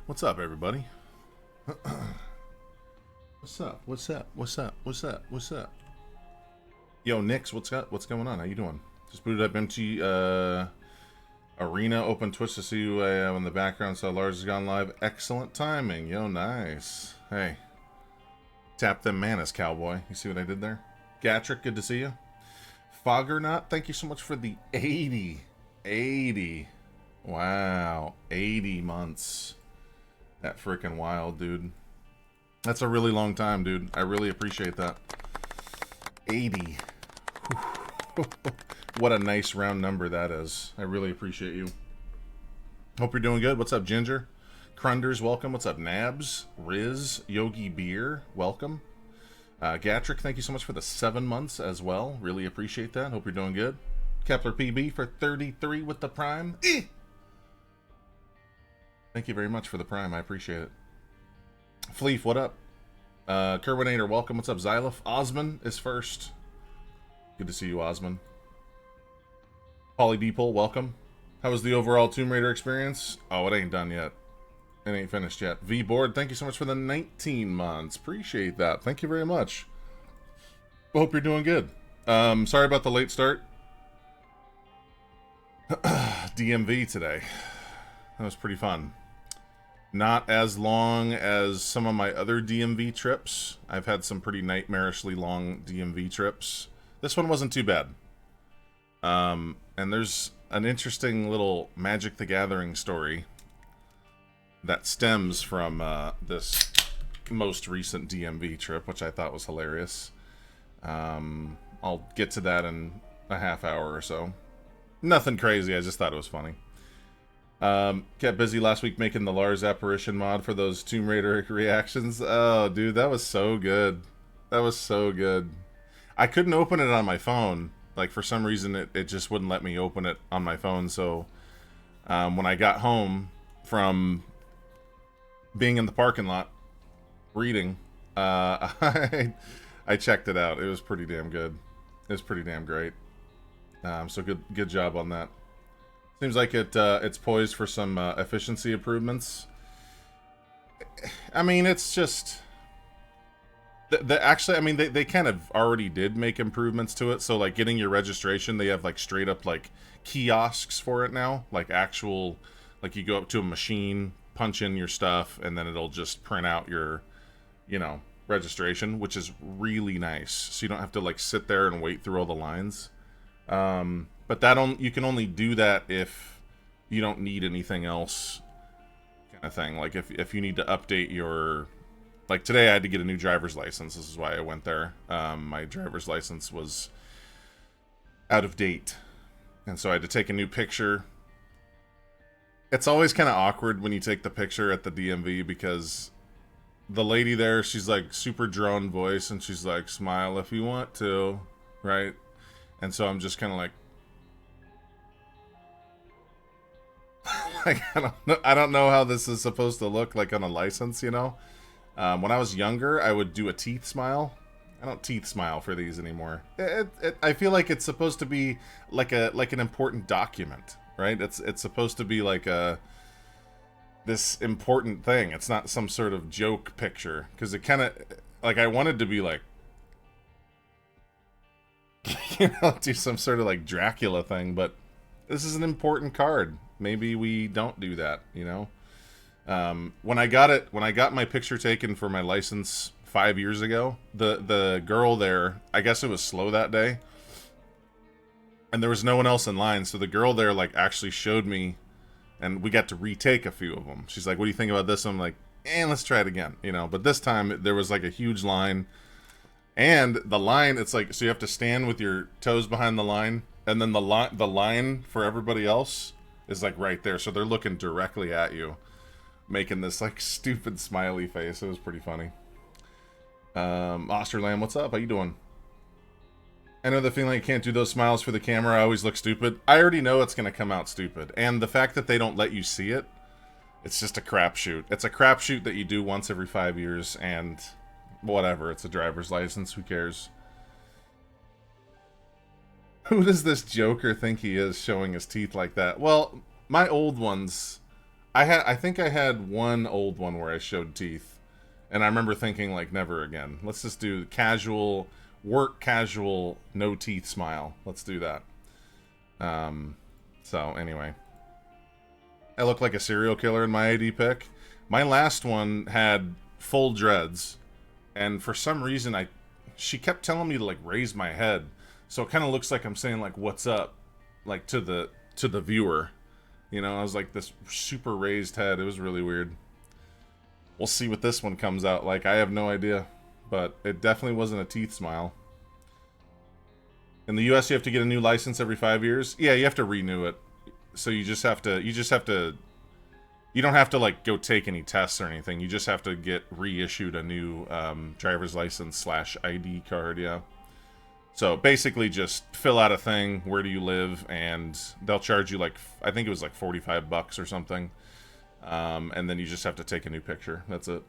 What's up, everybody? What's up? What's up? What's up? What's up? What's up? Yo, Nix, what's going on? How you doing? Just booted up MT Arena, open Twitch to see you in the background. So Lars has gone live. Excellent timing. Yo, nice. Hey, tap them manas, cowboy. You see what I did there? Gatrick, good to see you. Foggernaut, thank you so much for the 80. Wow, 80 months. That freaking wild, dude. That's a really long time, dude. I really appreciate that. 80. What a nice round number that is. I really appreciate you. Hope you're doing good. What's up, Ginger? Crunders, welcome. What's up, Nabs? Riz, Yogi Beer, welcome. Gatrick, thank you so much for the 7 months as well. Really appreciate that. Hope you're doing good. Kepler PB for 33 with the Prime. Thank you very much for the Prime. I appreciate it. Fleef, what up? Kerwinator, welcome. What's up, Xyloph? Osman is first. Good to see you, Osman. Polly Deepole, welcome. How was the overall Tomb Raider experience? Oh, it ain't done yet. It ain't finished yet. V-Board, thank you so much for the 19 months. Appreciate that. Thank you very much. Hope you're doing good. Sorry about the late start. DMV today. That was pretty fun. Not as long as some of my other DMV trips. I've had some pretty nightmarishly long DMV trips. This one wasn't too bad. And there's an interesting little Magic the Gathering story that stems from this most recent DMV trip, which I thought was hilarious. I'll get to that in a half hour or so. Nothing crazy, I just thought it was funny. Kept busy last week making the Lars Apparition mod for those Tomb Raider reactions. Oh, dude, that was so good. That was so good. I couldn't open it on my phone. Like, for some reason, it just wouldn't let me open it on my phone. So, when I got home from being in the parking lot reading, I checked it out. It was pretty damn good. It was pretty damn great. So good job on that. Seems like it's poised for some efficiency improvements. I mean, it's just actually, I mean, they kind of already did make improvements to it. So like getting your registration, they have like straight up like kiosks for it now, like actual, like you go up to a machine, punch in your stuff, and then it'll just print out your, registration, which is really nice. So you don't have to like sit there and wait through all the lines. But you can only do that if you don't need anything else, kind of thing. Like if you need to update your, like today I had to get a new driver's license. This is why I went there. My driver's license was out of date, and so I had to take a new picture. It's always kind of awkward when you take the picture at the DMV because the lady there, she's like super drone voice, and she's like, "Smile if you want to," right? And so I'm just kind of like, I don't know how this is supposed to look like on a license, When I was younger, I would do a teeth smile. I don't teeth smile for these anymore. I feel like it's supposed to be like an important document, right? It's supposed to be like this important thing. It's not some sort of joke picture, because it kind of, like, I wanted to be like, do some sort of like Dracula thing, but this is an important card. Maybe we don't do that, When I got my picture taken for my license 5 years ago, the girl there, I guess it was slow that day, and there was no one else in line, so the girl there like actually showed me, and we got to retake a few of them. She's like, "What do you think about this?" I'm like, let's try it again, But this time there was like a huge line. And the line, it's like, so you have to stand with your toes behind the line, and then the line for everybody else is like right there, so they're looking directly at you, making this like stupid smiley face. It was pretty funny. Osterlam, what's up? How you doing? I know the feeling like you can't do those smiles for the camera. I always look stupid. I already know it's gonna come out stupid, and the fact that they don't let you see it, it's just a crapshoot. It's a crapshoot that you do once every 5 years, and whatever, it's a driver's license, who cares? Who does this Joker think he is, showing his teeth like that? Well, my old ones, I think I had one old one where I showed teeth, and I remember thinking like, never again. Let's just do casual work, casual, no teeth smile. Let's do that. So anyway, I look like a serial killer in my ID pic. My last one had full dreads, and for some reason she kept telling me to like raise my head, so it kind of looks like I'm saying like "What's up," like to the viewer. You know, I was like this super raised head. It was really weird. We'll see what this one comes out like. I have no idea, but it definitely wasn't a teeth smile. In the US, you have to get a new license every 5 years. Yeah, you have to renew it. So you don't have to like go take any tests or anything. You just have to get reissued a new driver's license / ID card. Yeah. So basically, just fill out a thing. Where do you live? And they'll charge you like, I think it was like $45 or something. And then you just have to take a new picture. That's it.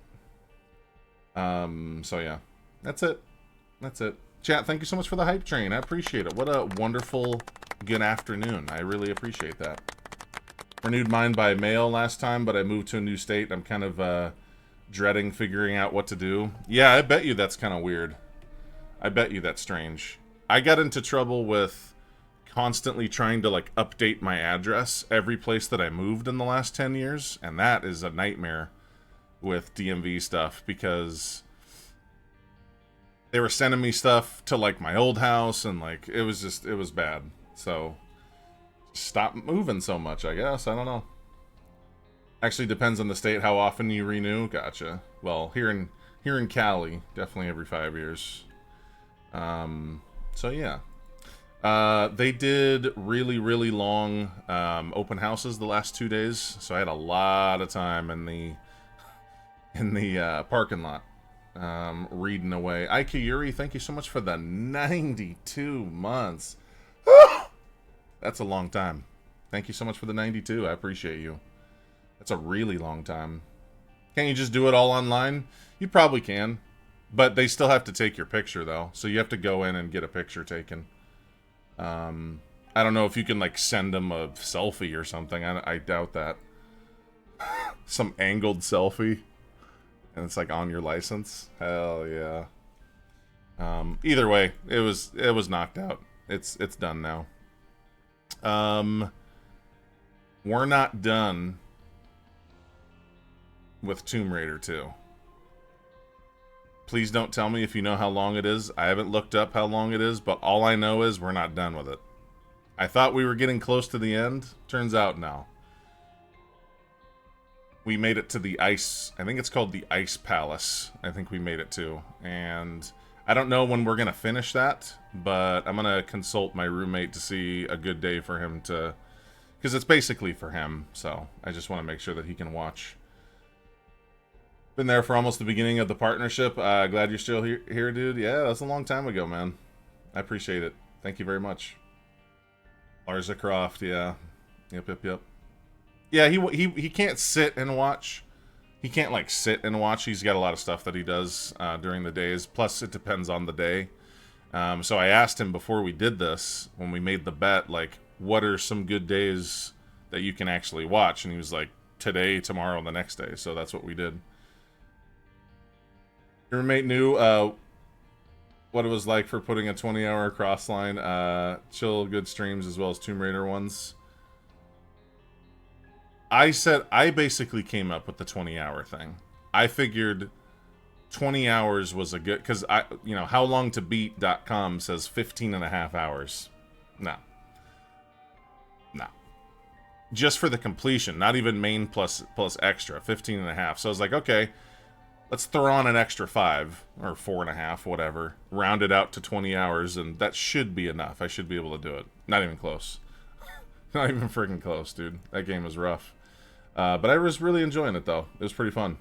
So yeah, that's it. That's it. Chat, thank you so much for the hype train. I appreciate it. What a wonderful good afternoon. I really appreciate that. Renewed mine by mail last time, but I moved to a new state. I'm kind of dreading figuring out what to do. Yeah, I bet you that's kind of weird. I bet you that's strange. I got into trouble with constantly trying to like update my address every place that I moved in the last 10 years, and that is a nightmare with DMV stuff because they were sending me stuff to like my old house, and like it was bad. So stop moving so much, I guess. I don't know. Actually depends on the state how often you renew. Gotcha. Well, here in Cali, definitely every 5 years. So yeah. They did really, really long open houses the last 2 days, so I had a lot of time in the parking lot reading away. Ike Yuri, thank you so much for the 92 months. That's a long time. Thank you so much for the 92. I appreciate you. That's a really long time. Can't you just do it all online? You probably can. But they still have to take your picture, though. So you have to go in and get a picture taken. I don't know if you can, like, send them a selfie or something. I doubt that. Some angled selfie. And it's, like, on your license. Hell yeah. Either way, it was knocked out. It's done now. We're not done with Tomb Raider 2. Please don't tell me if you know how long it is. I haven't looked up how long it is, but all I know is we're not done with it. I thought we were getting close to the end. Turns out no. We made it to the ice. I think it's called the Ice Palace. I think we made it to. And I don't know when we're going to finish that, but I'm going to consult my roommate to see a good day for him to... Because it's basically for him, so I just want to make sure that he can watch. Been there for almost the beginning of the partnership. Glad you're still here, dude. Yeah, that's a long time ago, man. I appreciate it. Thank you very much. Larsa Croft, yeah. Yep. Yeah, he can't sit and watch. He can't, like, sit and watch. He's got a lot of stuff that he does during the days. Plus, it depends on the day. So I asked him before we did this, when we made the bet, like, what are some good days that you can actually watch? And he was like, today, tomorrow, and the next day. So that's what we did. Your roommate knew what it was like for putting a 20-hour crossline, chill good streams as well as Tomb Raider ones. I basically came up with the 20-hour thing. I figured 20 hours was a good, because howlongtobeat.com says 15 and a half hours. No. Just for the completion, not even main plus extra, 15 and a half. So I was like, okay, let's throw on an extra 5 or 4.5, whatever. Round it out to 20 hours, and that should be enough. I should be able to do it. Not even close. Not even freaking close, dude. That game was rough. But I was really enjoying it, though. It was pretty fun.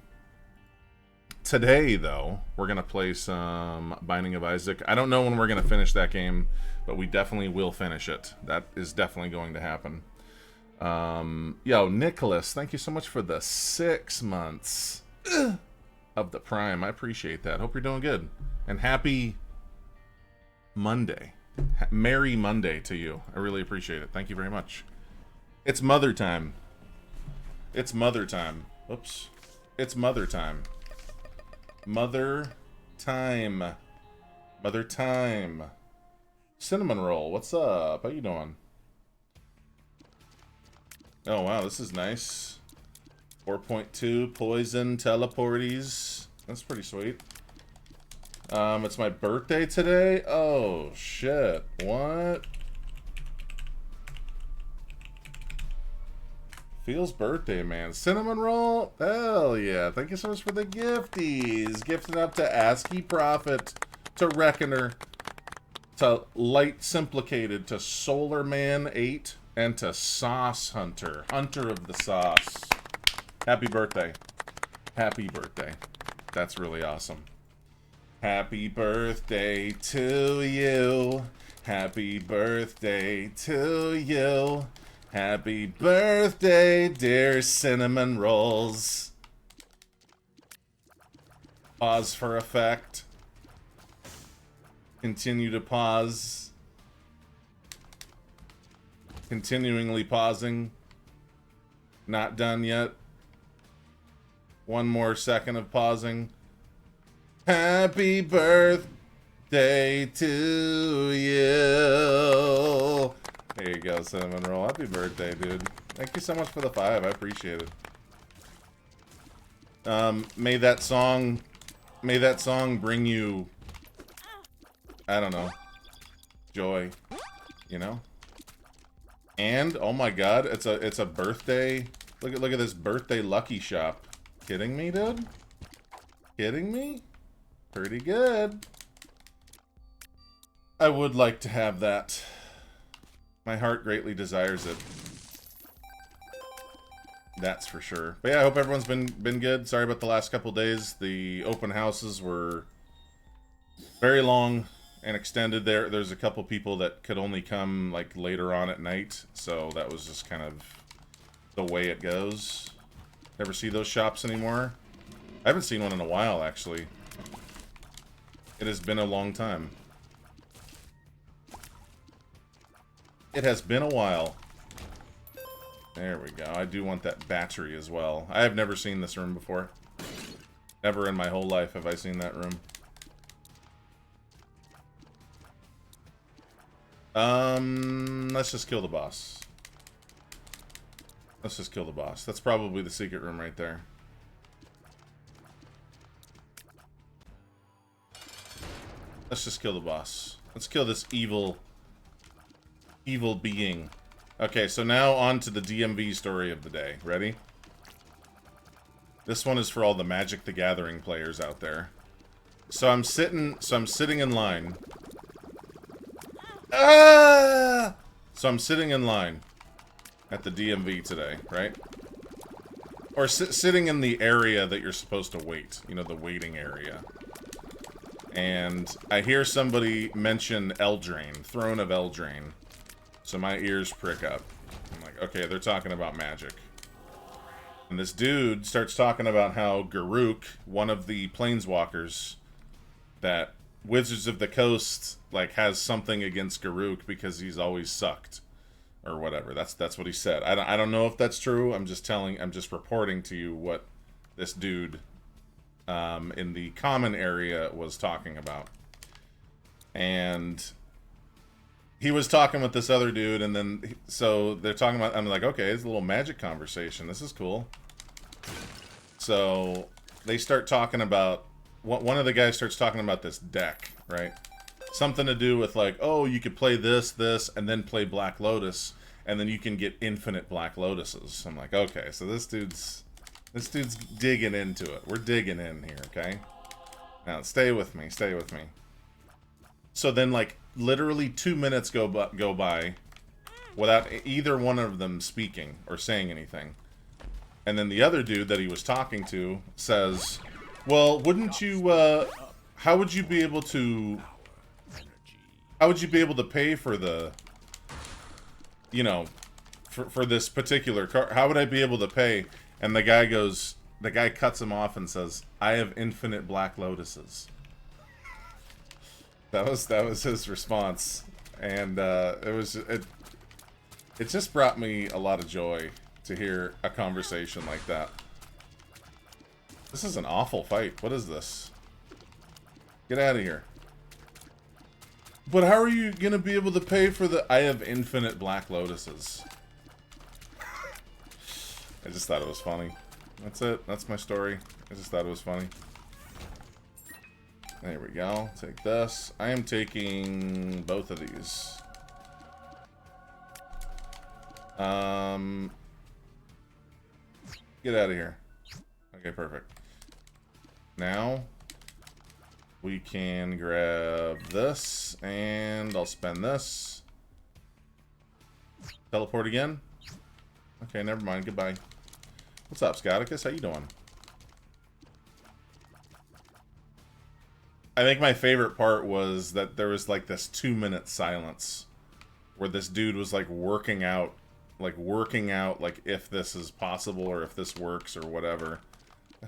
Today, though, we're going to play some Binding of Isaac. I don't know when we're going to finish that game, but we definitely will finish it. That is definitely going to happen. Yo, Nicholas, thank you so much for the 6 months of the Prime. I appreciate that. Hope you're doing good. And happy Monday. Merry Monday to you. I really appreciate it. Thank you very much. It's mother time. It's mother time. Oops. It's mother time. Mother time. Mother time. Cinnamon roll, what's up? How you doing? Oh wow, this is nice. 4.2 poison teleporties. That's pretty sweet. It's my birthday today? Oh shit. What? Feels birthday, man. Cinnamon roll? Hell yeah. Thank you so much for the gifties. Gifted up to ASCII Prophet, to Reckoner, to Light Simplicated, to Solar Man 8, and to Sauce Hunter. Hunter of the Sauce. Happy birthday. Happy birthday. That's really awesome. Happy birthday to you. Happy birthday to you. Happy birthday, dear Cinnamon Rolls. Pause for effect. Continue to pause. Continuingly pausing. Not done yet. One more second of pausing. Happy birthday to you. There you go, Cinnamon Roll. Happy birthday, dude. Thank you so much for the 5. I appreciate it. May that song bring you, I don't know, joy, you know? And oh my god, it's a birthday. Look at this birthday lucky shop. Kidding me, dude? Kidding me? Pretty good. I would like to have that. My heart greatly desires it. That's for sure. But yeah, I hope everyone's been good. Sorry about the last couple days. The open houses were very long and extended. There's a couple people that could only come like later on at night, so that was just kind of the way it goes. Ever see those shops anymore? I haven't seen one in a while, actually. It has been a long time. It has been a while. There we go. I do want that battery as well. I have never seen this room before. Never in my whole life have I seen that room. Let's just kill the boss. Let's just kill the boss. That's probably the secret room right there. Let's just kill the boss. Let's kill this evil being. Okay, so now on to the DMV story of the day. Ready? This one is for all the Magic the Gathering players out there. So I'm sitting in line. Ah! So I'm sitting in line at the DMV today, right? Or sitting in the area that you're supposed to wait. You know, the waiting area. And I hear somebody mention Eldraine, Throne of Eldraine. So my ears prick up. I'm like, okay, they're talking about Magic. And this dude starts talking about how Garruk, one of the planeswalkers, that Wizards of the Coast, like, has something against Garruk because he's always sucked. Or whatever. That's what he said. I don't know if that's true. I'm just reporting to you what this dude in the common area was talking about. And he was talking with this other dude, and then, so they're talking about, I'm like, okay, it's a little Magic conversation. This is cool. So they start talking about, one of the guys starts talking about this deck, right? Something to do with like, oh, you could play this, and then play Black Lotus, and then you can get infinite Black Lotuses. I'm like, okay, so this dude's digging into it. We're digging in here, okay? Now, stay with me. So then, like, literally 2 minutes go by without either one of them speaking or saying anything. And then the other dude that he was talking to says, well, wouldn't you, how would you be able to pay for the, you know, for this particular car? How would I be able to pay? And the guy cuts him off and says, I have infinite Black Lotuses. That was his response. And it just brought me a lot of joy to hear a conversation like that. This is an awful fight. What is this? Get out of here. But how are you gonna be able to pay for the... I have infinite Black Lotuses. I just thought it was funny. That's it. That's my story. I just thought it was funny. There we go. Take this. I am taking both of these. Get out of here. Okay, perfect. Now, we can grab this, and I'll spend this. Teleport again? Okay, never mind. Goodbye. What's up, Scoticus? How you doing? I think my favorite part was that there was like this 2-minute silence where this dude was like working out like if this is possible or if this works or whatever.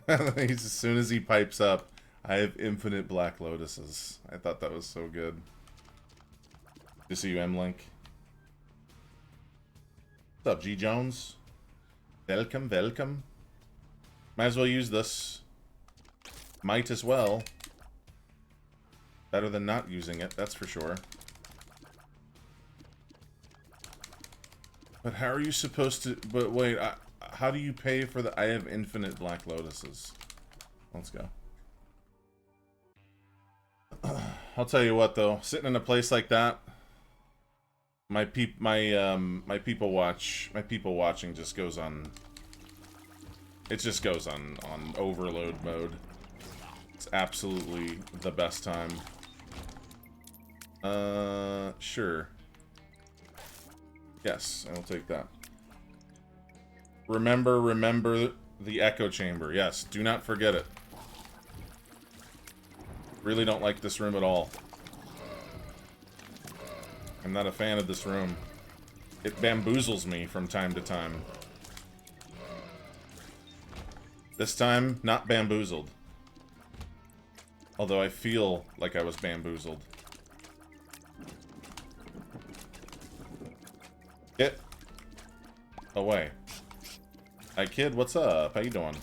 As soon as he pipes up, I have infinite Black Lotuses. I thought that was so good. Good to see you, M-Link. What's up, G Jones? Welcome, welcome. Might as well use this. Might as well. Better than not using it, that's for sure. But how are you supposed to... But wait, how do you pay for the... I have infinite Black Lotuses. Let's go. I'll tell you what, though. Sitting in a place like that, my people watching just goes on... It just goes on overload mode. It's absolutely the best time. Sure. Yes, I will take that. Remember the echo chamber. Yes, do not forget it. Really don't like this room at all. I'm not a fan of this room. It bamboozles me from time to time. This time, not bamboozled. Although I feel like I was bamboozled. Get away. Hi, kid. What's up? How you doing?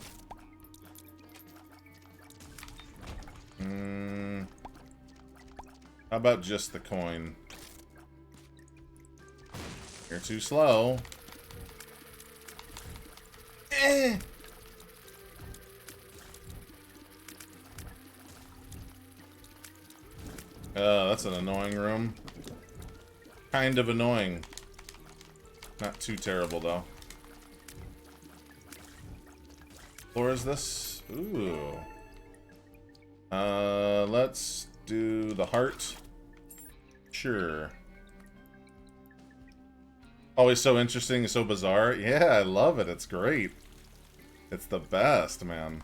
How about just the coin? You're too slow. Eh. That's an annoying room. Kind of annoying. Not too terrible, though. Or is this? Ooh. Let's do the heart. Sure. Always so interesting and so bizarre. Yeah, I love it. It's great. It's the best, man.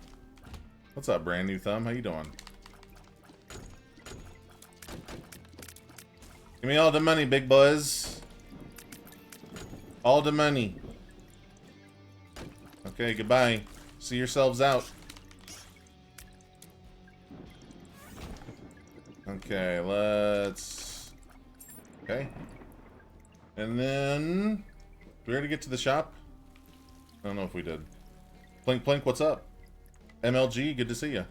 What's up, brand new thumb? How you doing? Give me all the money, big boys. All the money. Okay, goodbye. See yourselves out. Okay, let's... Okay. And then... Did we already get to the shop? I don't know if we did. Plink Plink, what's up? MLG, good to see you.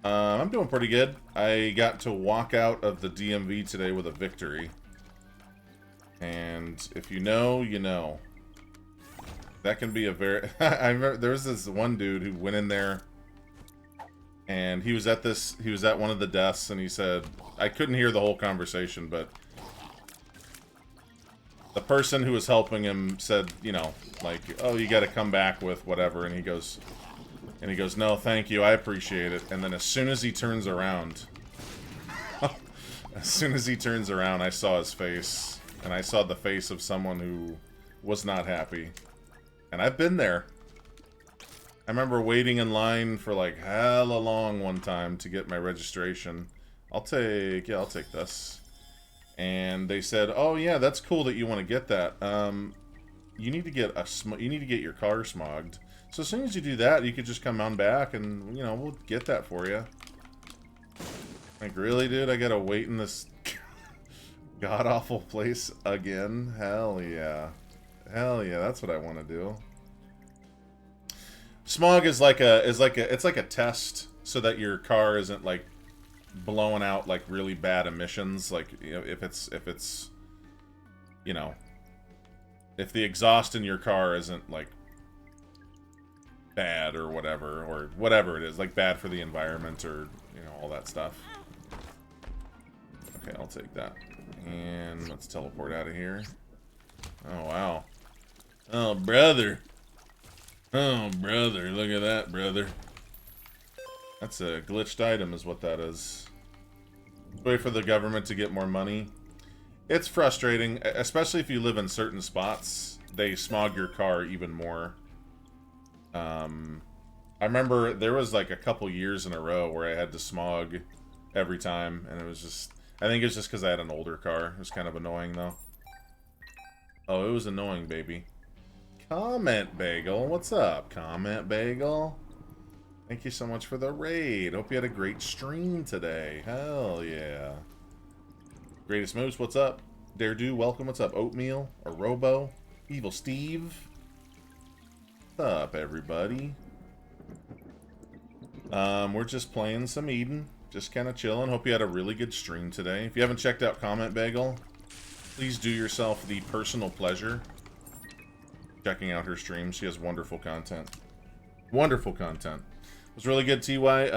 I'm doing pretty good. I got to walk out of the DMV today with a victory. And if you know, you know. That can be a very... I remember there was this one dude who went in there and he was at one of the desks and he said, I couldn't hear the whole conversation, but the person who was helping him said, you know, like, oh, you got to come back with whatever, and he goes, no, thank you, I appreciate it. And then as soon as he turns around, I saw his face, and I saw the face of someone who was not happy. And I've been there. I remember waiting in line for like hella long one time to get my registration. I'll take this. And they said, "Oh yeah, that's cool that you want to get that. You need to get your car smogged. So as soon as you do that, you could just come on back and, you know, we'll get that for you." Like, really, dude? I gotta wait in this god-awful place again? Hell yeah. Hell yeah, that's what I want to do. Smog is like a test so that your car isn't like blowing out like really bad emissions. Like, you know, if it's you know, if the exhaust in your car isn't like bad or whatever it is, like bad for the environment or, you know, all that stuff. Okay, I'll take that. And let's teleport out of here. Oh, wow. Oh, brother. Oh, brother. Look at that, brother. That's a glitched item is what that is. Wait for the government to get more money. It's frustrating, especially if you live in certain spots. They smog your car even more. I remember there was like a couple years in a row where I had to smog every time, and it was just... I think it's just because I had an older car. It was kind of annoying, though. Oh, it was annoying, baby. Comment Bagel, what's up? Comment Bagel. Thank you so much for the raid. Hope you had a great stream today. Hell yeah. Greatest Moose, what's up? Dare Do, welcome. What's up? Oatmeal, or Robo, Evil Steve. What's up, everybody? We're just playing some Eden. Just kind of chilling. Hope you had a really good stream today. If you haven't checked out Comment Bagel, please do yourself the personal pleasure checking out her stream. She has wonderful content. Wonderful content. It was really good, TY.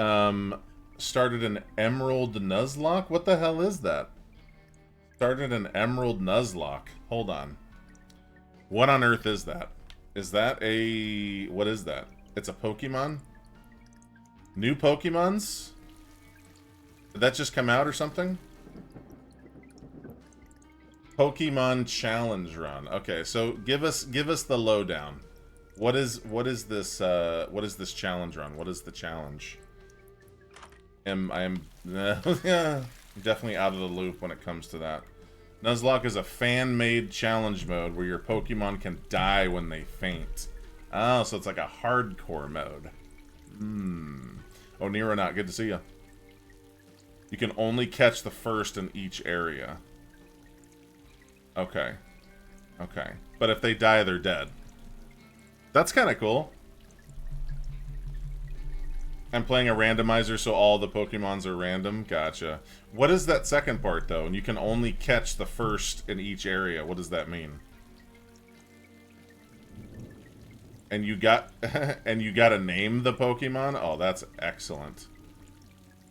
Started an Emerald Nuzlocke? What the hell is that? Started an Emerald Nuzlocke. Hold on. What on earth is that? Is that a... What is that? It's a Pokemon? New Pokemons? Did that just come out or something? Pokemon Challenge Run. Okay, so give us the lowdown. What is this challenge run? What is the challenge? I am definitely out of the loop when it comes to that. Nuzlocke is a fan-made challenge mode where your Pokemon can die when they faint. Oh, so it's like a hardcore mode. Oh, Neronaut, good to see you. You can only catch the first in each area. Okay. Okay. But if they die, they're dead. That's kind of cool. I'm playing a randomizer, so all the Pokemons are random. Gotcha. What is that second part, though? And you can only catch the first in each area. What does that mean? And you got and you got to name the Pokemon? Oh, that's excellent.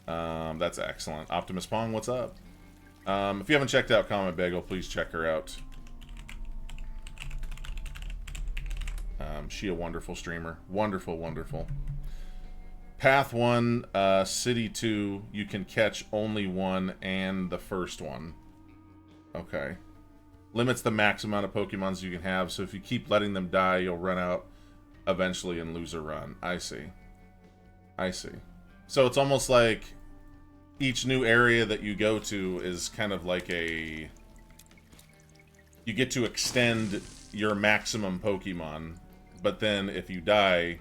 That's excellent. Optimus Pong, what's up? If you haven't checked out Comment Bagel, please check her out. She a wonderful streamer. Wonderful, wonderful. Path 1, City 2, you can catch only one and the first one. Okay. Limits the max amount of Pokemons you can have, so if you keep letting them die, you'll run out eventually and lose a run. I see. I see. So it's almost like each new area that you go to is kind of like a... You get to extend your maximum Pokemon, but then if you die,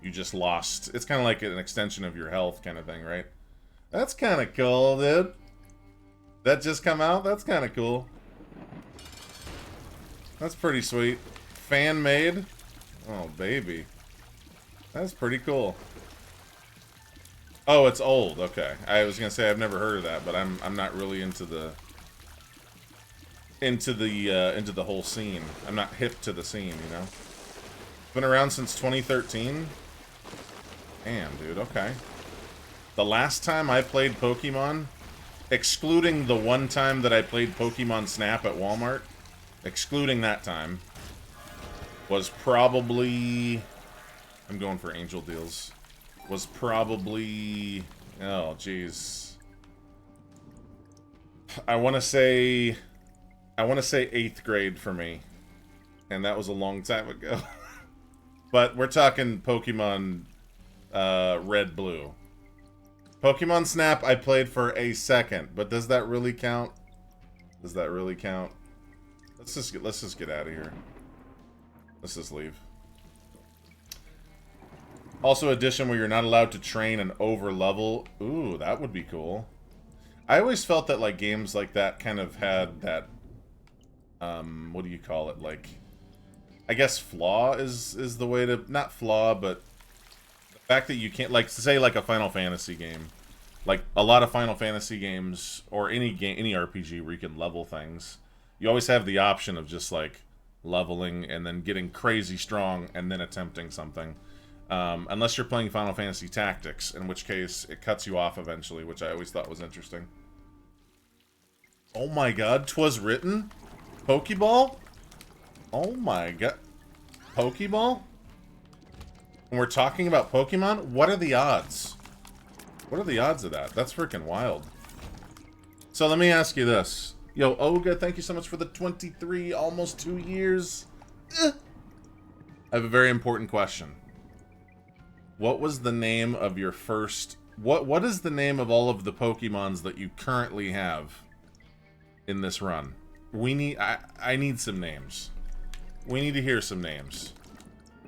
you just lost. It's kind of like an extension of your health kind of thing, right? That's kind of cool, dude. That just come out? That's kind of cool. That's pretty sweet. Fan-made? Oh, baby. That's pretty cool. Oh, it's old. Okay. I was gonna say I've never heard of that, but I'm not really into the whole scene. I'm not hip to the scene, you know. Been around since 2013. Damn, dude. Okay. The last time I played Pokemon, excluding the one time that I played Pokemon Snap at Walmart, excluding that time, was probably... I'm going for angel deals. Was probably... Oh, jeez. I want to say 8th grade for me. And that was a long time ago. But we're talking Pokemon Red, Blue. Pokemon Snap I played for a second, but does that really count? Does that really count? Let's just get out of here. Let's just leave. Also, edition where you're not allowed to train and over level. Ooh, that would be cool. I always felt that like games like that kind of had that what do you call it? Like I guess flaw is the way to, not flaw, but the fact that you can't, like, say like a Final Fantasy game. Like a lot of Final Fantasy games or any game, any RPG where you can level things, you always have the option of just like leveling and then getting crazy strong and then attempting something. Unless you're playing Final Fantasy Tactics, in which case it cuts you off eventually, which I always thought was interesting. Oh my god, 'twas written? Pokeball? Oh my god. Pokeball? When we're talking about Pokemon, what are the odds? What are the odds of that? That's freaking wild. So let me ask you this. Yo, Oga, thank you so much for the 23, almost 2 years. I have a very important question. What was the name of your first... What is the name of all of the Pokemons that you currently have in this run? We need... I need some names. We need to hear some names.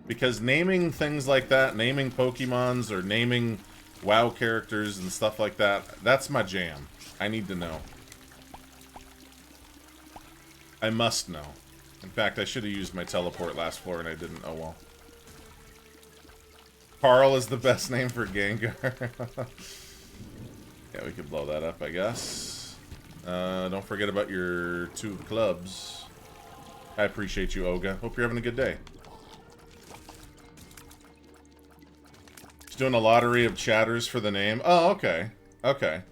Because naming things like that, naming Pokemons or naming WoW characters and stuff like that, that's my jam. I need to know. I must know. In fact, I should have used my teleport last floor and I didn't. Oh well. Carl is the best name for Gengar. Yeah, we could blow that up, I guess. Don't forget about your 2 clubs. I appreciate you, Oga. Hope you're having a good day. He's doing a lottery of chatters for the name. Oh, okay. Okay.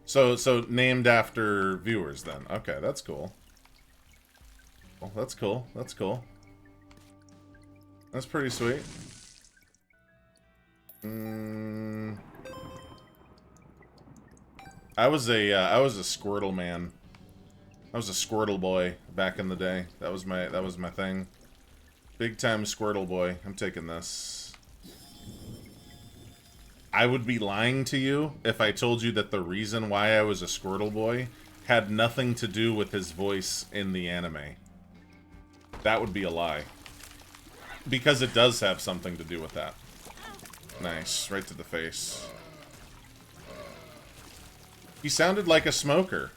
So named after viewers then. Okay, that's cool. Well, that's cool. That's cool. That's pretty sweet. I was a Squirtle man. I was a Squirtle boy back in the day. That was my thing. Big time Squirtle boy. I'm taking this. I would be lying to you if I told you that the reason why I was a Squirtle boy had nothing to do with his voice in the anime. That would be a lie. Because it does have something to do with that. Nice. Right to the face. He sounded like a smoker.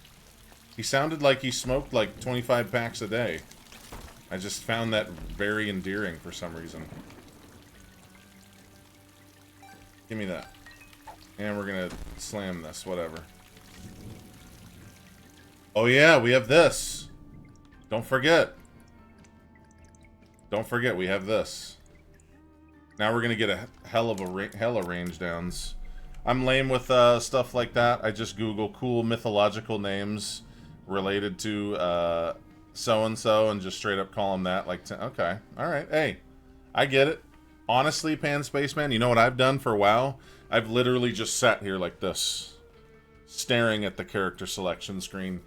He sounded like he smoked like 25 packs a day. I just found that very endearing for some reason. Give me that. And we're gonna slam this, whatever. Oh yeah, we have this. Don't forget. Don't forget, we have this. Now we're gonna get a hell of range downs. I'm lame with stuff like that. I just Google cool mythological names related to so-and-so and just straight up call them that. Like, okay, alright, hey, I get it. Honestly, Pan Spaceman, you know what I've done for WoW? I've literally just sat here like this, staring at the character selection screen,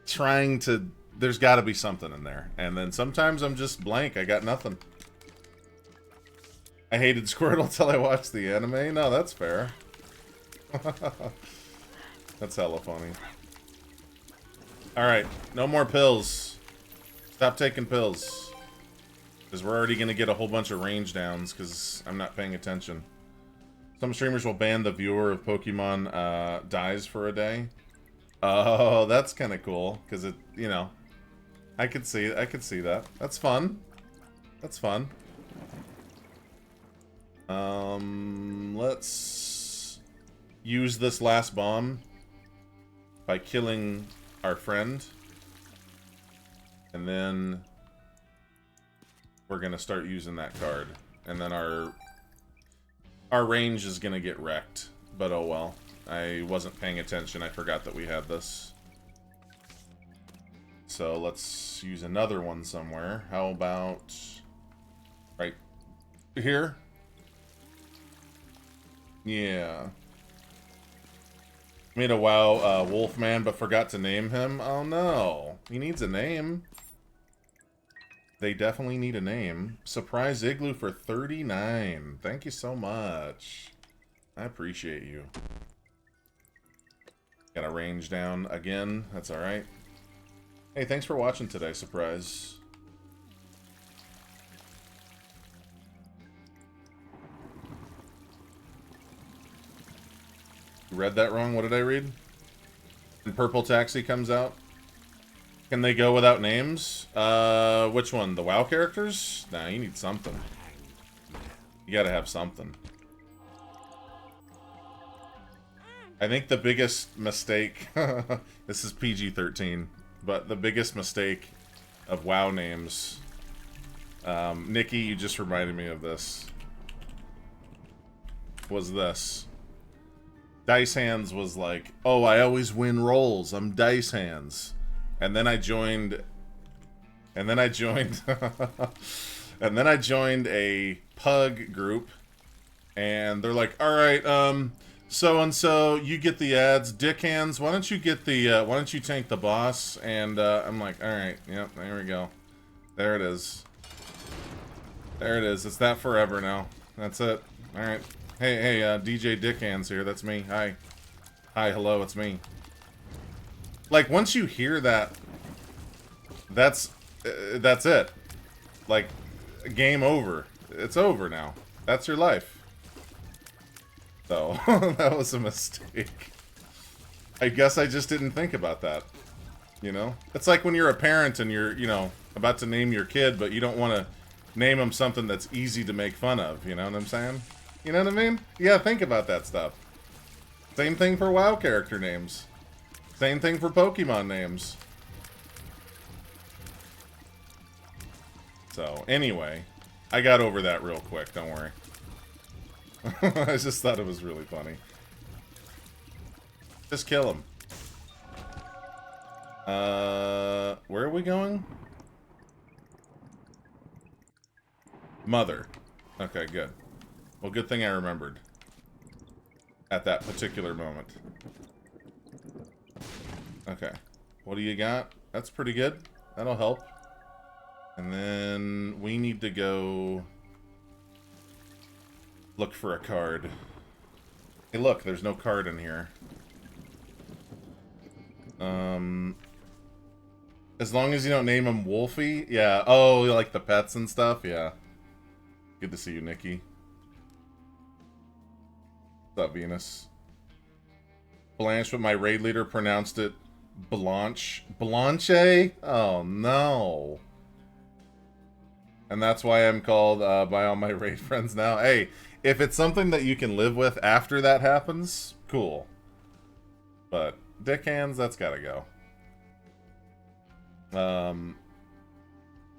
trying to... There's got to be something in there. And then sometimes I'm just blank. I got nothing. I hated Squirtle till I watched the anime. No, that's fair. That's hella funny. Alright, no more pills. Stop taking pills. Because we're already going to get a whole bunch of range downs because I'm not paying attention. Some streamers will ban the viewer if Pokemon dies for a day. Oh, that's kind of cool. Because it, you know, I could see that. That's fun. That's fun. Let's use this last bomb by killing our friend. And then we're gonna start using that card. And then our range is gonna get wrecked. But oh well. I wasn't paying attention. I forgot that we had this. So let's use another one somewhere. How about right here? Yeah. Made a WoW Wolfman, but forgot to name him. Oh no. He needs a name. They definitely need a name. Surprise Igloo for 39. Thank you so much. I appreciate you. Got a range down again. That's alright. Hey, thanks for watching today, Surprise. You read that wrong? What did I read? And Purple Taxi comes out? Can they go without names? Which one? The WoW characters? Nah, you need something. You gotta have something. I think the biggest mistake... this is PG-13, but the biggest mistake of WoW names... Nikki, you just reminded me of this. Was this. Dice Hands was like, oh, I always win rolls. I'm Dice Hands. And then I joined... And then I joined... and then I joined a pug group. And they're like, alright, so-and-so, you get the ads. Dick Hands, why don't you get the, why don't you tank the boss? And, I'm like, alright, yep, there we go. There it is. There it is. It's that forever now. That's it. Alright. Hey, DJ Dick Hands here. That's me. Hi. Hi, hello, it's me. Like, once you hear that, that's it. Like, game over. It's over now. That's your life. So, that was a mistake. I guess I just didn't think about that. You know? It's like when you're a parent and you're, you know, about to name your kid, but you don't want to name him something that's easy to make fun of. You know what I'm saying? You know what I mean? Yeah, think about that stuff. Same thing for WoW character names. Same thing for Pokemon names. So, anyway, I got over that real quick, don't worry. I just thought it was really funny. Just kill him. Where are we going? Mother. Okay, good. Well, good thing I remembered. At that particular moment. Okay. What do you got? That's pretty good. That'll help. And then we need to go look for a card. Hey, look, there's no card in here. As long as you don't name him Wolfie? Yeah. Oh, you like the pets and stuff? Yeah. Good to see you, Nikki. What's up, Venus? Blanche, but my raid leader pronounced it Blanche. Blanche? Oh, no. And that's why I'm called by all my raid friends now. Hey, if it's something that you can live with after that happens, cool. But Dick Hands, that's gotta go.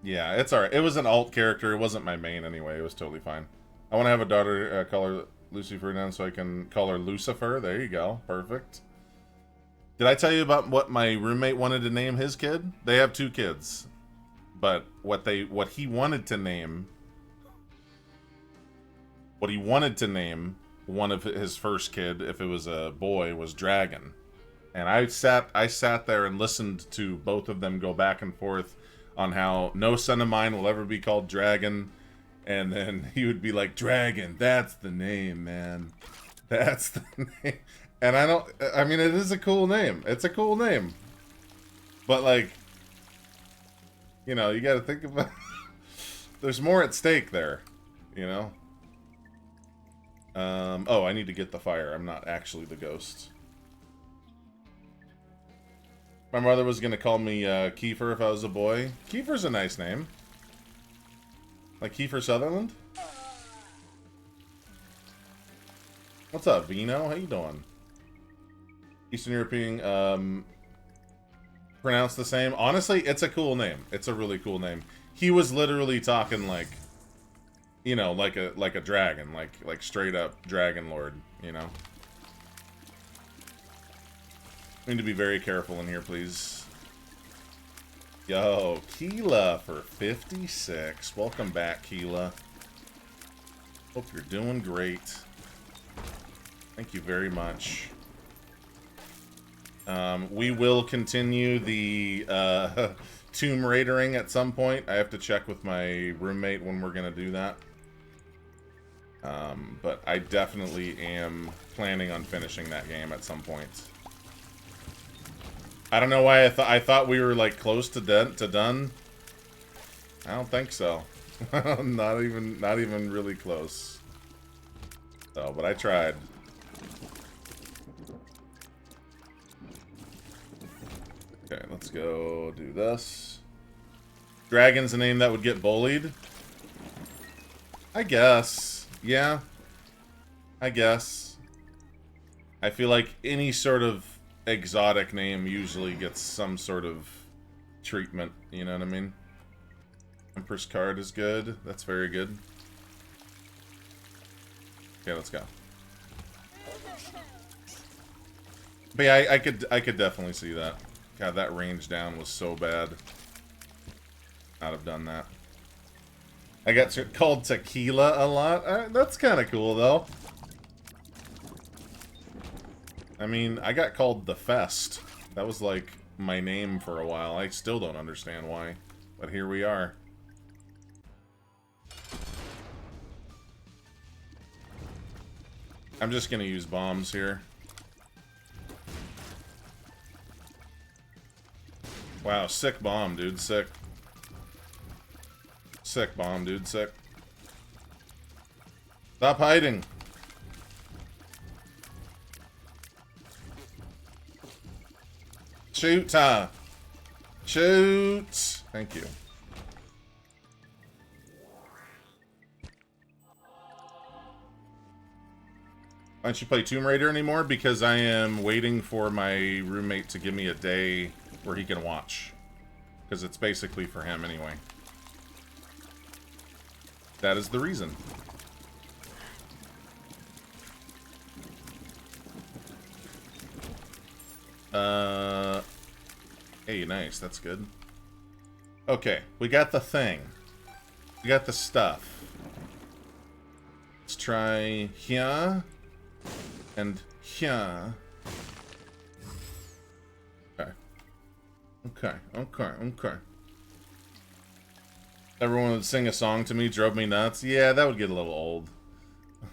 Yeah, it's alright. It was an alt character. It wasn't my main anyway. It was totally fine. I want to have a daughter call her Lucifer now so I can call her Lucifer. There you go. Perfect. Did I tell you about what my roommate wanted to name his kid? They have 2 kids. But what he wanted to name one of his first kid, if it was a boy, was Dragon. And I sat there and listened to both of them go back and forth on how no son of mine will ever be called Dragon. And then he would be like, Dragon, that's the name, man. That's the name. And I mean, it is a cool name. It's a cool name. But, like, you know, you gotta think about... There's more at stake there, you know? Oh, I need to get the fire. I'm not actually the ghost. My mother was gonna call me Kiefer if I was a boy. Kiefer's a nice name. Like Kiefer Sutherland? What's up, Vino? How you doing? Eastern European, pronounced the same. Honestly, it's a cool name. It's a really cool name. He was literally talking like, you know, like a dragon, like straight up Dragon Lord, you know. Need to be very careful in here, please. Yo, Keela for 56. Welcome back, Keela. Hope you're doing great. Thank you very much. We will continue the Tomb Raidering at some point. I have to check with my roommate when we're gonna do that. But I definitely am planning on finishing that game at some point. I don't know why I thought we were like close to done. I don't think so. not even really close. So, but I tried. Okay, let's Let's go do this. Dragon's a name that would get bullied? I guess. Yeah. I guess. I feel like any sort of exotic name usually gets some sort of treatment, you know what I mean? Empress card is good. That's very good. Okay, let's go. But yeah, I could definitely see that. God, that range down was so bad. Not have done that. I got called Tequila a lot. That's kind of cool, though. I mean, I got called The Fest. That was, like, my name for a while. I still don't understand why. But here we are. I'm just gonna use bombs here. Wow, sick bomb, dude. Sick. Sick bomb, dude. Sick. Stop hiding. Shoot, shoot. Thank you. Why don't you play Tomb Raider anymore? Because I am waiting for my roommate to give me a day where he can watch. Because it's basically for him anyway. That is the reason. Hey, nice. That's good. Okay, we got the thing. We got the stuff. Let's try here. And here. Okay. Okay. Everyone would sing a song to me, drove me nuts. Yeah, that would get a little old.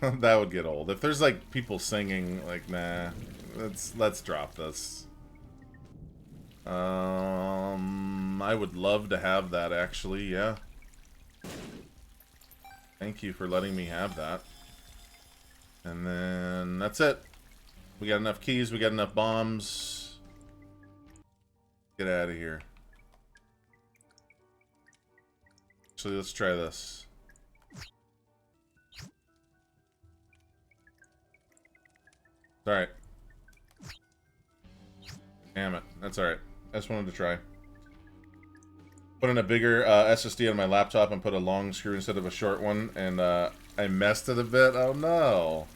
That would get old. If there's like people singing, like, nah. Let's drop this. I would love to have that actually, yeah. Thank you for letting me have that. And then that's it. We got enough keys, we got enough bombs. Get out of here. So let's try this. Alright. Damn it. That's alright. I just wanted to try. Put in a bigger SSD on my laptop and put a long screw instead of a short one, and I messed it a bit. Oh no.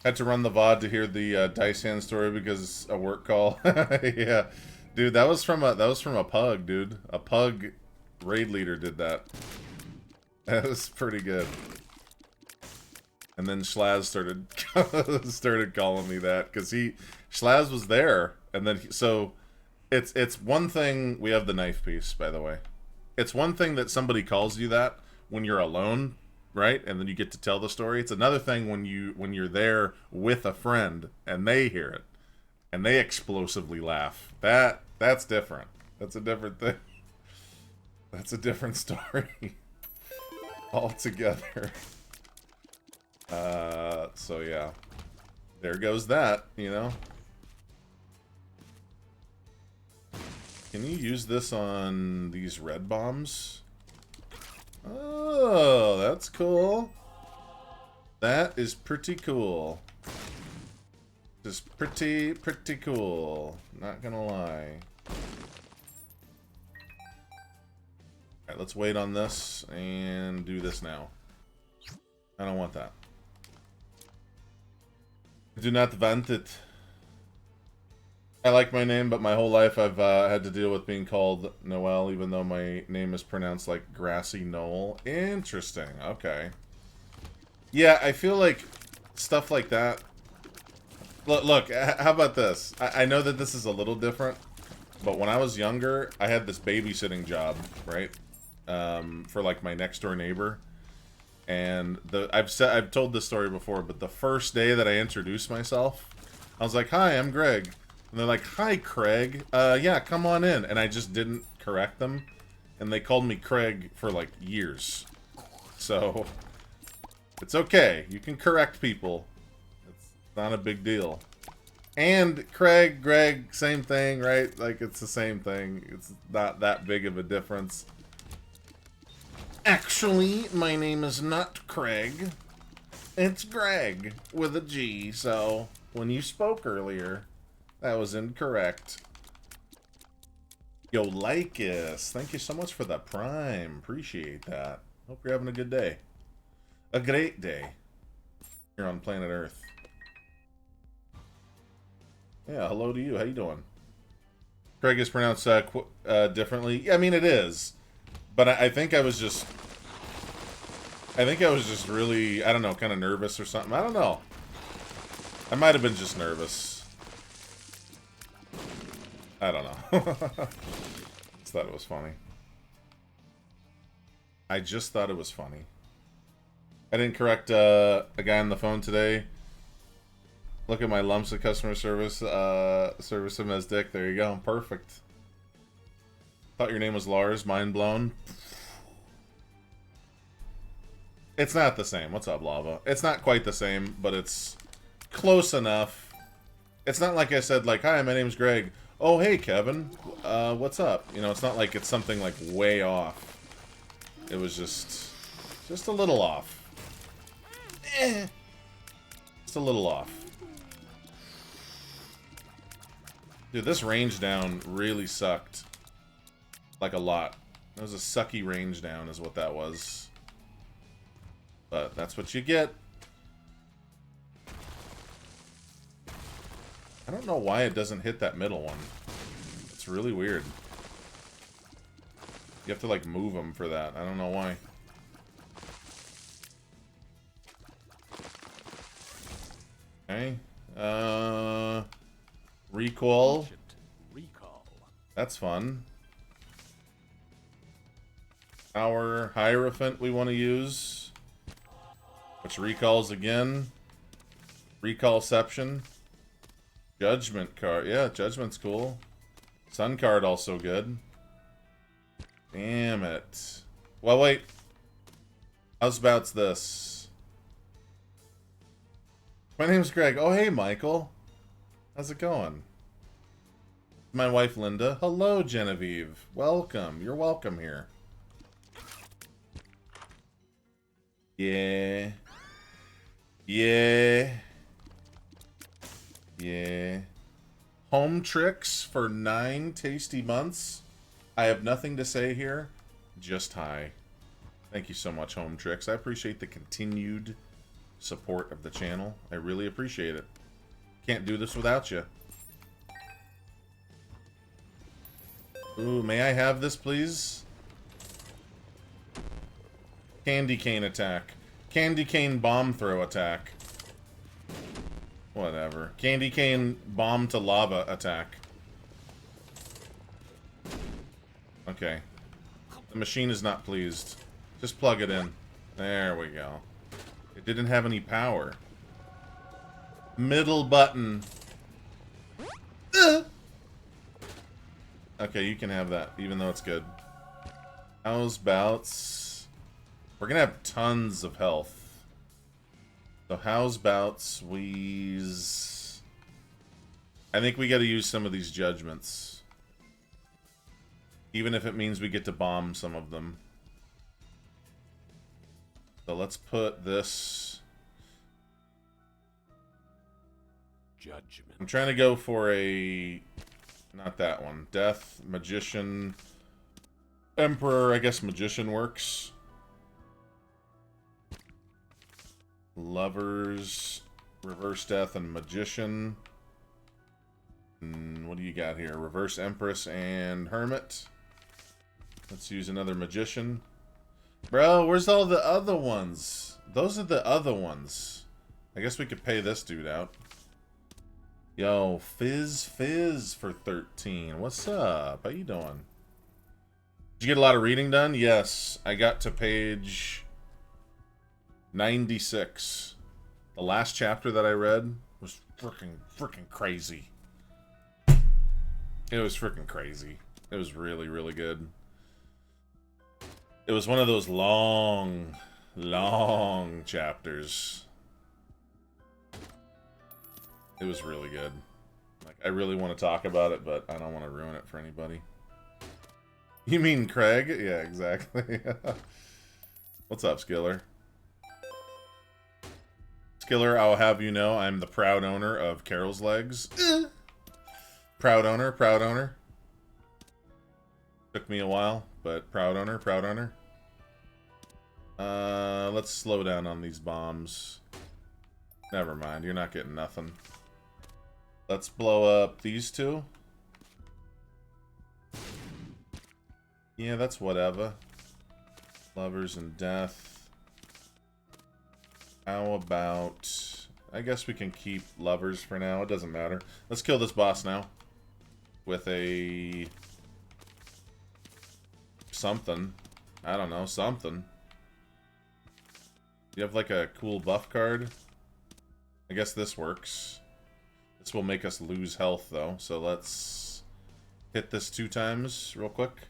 Had to run the VOD to hear the dice hand story because a work call. Yeah. Dude, that was from a pug, dude. A pug raid leader did that. That was pretty good. And then Schlaz started calling me that because Schlaz was there, and then so it's one thing. We have the knife piece, by the way. It's one thing that somebody calls you that when you're alone, right? And then you get to tell the story. It's another thing when you're there with a friend and they hear it and they explosively laugh. That's different. That's a different thing. That's a different story altogether. So yeah, there goes that, you know. Can you use this on these red bombs? Oh, that's cool. That is pretty cool. Just pretty cool. Not gonna lie. Alright, let's wait on this and do this now. I don't want that. Do not want it. I like my name, but my whole life I've had to deal with being called Noel, even though my name is pronounced like Grassy Knoll. Interesting. Okay. Yeah, I feel like stuff like that. Look, how about this? I know that this is a little different, but when I was younger, I had this babysitting job, right? For like my next door neighbor. And I've told this story before, but the first day that I introduced myself, I was like, "Hi, I'm Greg." And they're like, "Hi, Craig. Yeah, come on in." And I just didn't correct them. And they called me Craig for, like, years. So, it's okay. You can correct people. It's not a big deal. And Craig, Greg, same thing, right? Like, it's the same thing. It's not that big of a difference. Actually, my name is not Craig. It's Greg with a G, so when you spoke earlier, that was incorrect. Yo, Lycus, thank you so much for the Prime. Appreciate that. Hope you're having a good day. A great day. Here on planet Earth. Yeah, hello to you. How you doing? Craig is pronounced differently. Yeah, I mean, it is. But I think I was just... I think I was just really, I don't know, kind of nervous or something. I don't know. I might have been just nervous. I don't know. Just thought it was funny. I just thought it was funny. I didn't correct a guy on the phone today. Look at my lumps of customer service. Service him as Dick. There you go. Perfect. Thought your name was Lars. Mind blown. It's not the same. What's up, Lava? It's not quite the same, but it's close enough. It's not like I said, like, hi, my name's Greg. Oh, hey, Kevin. What's up? You know, it's not like it's something, like, way off. It was just a little off. Just a little off. Dude, this range down really sucked. Like, a lot. It was a sucky range down is what that was. But that's what you get. I don't know why it doesn't hit that middle one. It's really weird. You have to, like, move them for that. I don't know why. Okay. Recoil. That's fun. Our Hierophant we want to use. Which recalls again. Recallception. Judgment card. Yeah, Judgment's cool. Sun card also good. Damn it. Well, wait. How's about this? My name's Greg. Oh, hey, Michael. How's it going? My wife, Linda. Hello, Genevieve. Welcome. You're welcome here. Yeah. Yeah. Yeah. Home tricks for 9 tasty months. I have nothing to say here. Just hi. Thank you so much, Home Tricks. I appreciate the continued support of the channel. I really appreciate it. Can't do this without you. Ooh, may I have this, please? Candy cane attack. Candy cane bomb throw attack. Whatever. Candy cane bomb to lava attack. Okay. The machine is not pleased. Just plug it in. There we go. It didn't have any power. Middle button. Okay, you can have that, even though it's good. How's bouts? We're gonna have tons of health. So how's bouts? Wheeze. I think we gotta use some of these judgments. Even if it means we get to bomb some of them. So let's put this... Judgment. I'm trying to go for a... Not that one. Death, Magician, Emperor. I guess Magician works. Lovers, Reverse Death, and Magician. And what do you got here? Reverse Empress and Hermit. Let's use another Magician. Bro, where's all the other ones? Those are the other ones. I guess we could pay this dude out. Yo, Fizz for 13. What's up? How you doing? Did you get a lot of reading done? Yes. I got to page 96. The last chapter that I read was freaking crazy. It was freaking crazy. It was really, really good. It was one of those long chapters. It was really good. I really want to talk about it, but I don't want to ruin it for anybody. You mean Craig? Yeah, exactly. What's up, Skiller? Skiller, I'll have you know I'm the proud owner of Carol's Legs. Proud owner, proud owner. Took me a while, but proud owner, proud owner. Let's slow down on these bombs. Never mind, you're not getting nothing. Let's blow up these two. Yeah, that's whatever. Lovers and death. How about... I guess we can keep lovers for now. It doesn't matter. Let's kill this boss now. With a... something. I don't know, something. You have like a cool buff card? I guess this works. This will make us lose health though, so let's hit this 2 times real quick.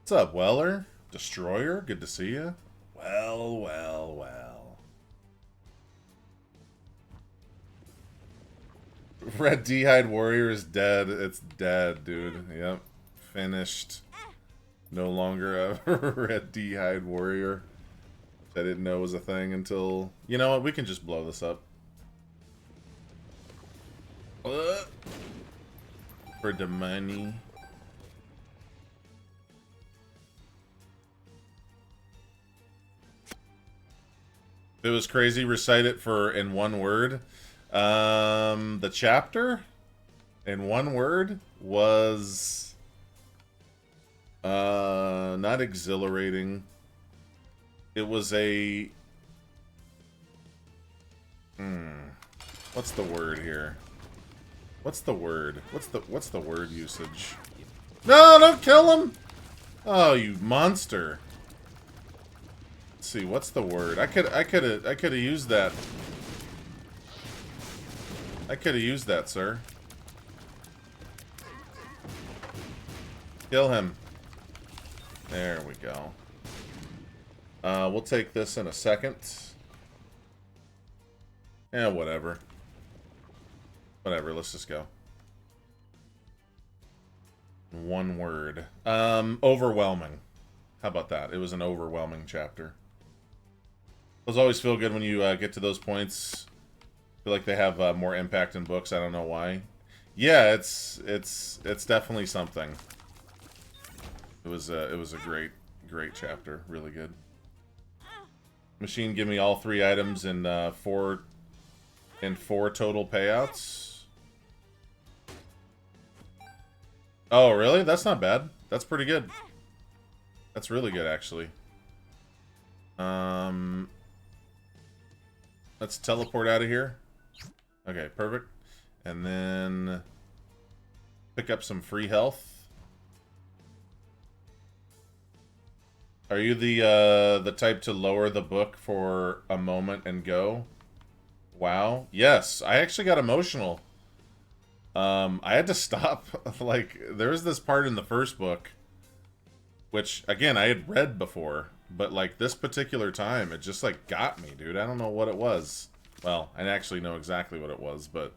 What's up, Weller? Destroyer? Good to see you. Well, well, well. Red D-Hide Warrior is dead. It's dead, dude. Yep. Finished. No longer a Red D-Hide Warrior. I didn't know was a thing until... You know what? We can just blow this up. For the money. If it was crazy, recite it in 1 word. The chapter in 1 word was not exhilarating. It was a what's the word here? What's the word? What's the word usage? No, don't kill him! Oh, you monster. Let's see, what's the word? I could have used that. I could have used that, sir. Kill him. There we go. We'll take this in a second. Yeah, whatever. Whatever, let's just go. 1 word. Overwhelming. How about that? It was an overwhelming chapter. Those always feel good when you get to those points. Feel like they have more impact in books. I don't know why. Yeah, it's definitely something. It was a great chapter. Really good. Machine, give me all 3 items in 4 total payouts. Oh, really? That's not bad. That's pretty good. That's really good, actually. Let's teleport out of here. Okay, perfect. And then pick up some free health. Are you the type to lower the book for a moment and go? Wow. Yes, I actually got emotional. I had to stop. Like, there was this part in the first book, which, again, I had read before, but, like, this particular time, it just, like, got me, dude. I don't know what it was. Well, I actually know exactly what it was, but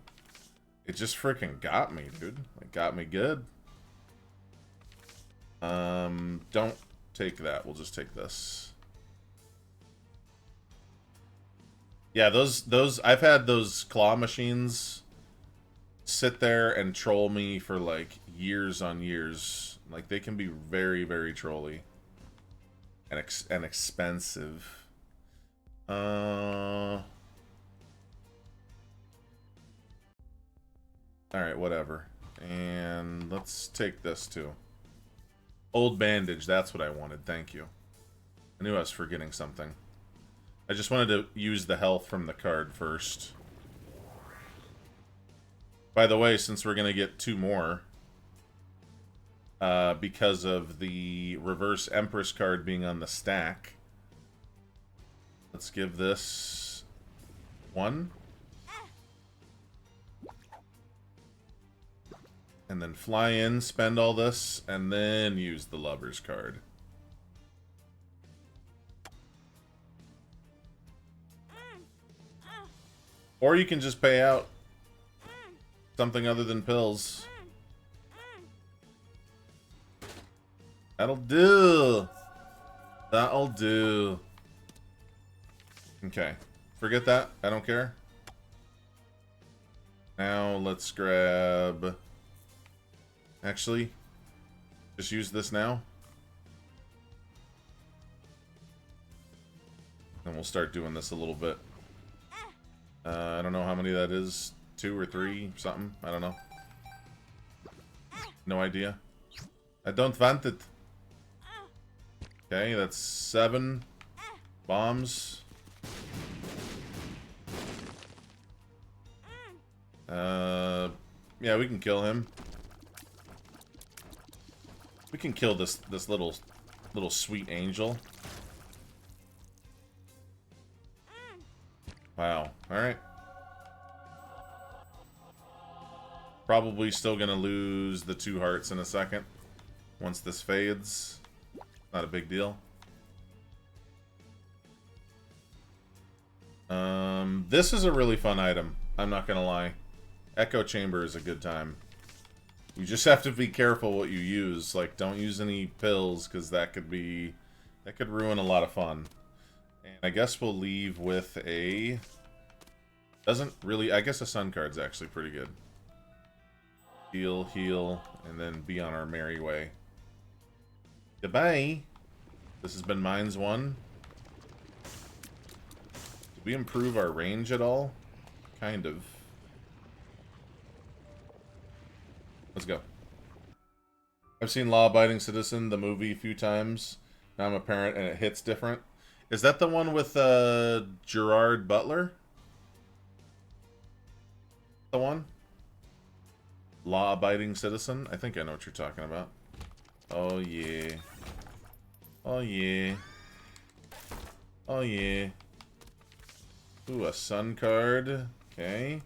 it just freaking got me, dude. It got me good. Don't take that. We'll just take this. Yeah, those I've had those claw machines sit there and troll me for like years on years. Like, they can be very, very trolly and expensive. All right, whatever. And let's take this too. Old bandage, that's what I wanted. Thank you. I knew I was forgetting something. I just wanted to use the health from the card first. By the way, since we're going to get 2 more, because of the reverse Empress card being on the stack, let's give this 1. And then fly in, spend all this, and then use the Lover's card. Or you can just pay out. Something other than pills. That'll do. That'll do. Okay. Forget that. I don't care. Now let's grab... Actually, just use this now. And we'll start doing this a little bit. I don't know how many that is. 2 or 3, something. I don't know. No idea. I don't want it. Okay, that's 7 bombs. Yeah, we can kill him. We can kill this little sweet angel. Wow. Alright. Probably still gonna lose the 2 hearts in a second. Once this fades. Not a big deal. This is a really fun item. I'm not gonna lie. Echo Chamber is a good time. You just have to be careful what you use. Like, don't use any pills, because that could ruin a lot of fun. And I guess we'll leave with a... Doesn't really... I guess a sun card's actually pretty good. Heal, heal, and then be on our merry way. Goodbye! This has been Mines 1. Did we improve our range at all? Kind of. Let's go. I've seen Law Abiding Citizen, the movie, a few times. Now I'm a parent and it hits different. Is that the one with Gerard Butler? The one? Law Abiding Citizen? I think I know what you're talking about. Oh yeah. Oh yeah. Oh yeah. Ooh, a sun card. Okay.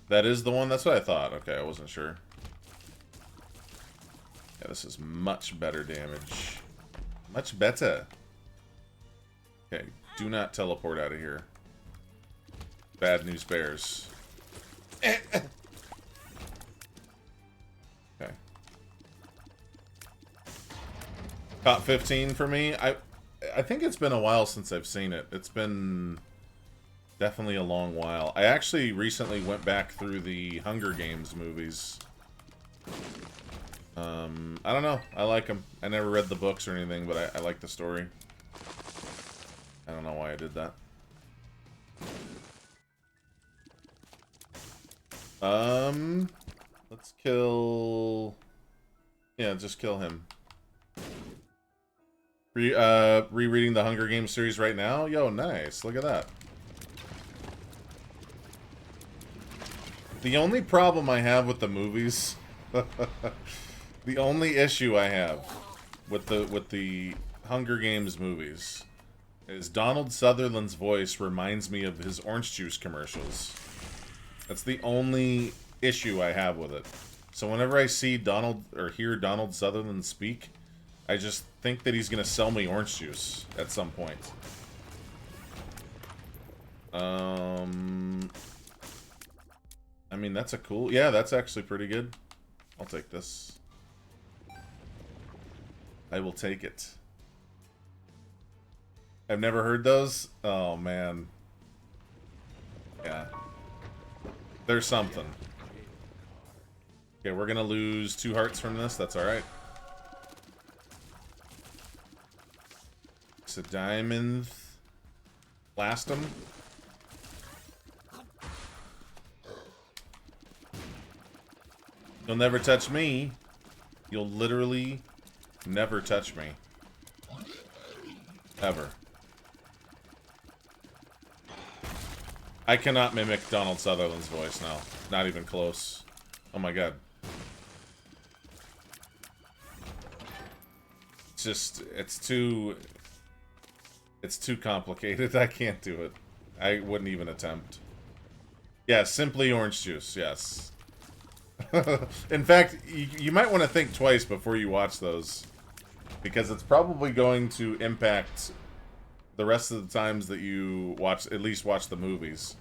That is the one? That's what I thought. Okay, I wasn't sure. Yeah, this is much better damage. Much better. Okay, do not teleport out of here. Bad news bears. Okay. Top 15 for me. I think it's been a while since I've seen it. It's been definitely a long while. I actually recently went back through the Hunger Games movies. I don't know. I like them. I never read the books or anything, but I like the story. I don't know why I did that. Let's kill... Yeah, just kill him. Rereading the Hunger Games series right now? Yo, nice. Look at that. The only problem I have with the movies... the only issue I have with the Hunger Games movies is Donald Sutherland's voice reminds me of his orange juice commercials. That's the only issue I have with it. So whenever I see Donald, or hear Donald Sutherland speak, I just think that he's gonna sell me orange juice at some point. I mean, that's a cool... Yeah, that's actually pretty good. I'll take this. I will take it. I've never heard those? Oh, man. Yeah. There's something. Okay, we're gonna lose 2 hearts from this. That's alright. It's a diamond. Blast him. You'll never touch me. You'll literally never touch me. Ever. I cannot mimic Donald Sutherland's voice now. Not even close. Oh my god. It's just, it's too complicated. I can't do it. I wouldn't even attempt. Yeah, simply orange juice, yes. In fact, you might want to think twice before you watch those. Because it's probably going to impact the rest of the times that you watch, at least watch the movies.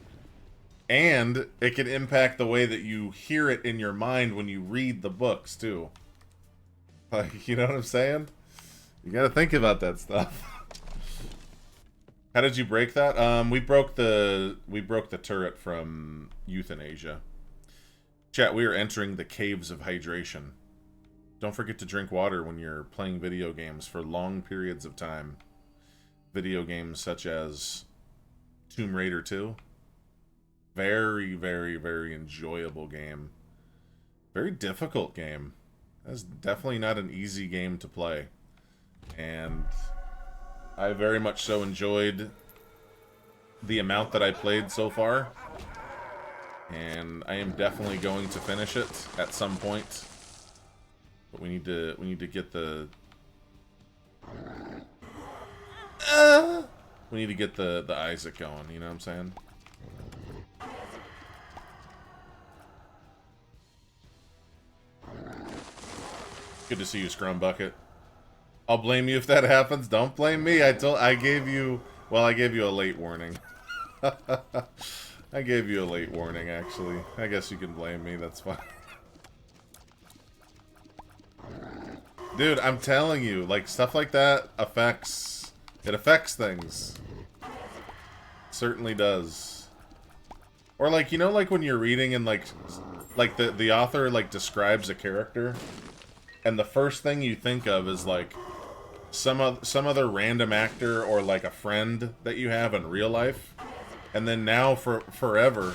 And it can impact the way that you hear it in your mind when you read the books, too. Like, you know what I'm saying? You gotta think about that stuff. How did you break that? We broke the turret from Euthanasia. Chat, we are entering the caves of hydration. Don't forget to drink water when you're playing video games for long periods of time. Video games such as Tomb Raider 2. Very, very, very enjoyable game. Very difficult game. That's definitely not an easy game to play. And I very much so enjoyed the amount that I played so far. And I am definitely going to finish it at some point. But we need to get the we need to get the Isaac going, you know what I'm saying? Good to see you, Scrum Bucket. I'll blame you if that happens. Don't blame me. I gave you a late warning. I gave you a late warning, actually. I guess you can blame me, that's fine. Dude, I'm telling you, like, stuff like that affects things. Certainly does. Or like, you know, like when you're reading and like the author like describes a character and the first thing you think of is like some other random actor or like a friend that you have in real life, and then now for forever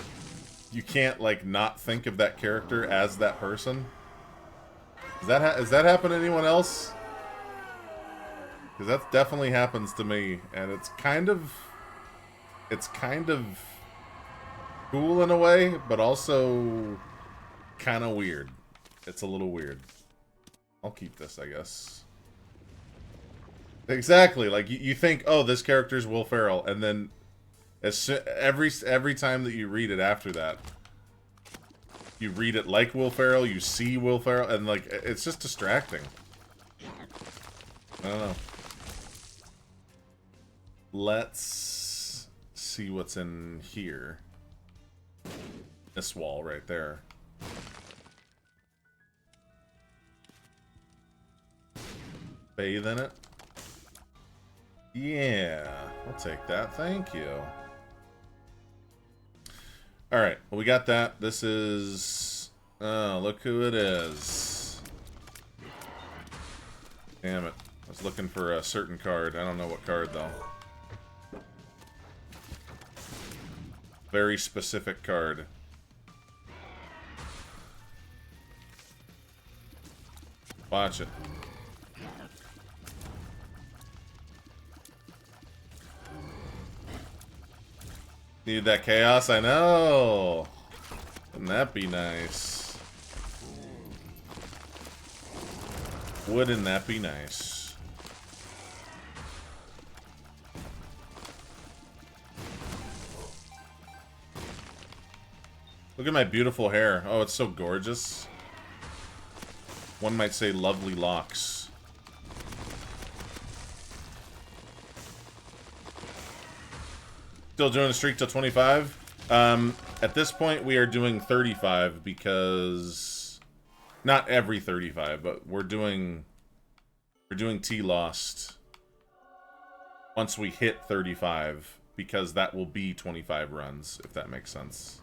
you can't like not think of that character as that person. Does that happen to anyone else? Because that definitely happens to me, and it's kind of cool in a way, but also kind of weird. It's a little weird. I'll keep this, I guess. Exactly. Like you think, oh, this character's Will Ferrell, and then every time that you read it after that, you read it like Will Ferrell, you see Will Ferrell, and like it's just distracting. I don't know. Let's see what's in here. This wall right there. Bathe in it. Yeah, I'll take that. Thank you. Alright, well, we got that. This is... Oh, look who it is. Damn it. I was looking for a certain card. I don't know what card, though. Very specific card. Watch it. Need that chaos? I know! Wouldn't that be nice? Wouldn't that be nice? Look at my beautiful hair. Oh, it's so gorgeous. One might say lovely locks. Still doing a streak till 25? At this point, we are doing 35 because... Not every 35, but we're doing T-Lost once we hit 35, because that will be 25 runs, if that makes sense.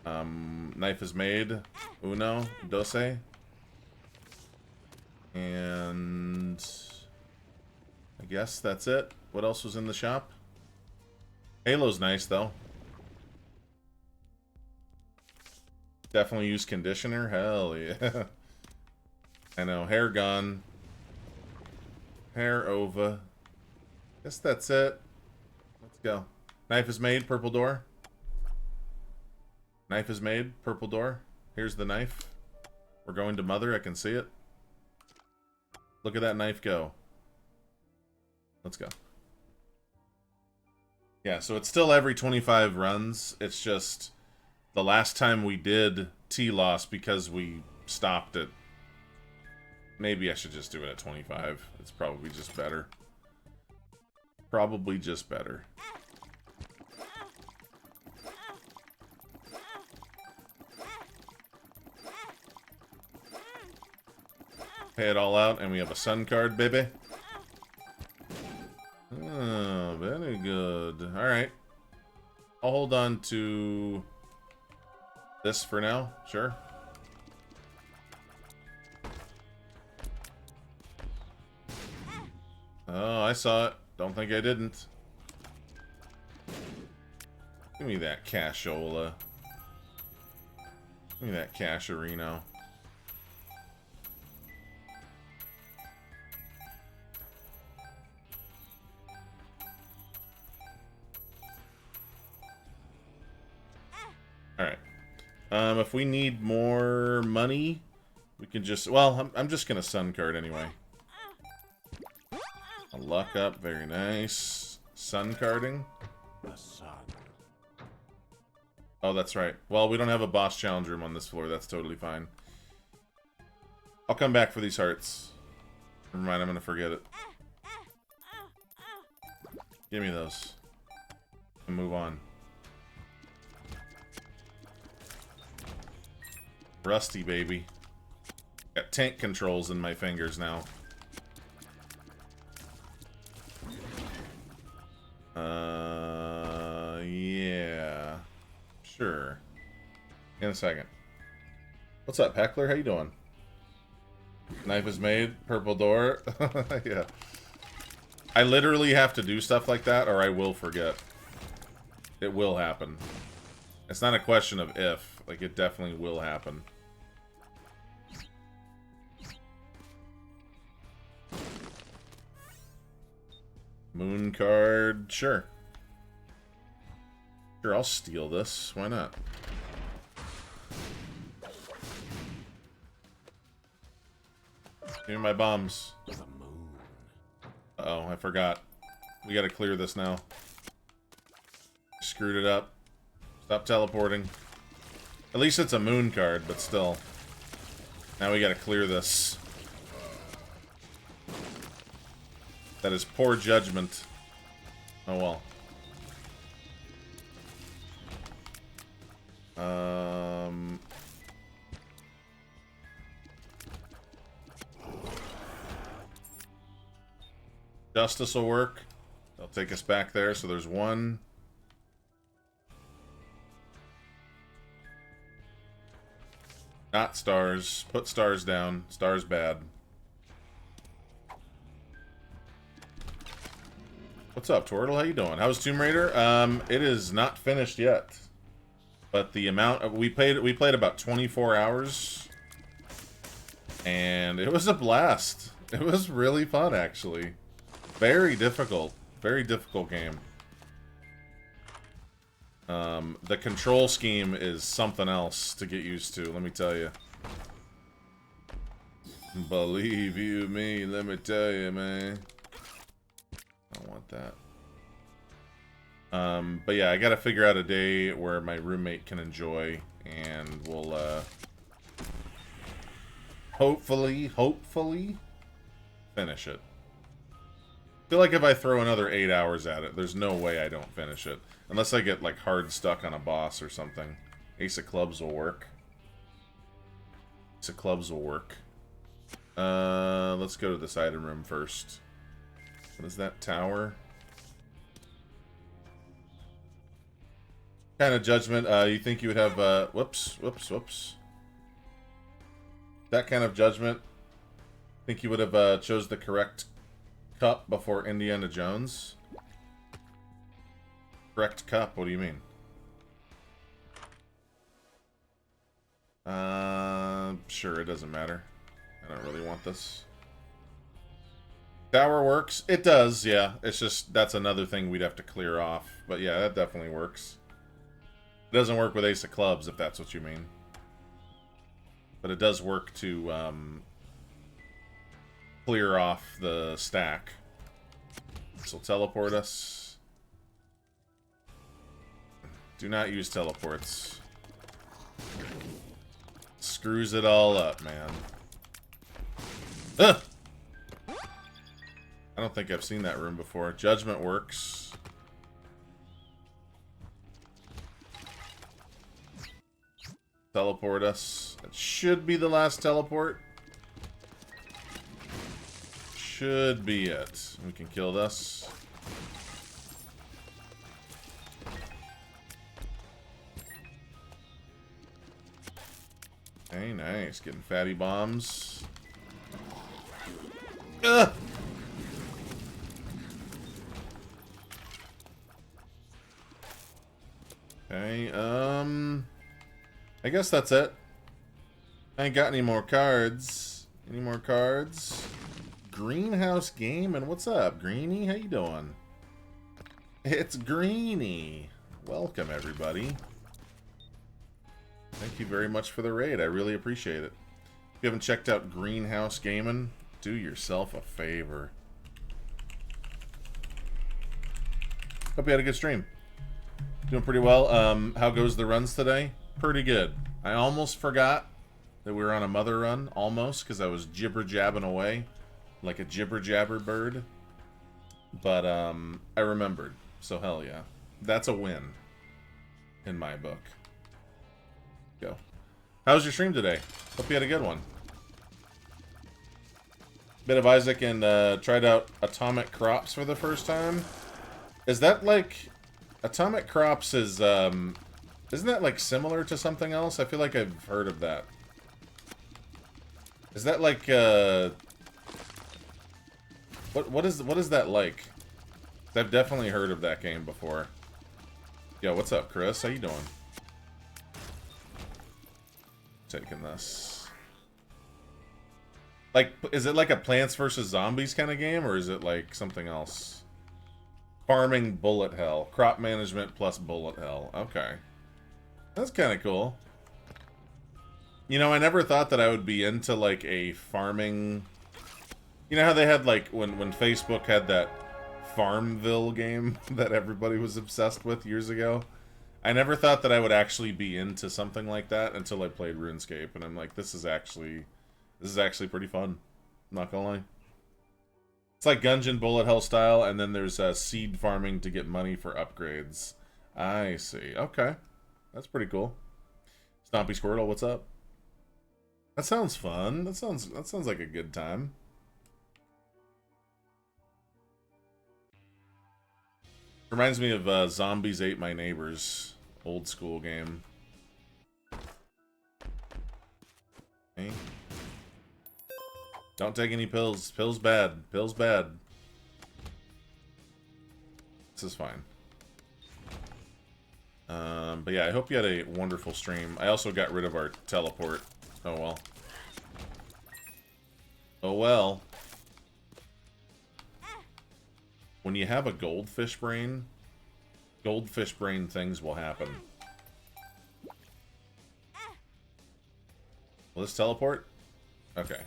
Knife is made. Uno. Dose. And... I guess that's it. What else was in the shop? Halo's nice, though. Definitely use conditioner. Hell yeah. I know. Hair gone. Hair over. Guess that's it. Let's go. Knife is made. Purple door. Knife is made. Purple door. Here's the knife. We're going to Mother. I can see it. Look at that knife go. Let's go. Yeah, so it's still every 25 runs. It's just the last time we did T-Loss, because we stopped it. Maybe I should just do it at 25. It's probably just better. Probably just better. Pay it all out, and we have a sun card, baby. Oh, very good. Alright. I'll hold on to this for now. Sure. Oh, I saw it. Don't think I didn't. Give me that cashola. Give me that casherino. Alright. If we need more money, we can just... Well, I'm just gonna sun card anyway. A luck up, very nice. Sun carding. The sun. Oh, that's right. Well, we don't have a boss challenge room on this floor. That's totally fine. I'll come back for these hearts. Never mind, I'm gonna forget it. Give me those. And move on. Rusty, baby. Got tank controls in my fingers now. Yeah. Sure. In a second. What's up, Heckler? How you doing? Knife is made. Purple door. Yeah. I literally have to do stuff like that, or I will forget. It will happen. It's not a question of if. Like, it definitely will happen. Moon card. Sure. Sure, I'll steal this. Why not? Give me my bombs. The moon. Uh-oh, I forgot. We gotta clear this now. Screwed it up. Stop teleporting. At least it's a moon card, but still. Now we gotta clear this. That is poor judgment. Oh well. Justice will work. They'll take us back there, so there's one. Not stars. Put stars down. Stars bad. What's up, Tortle? How you doing? How's Tomb Raider? It is not finished yet. But the amount of, we played about 24 hours. And it was a blast. It was really fun, actually. Very difficult. Very difficult game. The control scheme is something else to get used to, let me tell you. Believe you me, let me tell you, man. I don't want that. But yeah, I gotta figure out a day where my roommate can enjoy, and we'll, hopefully, finish it. I feel like if I throw another 8 hours at it, there's no way I don't finish it. Unless I get, like, hard stuck on a boss or something. Ace of Clubs will work. Ace of Clubs will work. Let's go to this item room first. What is that? Tower? Kind of judgment. You think you would have, whoops. That kind of judgment. Think you would have, chose the correct cup before Indiana Jones? Correct cup? What do you mean? Sure, it doesn't matter. I don't really want this. Tower works? It does, yeah. It's just, that's another thing we'd have to clear off. But yeah, that definitely works. It doesn't work with Ace of Clubs, if that's what you mean. But it does work to, clear off the stack. This will teleport us. Do not use teleports. Screws it all up, man. Ugh! I don't think I've seen that room before. Judgment works. Teleport us. It should be the last teleport. Should be it. We can kill this. Hey, nice. Getting fatty bombs. Ugh! Okay, I guess that's it. I ain't got any more cards. Any more cards? Greenhouse Game, and what's up, Greenie? How you doing? It's Greenie. Welcome, everybody. Thank you very much for the raid. I really appreciate it. If you haven't checked out Greenhouse Gaming, do yourself a favor. Hope you had a good stream. Doing pretty well. How goes the runs today? Pretty good. I almost forgot that we were on a mother run, almost, because I was jibber-jabbing away like a jibber-jabber bird. But I remembered, so hell yeah. That's a win in my book. Go. How was your stream today? Hope you had a good one. Bit of Isaac and tried out Atomic Crops for the first time. Is that like... Atomic Crops is, isn't that, like, similar to something else? I feel like I've heard of that. Is that, like, What is that like? I've definitely heard of that game before. Yo, what's up, Chris? How you doing? Taking this. Like, is it like a Plants vs. Zombies kind of game, or is it, like, something else? Farming bullet hell. Crop management plus bullet hell. Okay. That's kind of cool. You know, I never thought that I would be into, like, a farming... You know how they had, like, when Facebook had that Farmville game that everybody was obsessed with years ago? I never thought that I would actually be into something like that until I played RuneScape, and I'm like, this is actually pretty fun. I'm not gonna lie. It's like Gungeon bullet hell style, and then there's seed farming to get money for upgrades. I see. Okay. That's pretty cool. Stompy Squirtle, what's up? That sounds fun. That sounds like a good time. Reminds me of Zombies Ate My Neighbors. Old school game. Okay. Don't take any pills. Pills bad. Pills bad. This is fine. But yeah, I hope you had a wonderful stream. I also got rid of our teleport. Oh well. Oh well. When you have a goldfish brain things will happen. Will this teleport? Okay.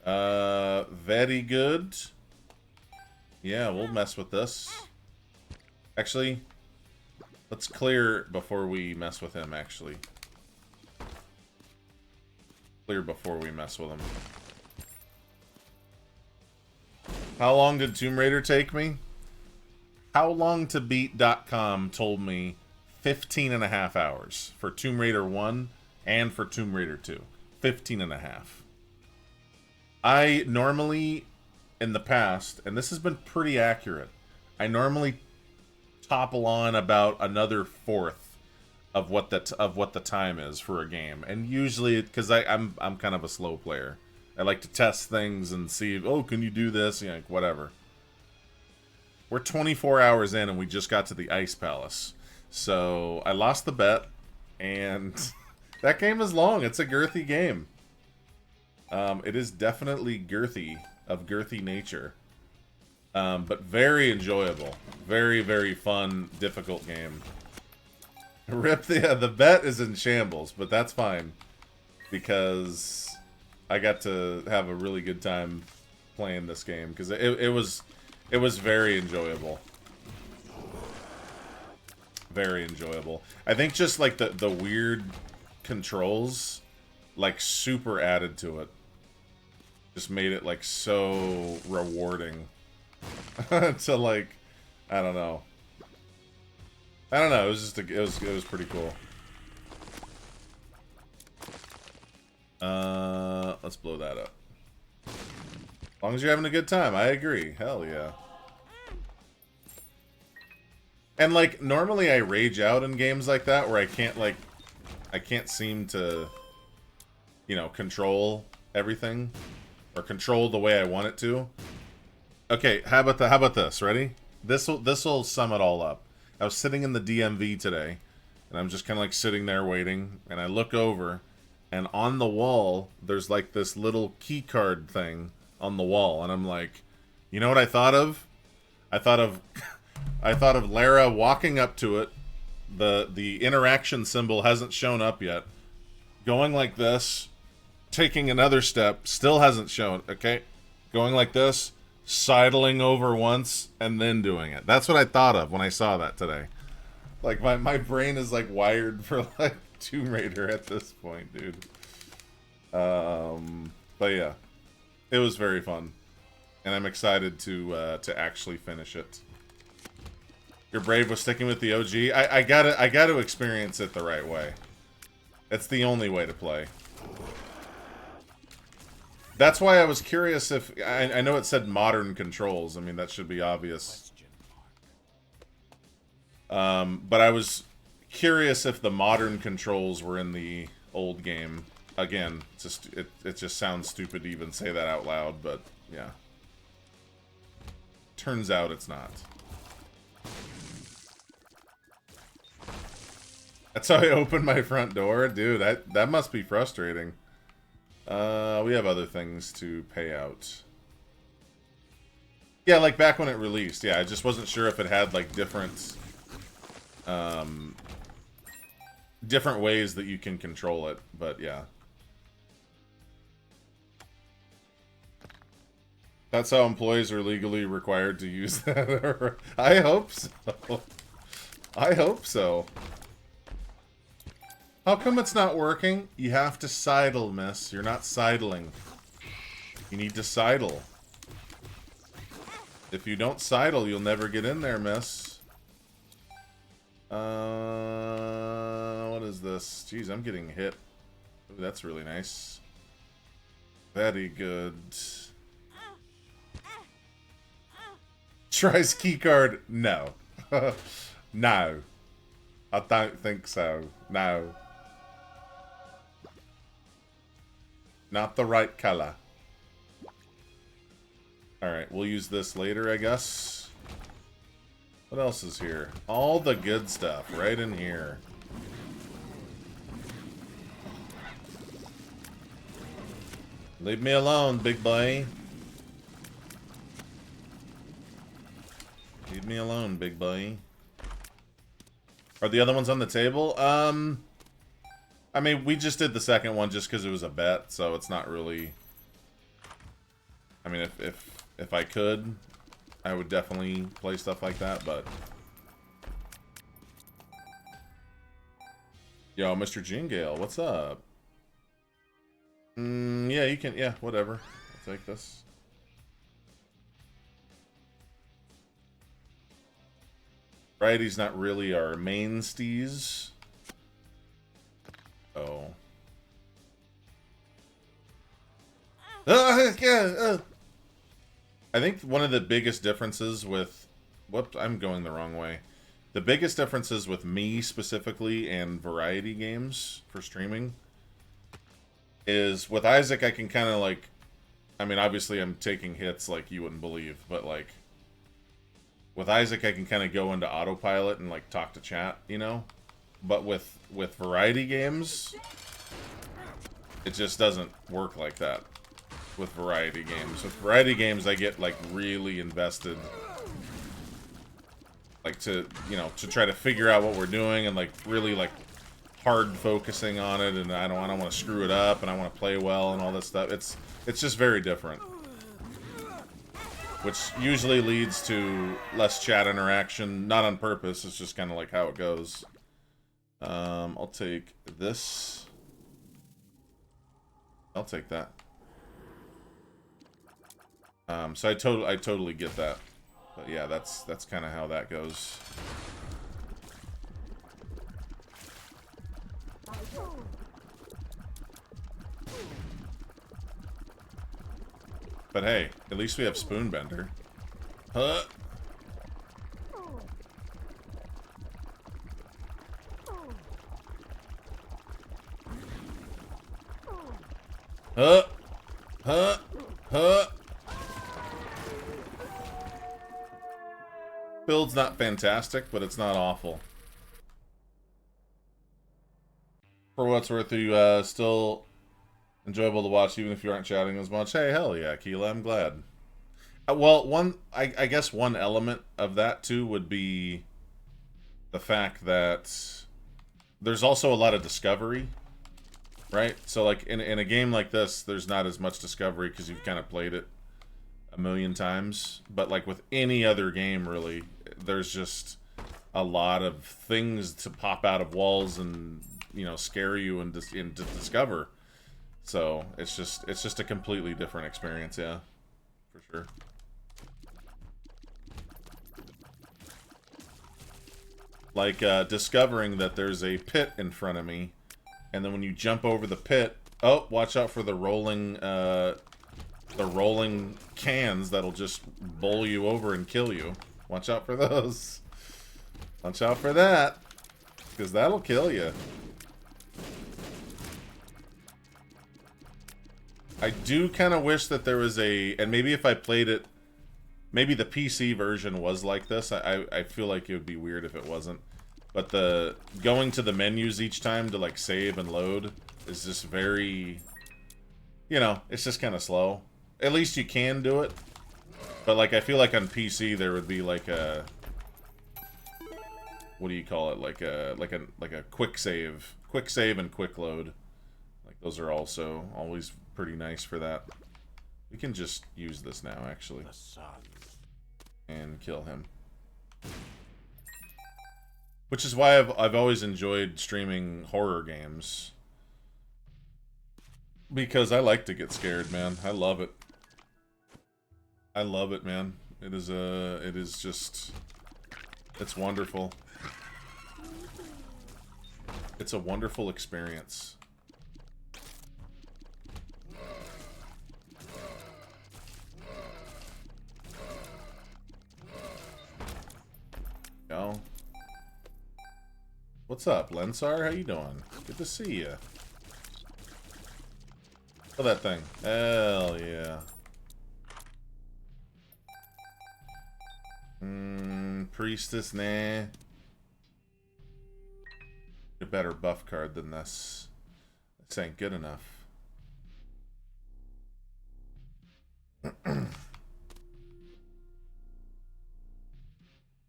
Very good. Yeah, we'll mess with this. Actually, let's clear before we mess with him, actually. Clear before we mess with him. How long did Tomb Raider take me? HowLongToBeat.com told me 15.5 hours for Tomb Raider 1 and for Tomb Raider 2. 15.5. I normally, in the past, and this has been pretty accurate, I normally topple on about another fourth of what the time is for a game, and usually because I'm kind of a slow player. I like to test things and see, oh, can you do this? You know, like, whatever. We're 24 hours in and we just got to the Ice Palace. So I lost the bet, and that game is long. It's a girthy game. It is definitely girthy, of girthy nature. But very enjoyable. Very, very fun, difficult game. Rip, the bet is in shambles, but that's fine. Because I got to have a really good time playing this game. Because it was very enjoyable. Very enjoyable. I think just like the weird controls, like, super added to it. Just made it like so rewarding. to like, I don't know. I don't know. It was just it was pretty cool. Let's blow that up. As long as you're having a good time, I agree. Hell yeah. And like normally I rage out in games like that where I can't seem to, you know, control everything or control the way I want it to. Okay, how about this? Ready? This'll sum it all up. I was sitting in the DMV today, and I'm just kind of like sitting there waiting, and I look over, and on the wall there's like this little key card thing on the wall, and I'm like, you know what I thought of? I thought of Lara walking up to it. The interaction symbol hasn't shown up yet. Going like this, taking another step, still hasn't shown. Okay, going like this, sidling over once, and then doing it. That's what I thought of when I saw that today. Like my brain is like wired for like Tomb Raider at this point, dude. But yeah, it was very fun, and I'm excited to actually finish it. You're brave with sticking with the OG. I gotta experience it the right way. It's the only way to play. That's why I was curious if I know it said modern controls. I mean that should be obvious. But I was curious if the modern controls were in the old game. Again, it just sounds stupid to even say that out loud, but yeah. Turns out it's not. That's how I opened my front door? Dude, that must be frustrating. We have other things to pay out. Yeah, like back when it released. Yeah, I just wasn't sure if it had like different different ways that you can control it, but yeah. That's how employees are legally required to use that. I hope so. I hope so. How come it's not working? You have to sidle, miss. You're not sidling. You need to sidle. If you don't sidle, you'll never get in there, miss. What is this? Jeez, I'm getting hit. Ooh, that's really nice. Very good. Tries keycard. No. No. I don't think so. No. Not the right color. Alright, we'll use this later, I guess. What else is here? All the good stuff right in here. Leave me alone, big boy. Leave me alone, big boy. Are the other ones on the table? I mean, we just did the second one just because it was a bet, so it's not really... I mean, if I could, I would definitely play stuff like that, but... Yo, Mr. Jingale, what's up? Yeah, you can... Yeah, whatever. I'll take this. Variety's not really our mainstays. Oh. I think one of the biggest differences with... Whoops, I'm going the wrong way. The biggest differences with me specifically and variety games for streaming is with Isaac I can kind of like... I mean, obviously I'm taking hits like you wouldn't believe, but like... With Isaac I can kind of go into autopilot and like talk to chat, you know? But with variety games, it just doesn't work like that. With variety games. With variety games, I get like really invested, like to, you know, to try to figure out what we're doing and like really like hard focusing on it, and I don't want to screw it up, and I want to play well and all this stuff. It's just very different, which usually leads to less chat interaction, not on purpose. It's just kind of like how it goes. I'll take this. I'll take that. So I totally get that. But yeah, that's kind of how that goes. But hey, at least we have Spoonbender. Huh? Huh? Huh? Huh? Build's not fantastic, but it's not awful. For what it's worth, you still enjoyable to watch even if you aren't chatting as much? Hey, hell yeah, Keela, I'm glad. Well, I guess one element of that too would be the fact that there's also a lot of discovery, right? So like in a game like this, there's not as much discovery because you've kind of played it a million times. But like with any other game, really, there's just a lot of things to pop out of walls and, you know, scare you and to discover. So it's just a completely different experience, yeah, for sure. Like discovering that there's a pit in front of me, and then when you jump over the pit, oh, watch out for the rolling cans that'll just bowl you over and kill you. Watch out for those. Watch out for that, because that'll kill you. I do kind of wish that there was and maybe if I played it, maybe the PC version was like this. I feel like it would be weird if it wasn't. But the going to the menus each time to like save and load is just very, you know, it's just kind of slow. At least you can do it. But like I feel like on PC there would be like a, what do you call it? Like a quick save and quick load. Like those are also always pretty nice for that. We can just use this now, actually. And kill him. Which is why I've always enjoyed streaming horror games. Because I like to get scared, man. I love it. I love it, man. It is just, it's wonderful. It's a wonderful experience. Yo. What's up, Lensar? How you doing? Good to see you. Kill that thing. Hell yeah. Priestess, nah. A better buff card than this. This ain't good enough.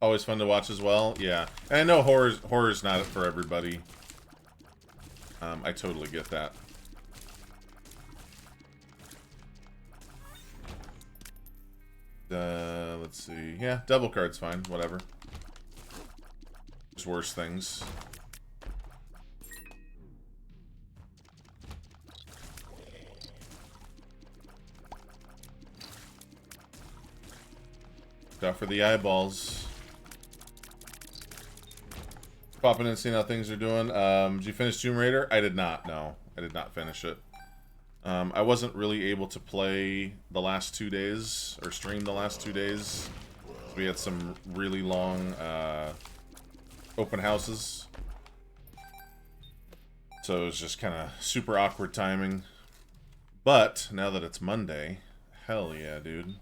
Always fun to watch as well. Yeah, and I know horror's not for everybody. I totally get that. Let's see. Yeah, double card's fine. Whatever. There's worse things. Got for the eyeballs. Popping in and seeing how things are doing. Did you finish Tomb Raider? I did not, no. I did not finish it. I wasn't really able to play the last 2 days, or stream the last 2 days. We had some really long open houses. So it was just kind of super awkward timing. But, now that it's Monday, hell yeah, dude.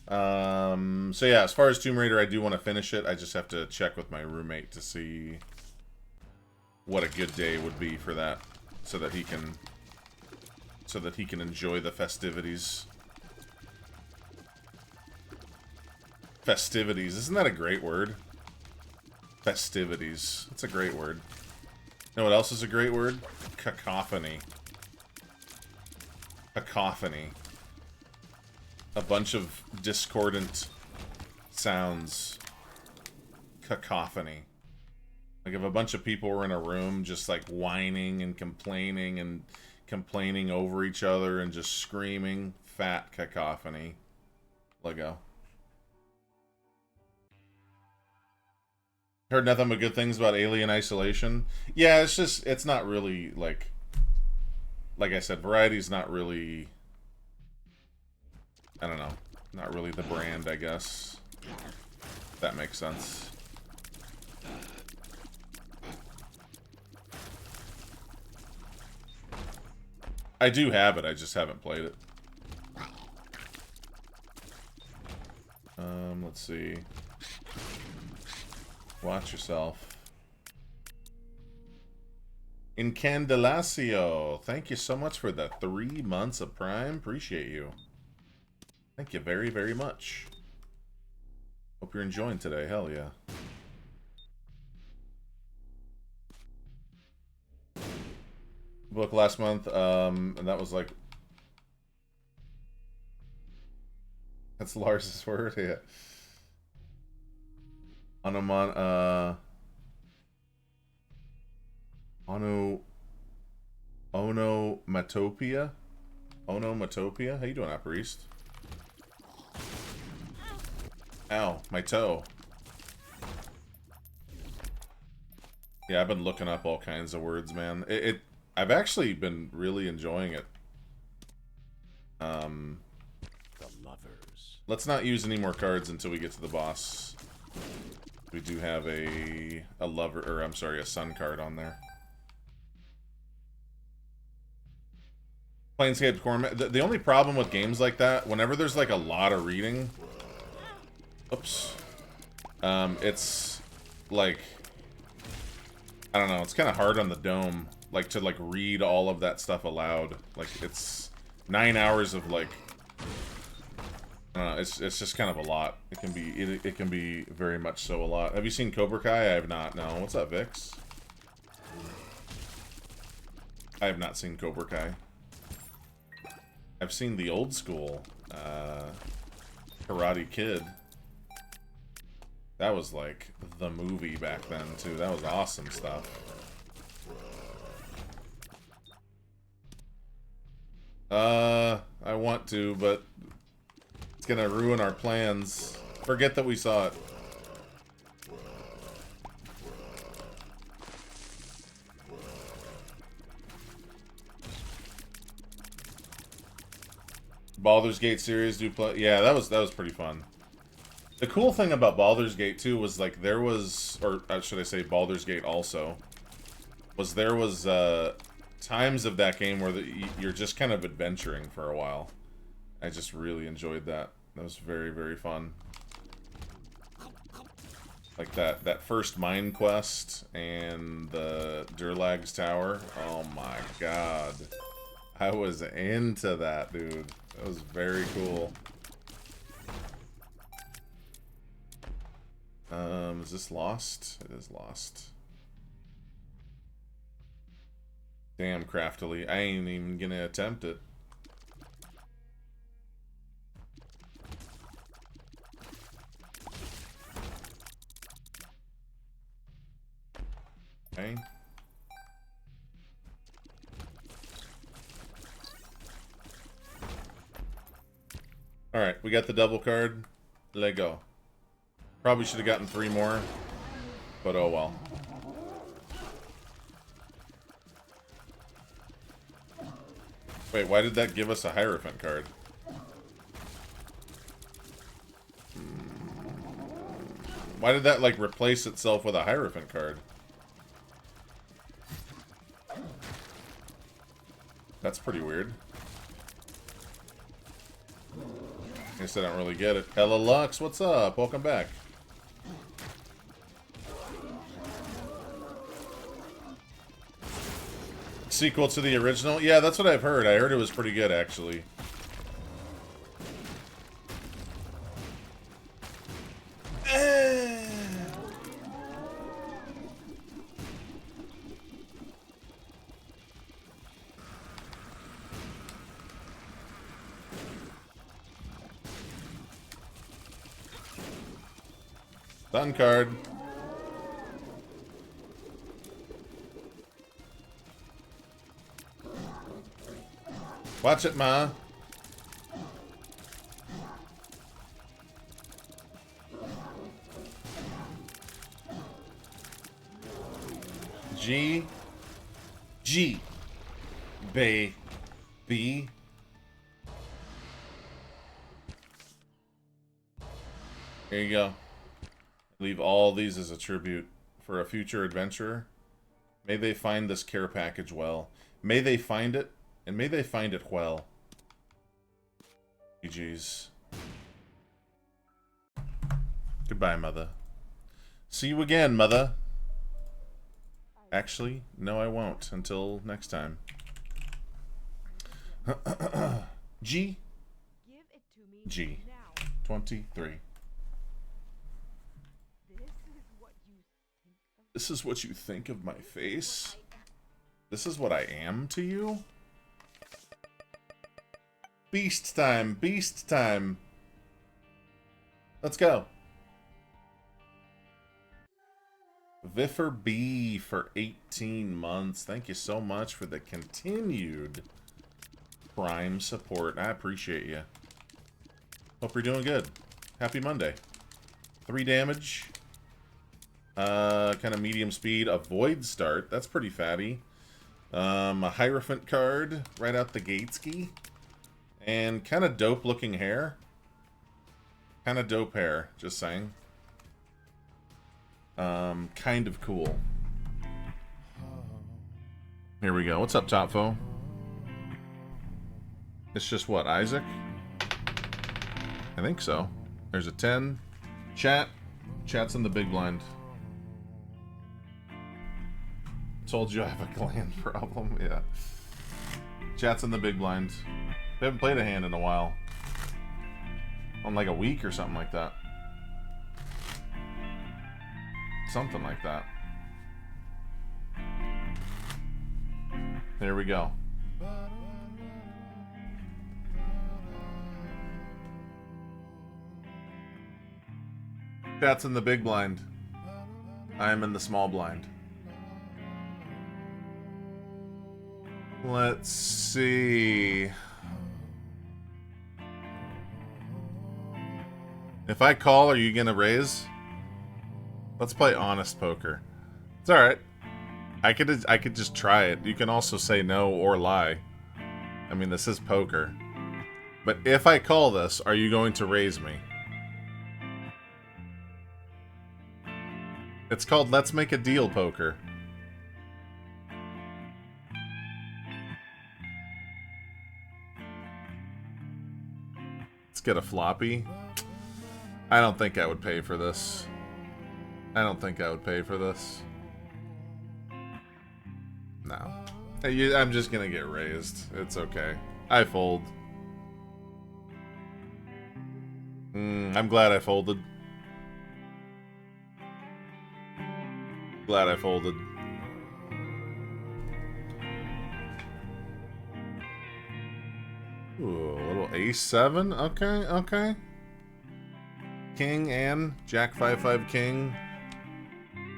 So yeah, as far as Tomb Raider, I do want to finish it. I just have to check with my roommate to see what a good day would be for that, so that he can enjoy the festivities. Festivities, isn't that a great word? Festivities, that's a great word. You know what else is a great word? Cacophony. Cacophony. A bunch of discordant sounds. Cacophony. Like if a bunch of people were in a room just like whining and complaining over each other and just screaming. Fat cacophony. Lego. Heard nothing but good things about Alien Isolation. Yeah, it's just, it's not really, like I said, Variety's not really, I don't know, not really the brand, I guess. If that makes sense. I do have it, I just haven't played it. Let's see. Watch yourself. Incandelacio, thank you so much for the 3 months of Prime. Appreciate you. Thank you very, very much. Hope you're enjoying today. Hell yeah. Book last month, and that was like... That's Lars's word, yeah. Onomatopia? Onomatopia? How you doing, Priest? Ow, my toe. Yeah, I've been looking up all kinds of words, man. I've actually been really enjoying it. The lovers. Let's not use any more cards until we get to the boss. We do have a lover, or I'm sorry, a sun card on there. Planescape Torment. The only problem with games like that, whenever there's like a lot of reading, oops, it's like, I don't know, it's kind of hard on the dome, like to like read all of that stuff aloud. Like it's 9 hours of like, I don't know, it's just kind of a lot. It can be very much so a lot. Have you seen Cobra Kai? I have not. No. What's up, Vix? I have not seen Cobra Kai. I've seen the old school Karate Kid. That was like the movie back then too. That was awesome stuff. I want to, but it's gonna ruin our plans. Forget that we saw it. Baldur's Gate series do play. Yeah, that was pretty fun. The cool thing about Baldur's Gate 2 was like there was, or should I say Baldur's Gate also, was there was times of that game where you're just kind of adventuring for a while. I just really enjoyed that. That was very, very fun. Like that first mine quest and the Durlag's Tower. Oh my god. I was into that, dude. That was very cool. Is this lost? It is lost. Damn, Craftily. I ain't even gonna attempt it. Okay. Alright, we got the double card. Let go. Probably should have gotten 3 more, but oh well. Wait, why did that give us a Hierophant card? Why did that, like, replace itself with a Hierophant card? That's pretty weird. I guess I don't really get it. Hella Lux, what's up? Welcome back. Sequel to the original? Yeah, that's what I've heard. I heard it was pretty good, actually. Sun card. Watch it, Ma. G. G. Bay. B. There you go. Leave all these as a tribute for a future adventurer. May they find this care package well. May they find it, and may they find it well. GG's. Goodbye, mother. See you again, mother. Actually, no, I won't until next time. G. G. 23. This is what you think of my face? This is what I am to you? Beast time, beast time. Let's go. Viffer B for 18 months. Thank you so much for the continued Prime support. I appreciate you. Hope you're doing good. Happy Monday. 3 damage. Kind of medium speed. A Void Start. That's pretty fatty. A Hierophant card right out the gate ski. And kind of dope looking hair. Kind of dope hair, just saying. Kind of cool. Here we go. What's up, Topfo? It's just what, Isaac? I think so. There's a 10. Chat. Chat's in the big blind. Told you I have a gland problem. Yeah. Chat's in the big blind. We haven't played a hand in a while. On like a week or something like that. Something like that. There we go. Chat's in the big blind. I am in the small blind. Let's see. If I call, are you gonna raise? Let's play honest poker. It's alright. I could just try it. You can also say no or lie. I mean, this is poker. But if I call this, are you going to raise me? It's called Let's Make a Deal Poker. Let's get a floppy. I don't think I would pay for this. I don't think I would pay for this. No. I'm just gonna get raised. It's okay. I fold. I'm glad I folded. Glad I folded. Ooh, a little ace-7? Okay, okay. King and Jack 5-5 King.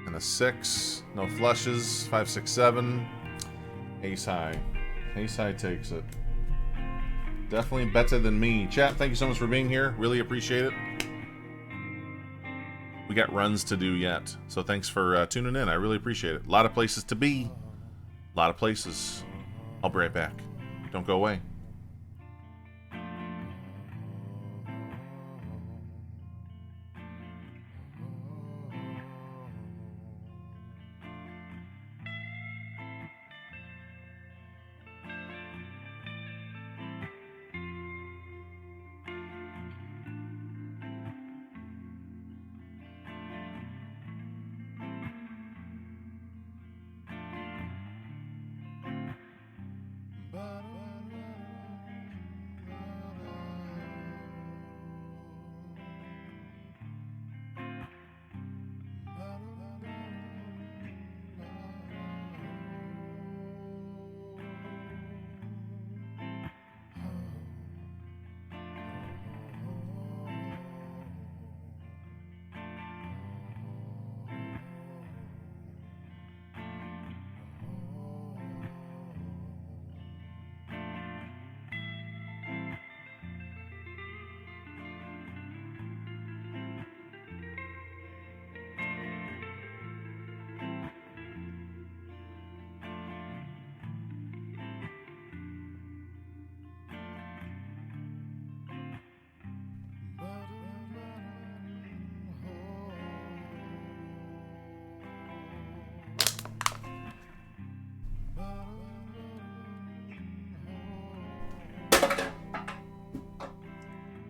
And a 6. No flushes. 5-6-7. Ace high. Ace high takes it. Definitely better than me. Chat, thank you so much for being here. Really appreciate it. We got runs to do yet. So thanks for tuning in. I really appreciate it. A lot of places to be. A lot of places. I'll be right back. Don't go away.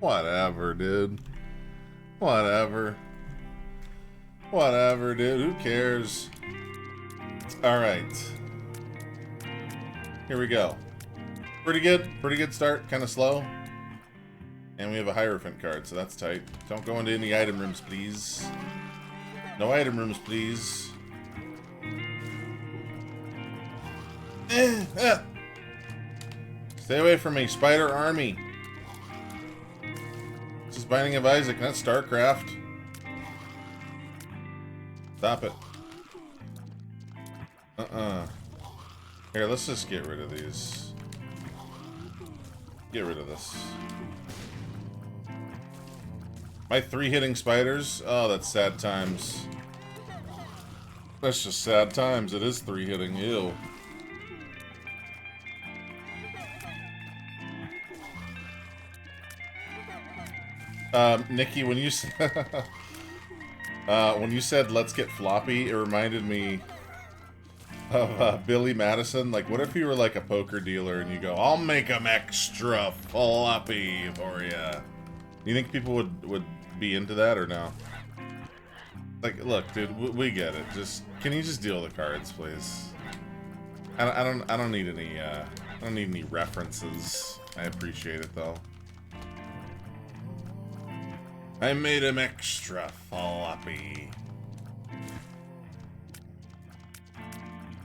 Whatever, dude. Whatever. Whatever, dude. Who cares? Alright. Here we go. Pretty good. Pretty good start. Kind of slow. And we have a Hierophant card, so that's tight. Don't go into any item rooms, please. No item rooms, please. Stay away from me, Spider Army. This is Binding of Isaac, not StarCraft. Stop it. Here, let's just get rid of these. Get rid of this. My 3-hitting spiders? Oh, that's sad times. That's just sad times. It is 3-hitting. Ew. Nikki, when you said let's get floppy, it reminded me of Billy Madison. Like, what if you were like a poker dealer and you go, I'll make them extra floppy for ya. You think people would be into that or no? Like, look, dude, we get it. Just, can you just deal the cards, please? I don't need any, I don't need any references. I appreciate it, though. I made him extra floppy.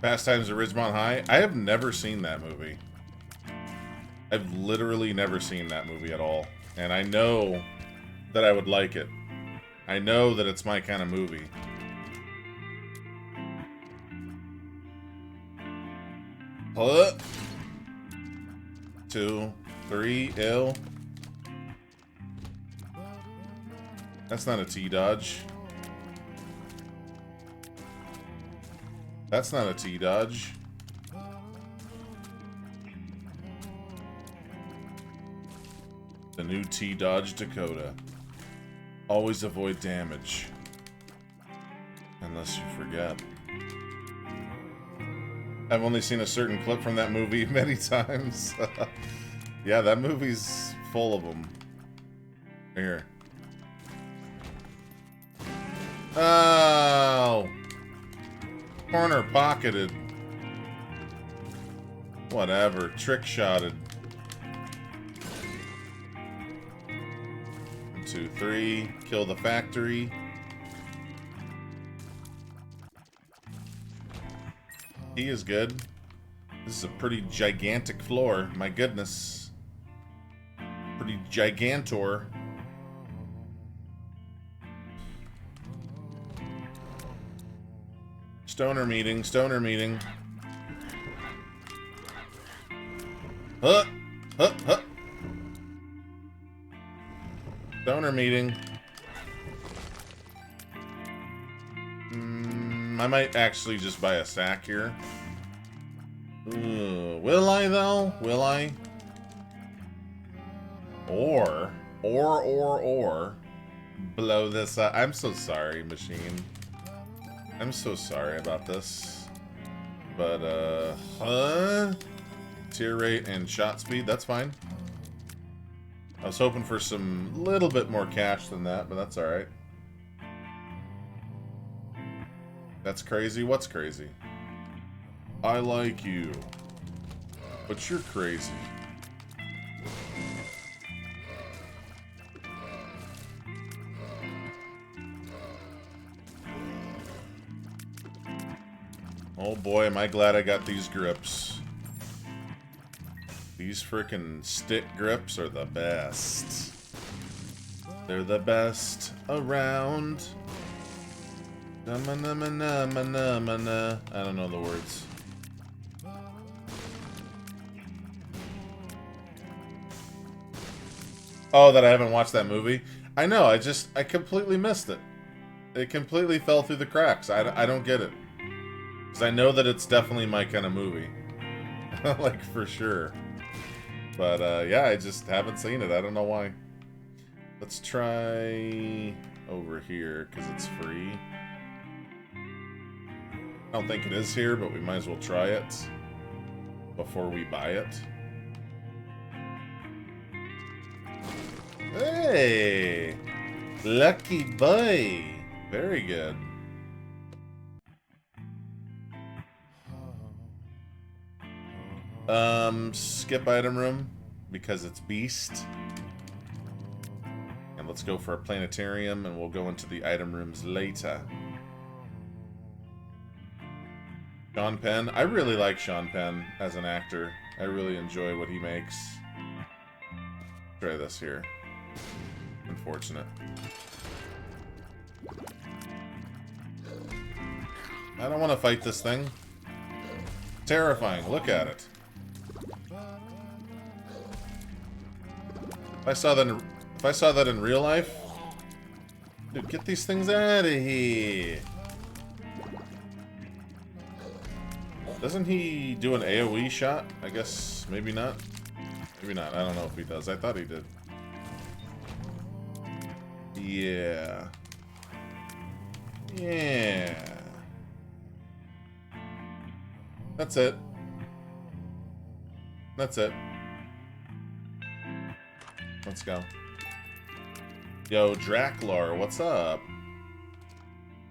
Fast Times at Ridgemont High? I have never seen that movie. I've literally never seen that movie at all. And I know that I would like it. I know that it's my kind of movie. Huh? 2, 3, ill. That's not a T-dodge. That's not a T-dodge. The new T-dodge Dakota. Always avoid damage. Unless you forget. I've only seen a certain clip from that movie many times. Yeah, that movie's full of them. Here. Oh! Corner pocketed. Whatever. Trick shotted. 1, 2, 3. Kill the factory. He is good. This is a pretty gigantic floor. My goodness. Pretty gigantor. Stoner meeting, stoner meeting. Huh! Huh! Huh! Stoner meeting. I might actually just buy a sack here. Will I, though? Will I? Or blow this up. I'm so sorry, machine. I'm so sorry about this. But, tier rate and shot speed, that's fine. I was hoping for some little bit more cash than that, but that's alright. That's crazy? What's crazy? I like you. But you're crazy. Oh boy, am I glad I got these grips. These frickin' stick grips are the best. They're the best around. I don't know the words. Oh, that I haven't watched that movie? I know, I completely missed it. It completely fell through the cracks. I don't get it. Because I know that it's definitely my kind of movie. Like, for sure. But, yeah, I just haven't seen it. I don't know why. Let's try over here, because it's free. I don't think it is here, but we might as well try it before we buy it. Hey! Lucky boy! Very good. Skip item room because it's beast. And let's go for a planetarium and we'll go into the item rooms later. Sean Penn. I really like Sean Penn as an actor. I really enjoy what he makes. Try this here. Unfortunate. I don't want to fight this thing. Terrifying. Look at it. If I saw that in real life, dude, get these things out of here. Doesn't he do an AoE shot? I guess maybe not. Maybe not. I don't know if he does. I thought he did. Yeah. Yeah. That's it. That's it. Let's go. Yo, Draclar, what's up?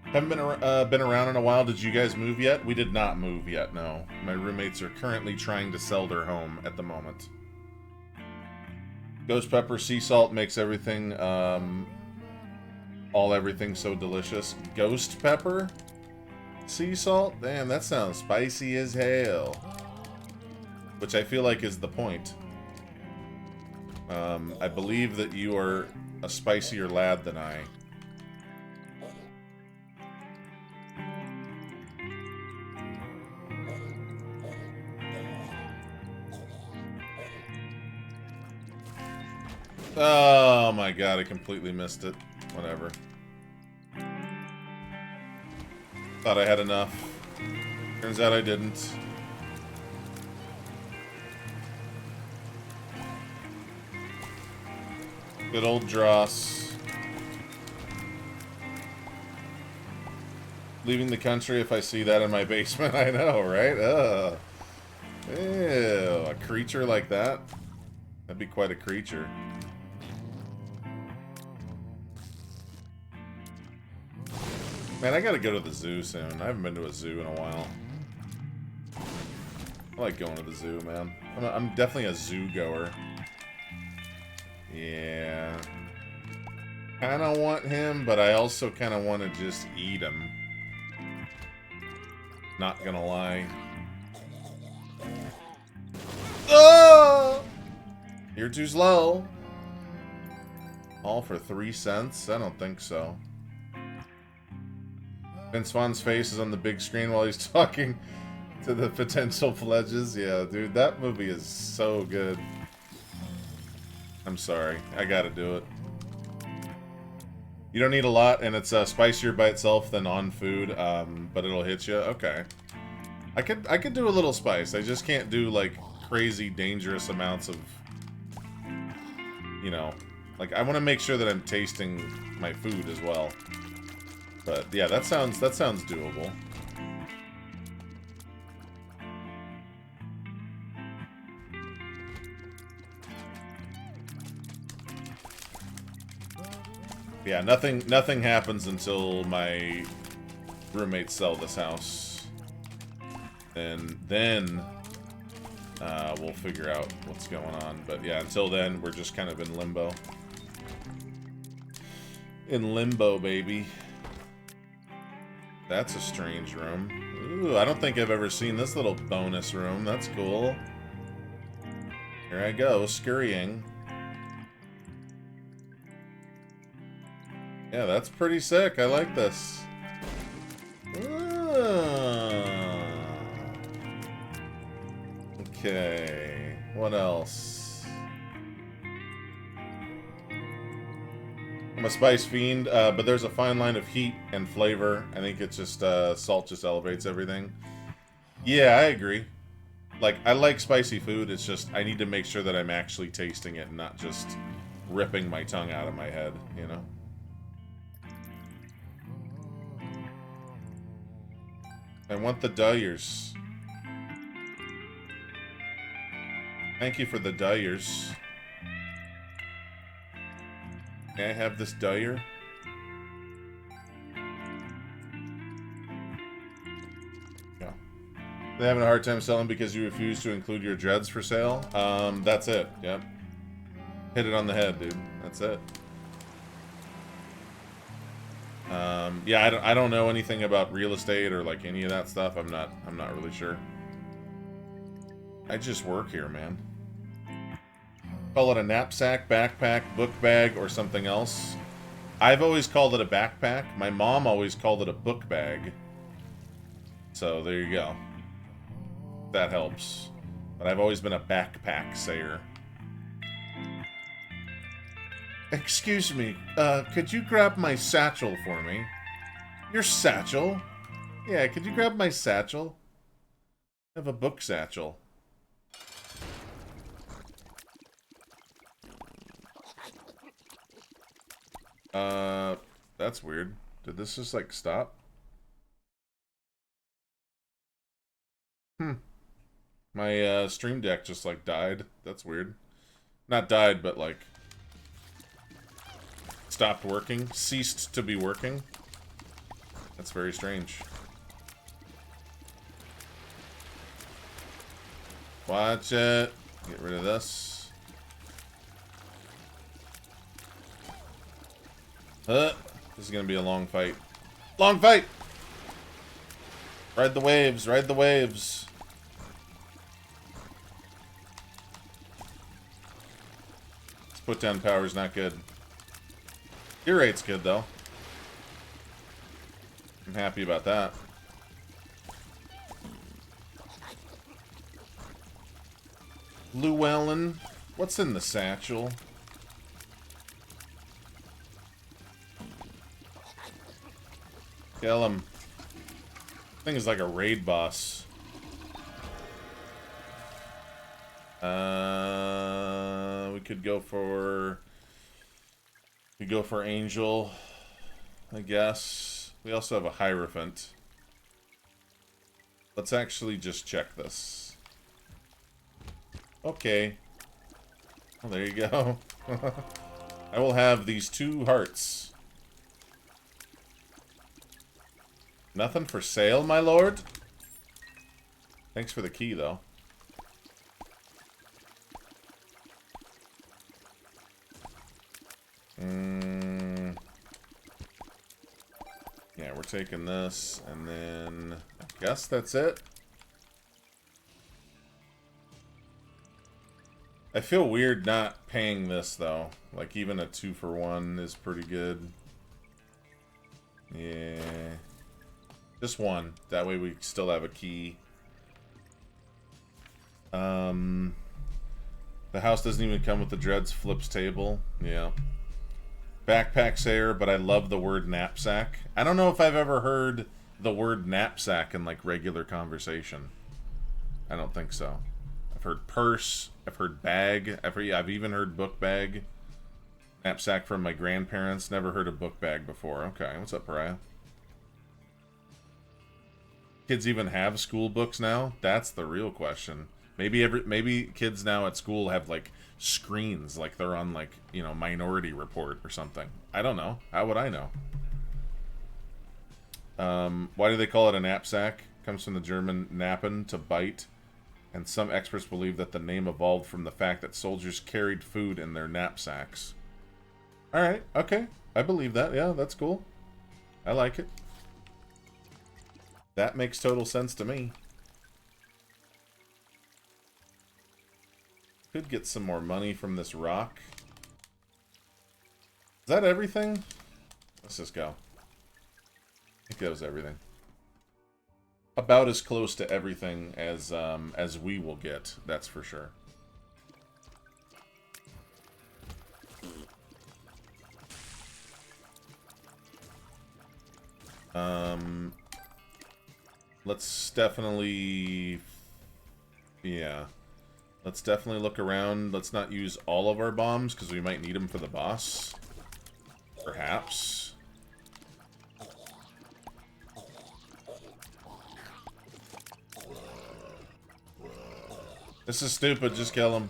Haven't been around in a while. Did you guys move yet? We did not move yet, no. My roommates are currently trying to sell their home at the moment. Ghost pepper, sea salt makes everything, everything so delicious. Ghost pepper? Sea salt? Damn, that sounds spicy as hell. Which I feel like is the point. I believe that you are a spicier lad than I. Oh my god, I completely missed it. Whatever. Thought I had enough. Turns out I didn't. Good old Dross. Leaving the country if I see that in my basement. I know, right? Ugh. Ew, a creature like that? That'd be quite a creature. Man, I gotta go to the zoo soon. I haven't been to a zoo in a while. I like going to the zoo, man. I'm definitely a zoo goer. Yeah. Kinda want him, but I also kinda want to just eat him. Not gonna lie. Oh! You're too slow. All for 3 cents? I don't think so. Vince Vaughn's face is on the big screen while he's talking to the potential pledges. Yeah, dude, that movie is so good. I'm sorry. I gotta do it. You don't need a lot, and it's spicier by itself than on food, but it'll hit you. Okay. I could do a little spice. I just can't do, like, crazy, dangerous amounts of, you know... Like, I want to make sure that I'm tasting my food as well. But yeah, that sounds doable. Yeah, nothing happens until my roommates sell this house. And then we'll figure out what's going on. But yeah, until then, we're just kind of in limbo. In limbo, baby. That's a strange room. Ooh, I don't think I've ever seen this little bonus room. That's cool. Here I go, scurrying. Yeah, that's pretty sick. I like this. Okay. What else? I'm a spice fiend, but there's a fine line of heat and flavor. I think it's just, salt just elevates everything. Yeah, I agree. Like, I like spicy food, it's just, I need to make sure that I'm actually tasting it and not just ripping my tongue out of my head, you know? I want the Dyers. Thank you for the Dyers. May I have this dyer? Yeah. They're having a hard time selling because you refuse to include your dreads for sale? That's it. Yep. Hit it on the head, dude. That's it. Yeah, I don't know anything about real estate or like any of that stuff. I'm not really sure. I just work here, man. Call it a knapsack, backpack, book bag, or something else. I've always called it a backpack. My mom always called it a book bag. So there you go. That helps. But I've always been a backpack sayer. Excuse me, could you grab my satchel for me? Your satchel? Yeah, could you grab my satchel? I have a book satchel. That's weird. Did this just, like, stop? My, Stream Deck just, like, died. That's weird. Not died, but, like, stopped working. Ceased to be working. That's very strange. Watch it. Get rid of this. This is gonna be a long fight. Long fight! Ride the waves, ride the waves. This put down power's not good. Gear rate's good though. I'm happy about that. Llewellyn, what's in the satchel? Kill him. Thing is like a raid boss. We could go for... Angel, I guess. We also have a Hierophant. Let's actually just check this. Okay. Well, there you go. I will have these 2 hearts. Nothing for sale, my lord? Thanks for the key, though. Yeah, we're taking this, and then I guess that's it. I feel weird not paying this, though. Like, even a 2-for-1 is pretty good. Yeah. Just 1. That way we still have a key. The house doesn't even come with the Dreads flips table. Yeah. Backpack sayer, but I love the word knapsack. I don't know if I've ever heard the word knapsack in, like, regular conversation. I don't think so. I've heard purse. I've heard bag. I've even heard book bag. Knapsack from my grandparents. Never heard of book bag before. Okay, what's up, Pariah? Kids even have school books now? That's the real question. Maybe kids now at school have, like, screens, like they're on, like, you know, Minority Report or something. I don't know. How would I know? Why do they call it a knapsack? Comes from the German nappen, to bite. And some experts believe that the name evolved from the fact that soldiers carried food in their knapsacks. Alright, okay. I believe that. Yeah, that's cool. I like it. That makes total sense to me. Could get some more money from this rock. Is that everything? Let's just go. I think that was everything. About as close to everything as we will get, that's for sure. Let's definitely... Yeah. Let's definitely look around. Let's not use all of our bombs, because we might need them for the boss. Perhaps. This is stupid. Just kill him.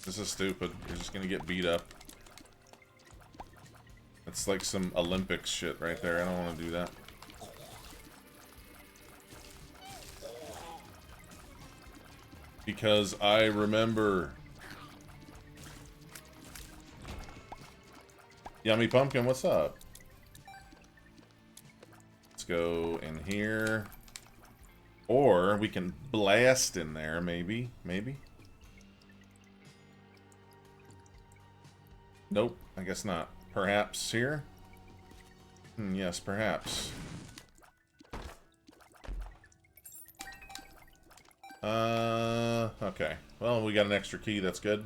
This is stupid. You're just gonna get beat up. That's like some Olympics shit right there. I don't want to do that. Because I remember. Yummy Pumpkin, what's up? Let's go in here. Or we can blast in there, maybe. Maybe. Nope, I guess not. Perhaps here? Yes, perhaps. Okay. Well, we got an extra key, that's good.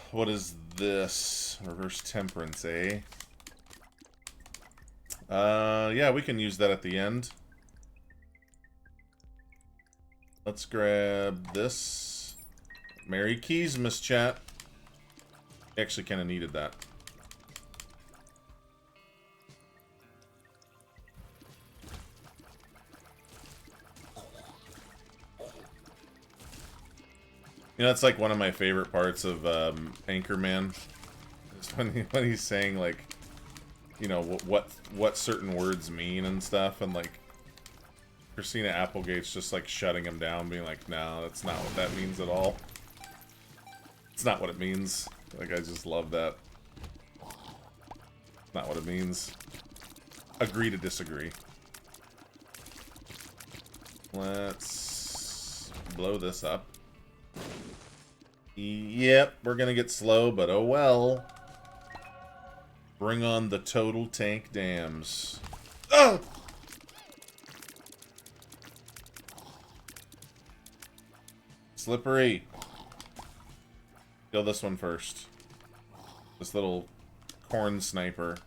What is this? Reverse Temperance, eh? Yeah, we can use that at the end. Let's grab this. Merry Keys, Miss Chat. Actually kind of needed that. You know, that's like one of my favorite parts of Anchorman. Is when he's saying like, you know, what certain words mean and stuff, and like Christina Applegate's just like shutting him down, being like, no, that's not what that means at all. It's not what it means. Like, I just love that. Not what it means. Agree to disagree. Let's blow this up. Yep, we're gonna get slow, but oh well. Bring on the total tank dams. Oh! Slippery. Kill this one first. This little corn sniper.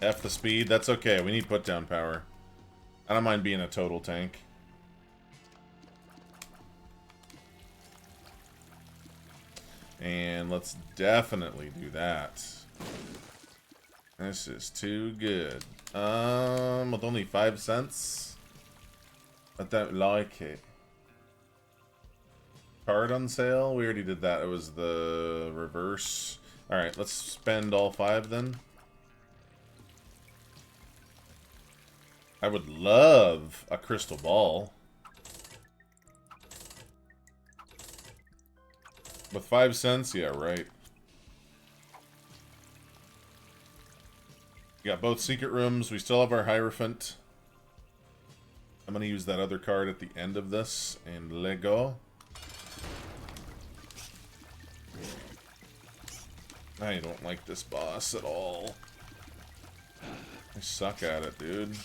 F the speed, that's okay. We need put down power. I don't mind being a total tank. And let's definitely do that. This is too good. With only 5 cents? I don't like it. Card on sale? We already did that. It was the reverse. Alright, let's spend all 5 then. I would love a crystal ball. With 5 cents? Yeah, right. We got both secret rooms. We still have our Hierophant. I'm going to use that other card at the end of this. And Lego. I don't like this boss at all. I suck at it, dude.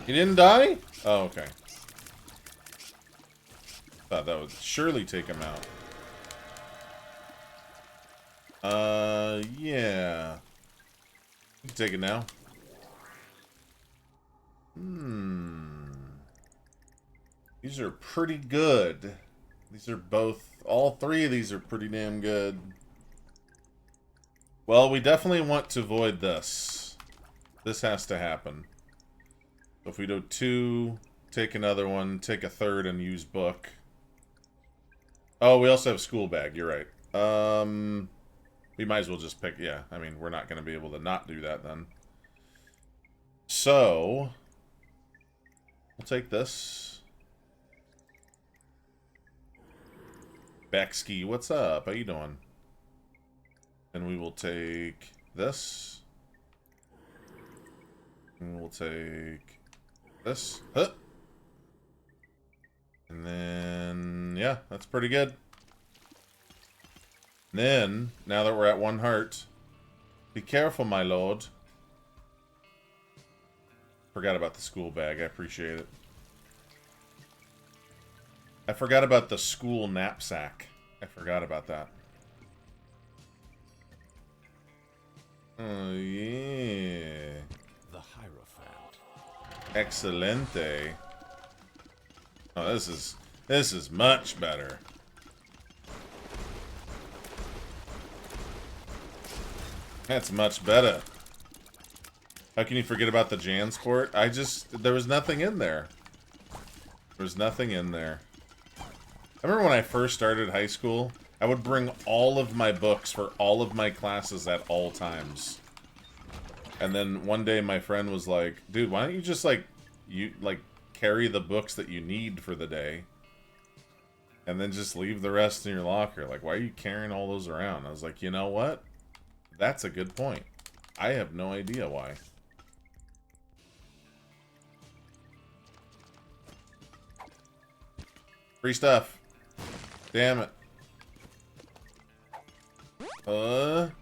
He didn't die? Oh, okay. Thought that would surely take him out. Yeah. You can take it now. These are pretty good. These are both, all 3 of these are pretty damn good. Well, we definitely want to void this. This has to happen. So if we do 2, take another one, take a third, and use book. Oh, we also have school bag, you're right. We might as well just pick, yeah, I mean, we're not going to be able to not do that then. So, we'll take this. Backski, what's up? How you doing? And we will take this. And we'll take this. Huh. And then, yeah, that's pretty good. And then, now that we're at 1 heart, be careful, my lord. Forgot about the school bag. I appreciate it. I forgot about the school knapsack. I forgot about that. Oh, yeah. The Hierophant. Excelente. Oh, this is much better. That's much better. How can you forget about the Jansport? There was nothing in there. There was nothing in there. I remember when I first started high school, I would bring all of my books for all of my classes at all times. And then one day my friend was like, dude, why don't you just carry the books that you need for the day and then just leave the rest in your locker? Like, why are you carrying all those around? I was like, you know what? That's a good point. I have no idea why. Free stuff. Damn it.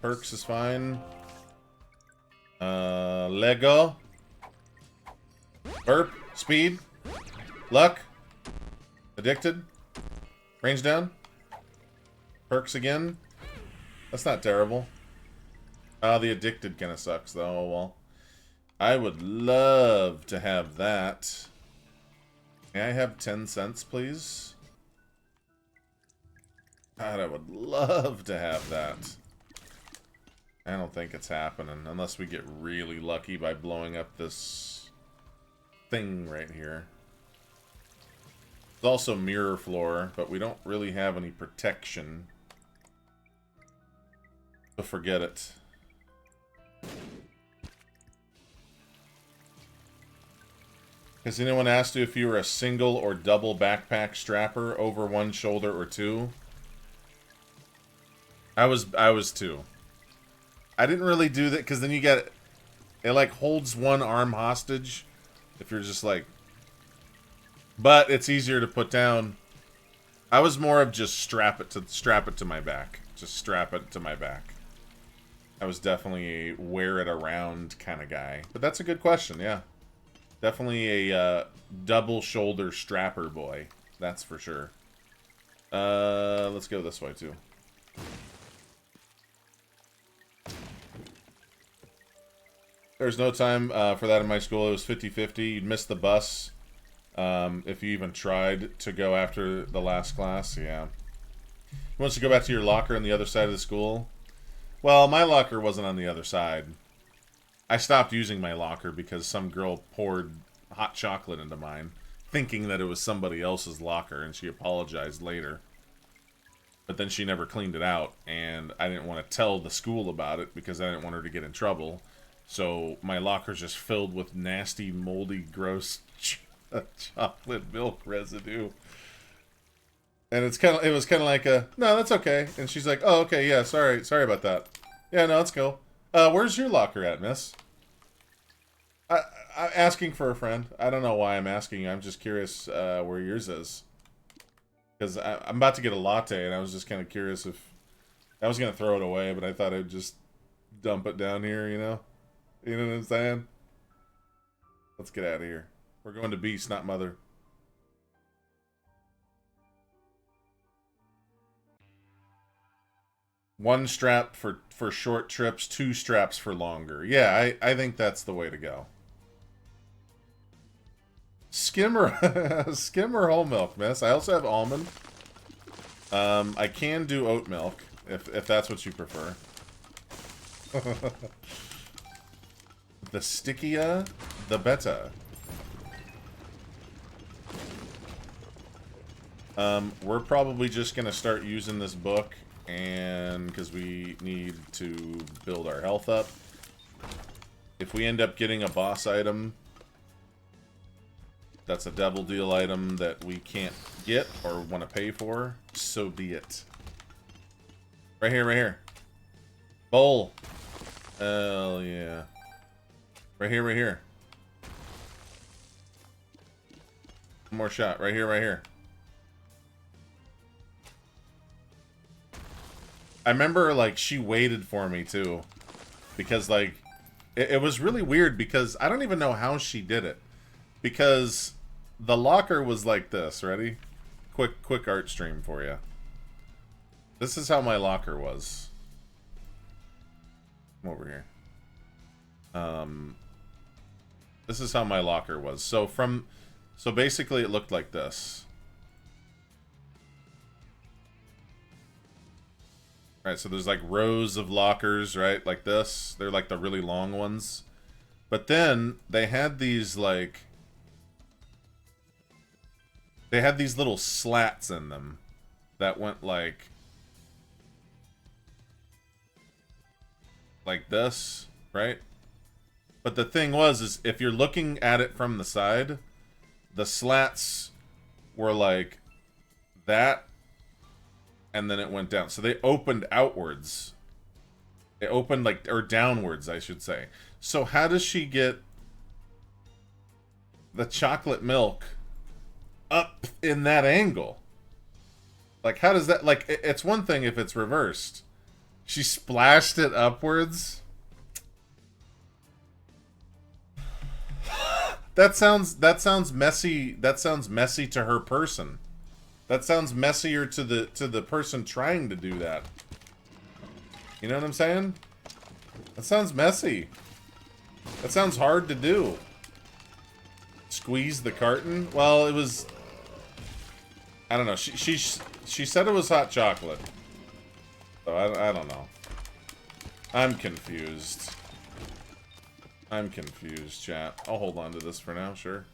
Perks is fine. Lego. Burp. Speed. Luck. Addicted. Range down. Perks again. That's not terrible. The addicted kind of sucks, though. Oh, well. I would love to have that. May I have 10 cents, please? God, I would love to have that. I don't think it's happening, unless we get really lucky by blowing up this thing right here. There's also mirror floor, but we don't really have any protection. So forget it. Has anyone asked you if you were a single or double backpack strapper, over one shoulder or two? I was two. I didn't really do that because then you get it like holds one arm hostage if you're just like, but it's easier to put down. I was more of just strap it to my back. Just strap it to my back. I was definitely a wear it around kind of guy. But that's a good question, yeah. Definitely a double shoulder strapper boy. That's for sure. Let's go this way too. There's no time for that in my school. It was 50-50. You'd miss the bus if you even tried to go after the last class. Yeah. He wants to go back to your locker on the other side of the school. Well, my locker wasn't on the other side. I stopped using my locker because some girl poured hot chocolate into mine, thinking that it was somebody else's locker, and she apologized later. But then she never cleaned it out, and I didn't want to tell the school about it because I didn't want her to get in trouble. So my locker's just filled with nasty, moldy, gross chocolate milk residue. And it was kind of like a, no, that's okay. And she's like, oh, okay, yeah, sorry about that. Yeah, no, let's go. Where's your locker at, miss? I'm asking for a friend. I don't know why I'm asking. I'm just curious where yours is. Because I'm about to get a latte, and I was just kind of curious if... I was going to throw it away, but I thought I'd just dump it down here, you know? You know what I'm saying? Let's get out of here. We're going to Beast, not Mother. One strap for short trips, two straps for longer. Yeah, I think that's the way to go. Skimmer, skimmer whole milk, miss. I also have almond. I can do oat milk if that's what you prefer. The stickier, the better. We're probably just gonna start using this book, and because we need to build our health up. If we end up getting a boss item that's a double deal item that we can't get or want to pay for, so be it. Right here, right here. Bowl. Hell yeah. Right here, right here. One more shot. Right here, right here. I remember, like, she waited for me, too. Because, like, it was really weird because I don't even know how she did it. Because the locker was like this. Ready? Quick art stream for you. This is how my locker was. Come over here. This is how my locker was. So basically it looked like this. Right, so there's like rows of lockers, right? Like this. They're like the really long ones. But then they had these like they had these little slats in them that went like this, right? But the thing was is if you're looking at it from the side, the slats were like that, and then it went down. So they opened outwards. They opened like, or downwards, I should say. So how does she get the chocolate milk up in that angle? Like, how does that, like, it's one thing if it's reversed. She splashed it upwards. That sounds messy. That sounds messy to her person. That sounds messier to the person trying to do that. You know what I'm saying? That sounds messy. That sounds hard to do. Squeeze the carton? Well, it was, I don't know. She said it was hot chocolate. So I don't know. I'm confused. I'm confused, chat. I'll hold on to this for now, sure.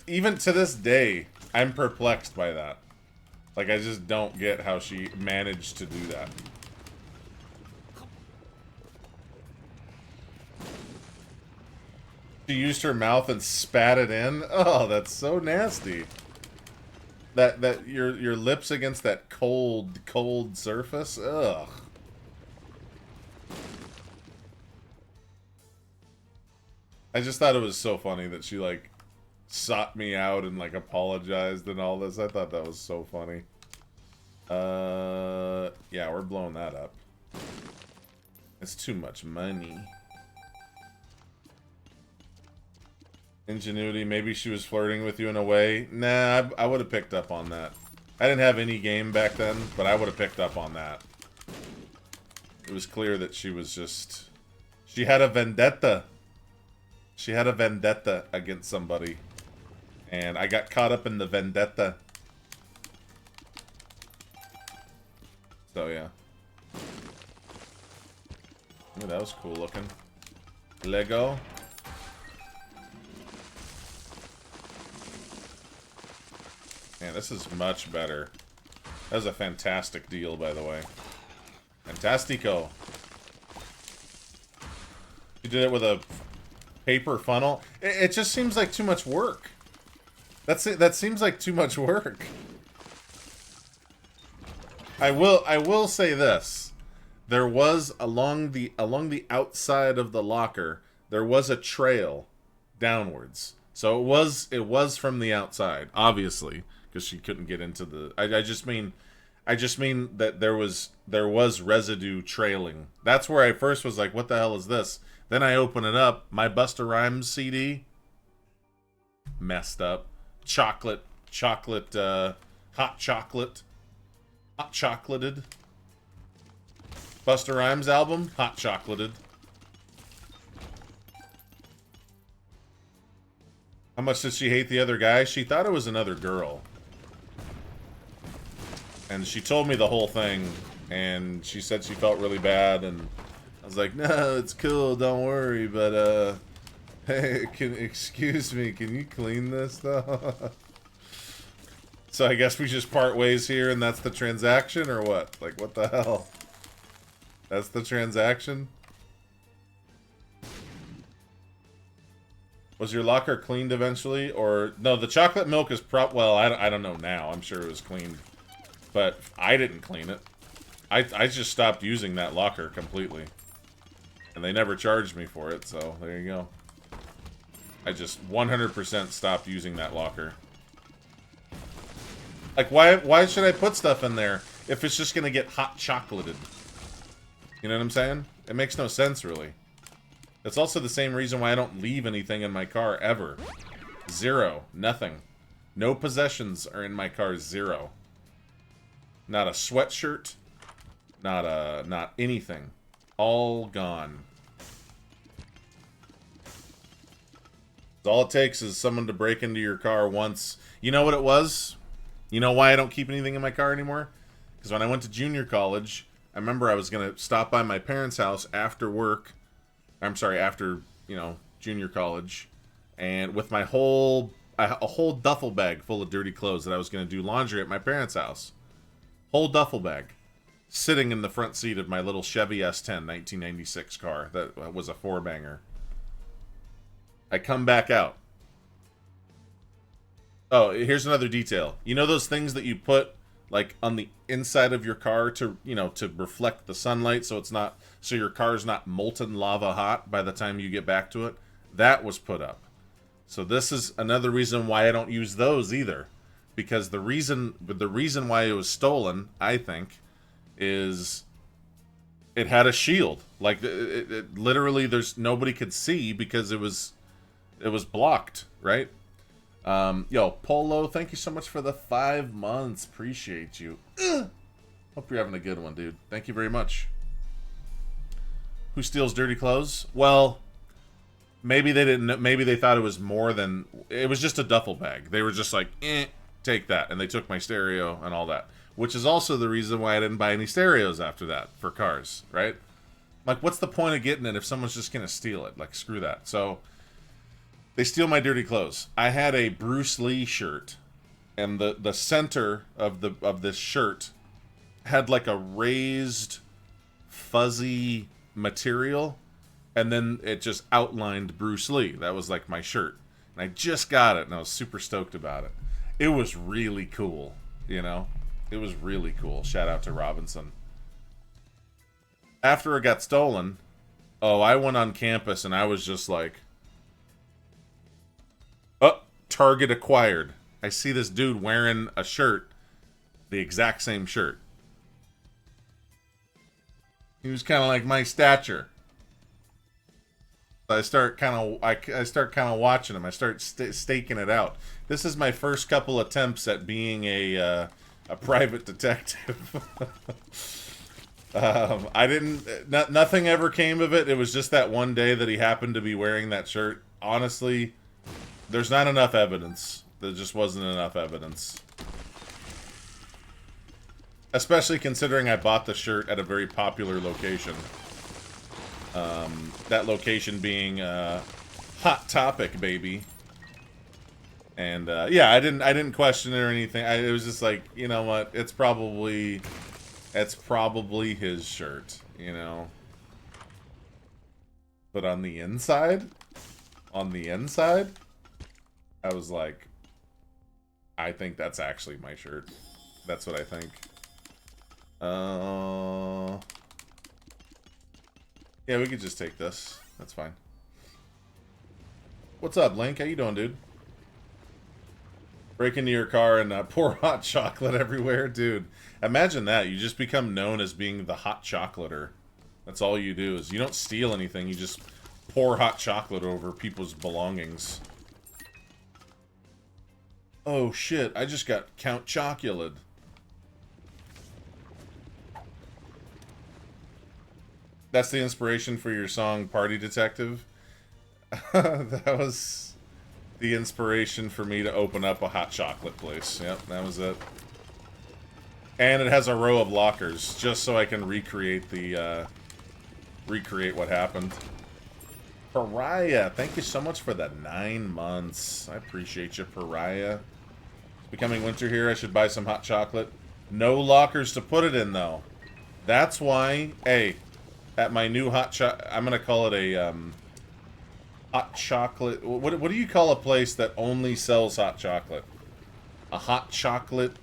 Even to this day, I'm perplexed by that. Like, I just don't get how she managed to do that. She used her mouth and spat it in? Oh, that's so nasty. That your lips against that cold surface? Ugh. I just thought it was so funny that she, like, sought me out and, like, apologized and all this. I thought that was so funny. Yeah, we're blowing that up. It's too much money. Ingenuity, maybe she was flirting with you in a way. Nah, I would have picked up on that. I didn't have any game back then, but I would have picked up on that. It was clear that she was just... She had a vendetta. She had a vendetta against somebody. And I got caught up in the vendetta. So, yeah. Ooh, that was cool looking. Lego. Man, this is much better. That was a fantastic deal, by the way. Fantastico. You did it with a paper funnel. It just seems like too much work. That's it. That seems like too much work. I will say this. There was along the outside of the locker, there was a trail downwards. So it was from the outside, obviously, because she couldn't get into the I just mean that there was residue trailing. That's where I first was like, what the hell is this? Then I open it up, my Busta Rhymes CD messed up. Hot chocolated. Busta Rhymes album, hot chocolated. How much did she hate the other guy? She thought it was another girl. And she told me the whole thing, and she said she felt really bad, and I was like, no, it's cool, don't worry, but, hey, excuse me, can you clean this, though? So I guess we just part ways here, and that's the transaction, or what? Like, what the hell? That's the transaction? Was your locker cleaned eventually, or... No, the chocolate milk is well, I don't know now. I'm sure it was cleaned. But I didn't clean it. I just stopped using that locker completely. And they never charged me for it, so there you go. I just 100% stopped using that locker. Like, why should I put stuff in there if it's just gonna get hot chocolated? You know what I'm saying? It makes no sense, really. That's also the same reason why I don't leave anything in my car, ever. Zero. Nothing. No possessions are in my car, zero. Not a sweatshirt. Not anything. All gone. All it takes is someone to break into your car once. You know what it was? You know why I don't keep anything in my car anymore? Because when I went to junior college, I remember I was going to stop by my parents' house after work. I'm sorry, after, junior college, and with my a whole duffel bag full of dirty clothes that I was going to do laundry at my parents' house. Whole duffel bag. Sitting in the front seat of my little Chevy S10 1996 car that was a four-banger. I come back out. Oh, here's another detail. You know those things that you put like on the inside of your car to, to reflect the sunlight so your car's not molten lava hot by the time you get back to it? That was put up. So this is another reason why I don't use those either. Because the reason why it was stolen, I think, is it had a shield. Like it literally, nobody could see because it was blocked, right? Yo, Polo, thank you so much for the 5 months. Appreciate you. Hope you're having a good one, dude. Thank you very much. Who steals dirty clothes? Well, maybe they didn't. Maybe they thought it was more than. It was just a duffel bag. They were just like, take that, and they took my stereo and all that. Which is also the reason why I didn't buy any stereos after that for cars, right? Like, what's the point of getting it if someone's just gonna steal it? Like, screw that. So they steal my dirty clothes. I had a Bruce Lee shirt, and the center of this shirt had like a raised, fuzzy material, and then it just outlined Bruce Lee. That was like my shirt, and I just got it, and I was super stoked about it. It was really cool, It was really cool. Shout out to Robinson. After it got stolen, I went on campus and I was just like, target acquired. I see this dude wearing a shirt, the exact same shirt. He was kind of like my stature. I start kind of watching him. I start staking it out. This is my first couple attempts at being a private detective. Nothing ever came of it. It was just that one day that he happened to be wearing that shirt. Honestly, there's not enough evidence. There just wasn't enough evidence. Especially considering I bought the shirt at a very popular location. That location being Hot Topic, baby. And yeah, I didn't question it or anything. It was just like, you know what? It's probably his shirt, But on the inside, I was like, I think that's actually my shirt. That's what I think. Yeah, we could just take this. That's fine. What's up, Link? How you doing, dude? Break into your car and pour hot chocolate everywhere. Dude, imagine that. You just become known as being the hot chocolater. That's all you do is you don't steal anything. You just pour hot chocolate over people's belongings. Oh, shit. I just got Count Choculated. That's the inspiration for your song, Party Detective? That was the inspiration for me to open up a hot chocolate place. Yep, that was it. And it has a row of lockers, just so I can recreate what happened. Pariah, thank you so much for the 9 months. I appreciate you, Pariah. It's becoming winter here. I should buy some hot chocolate. No lockers to put it in, though. That's why, at my new hot chocolate, I'm gonna call it a hot chocolate. What do you call a place that only sells hot chocolate? A hot chocolate.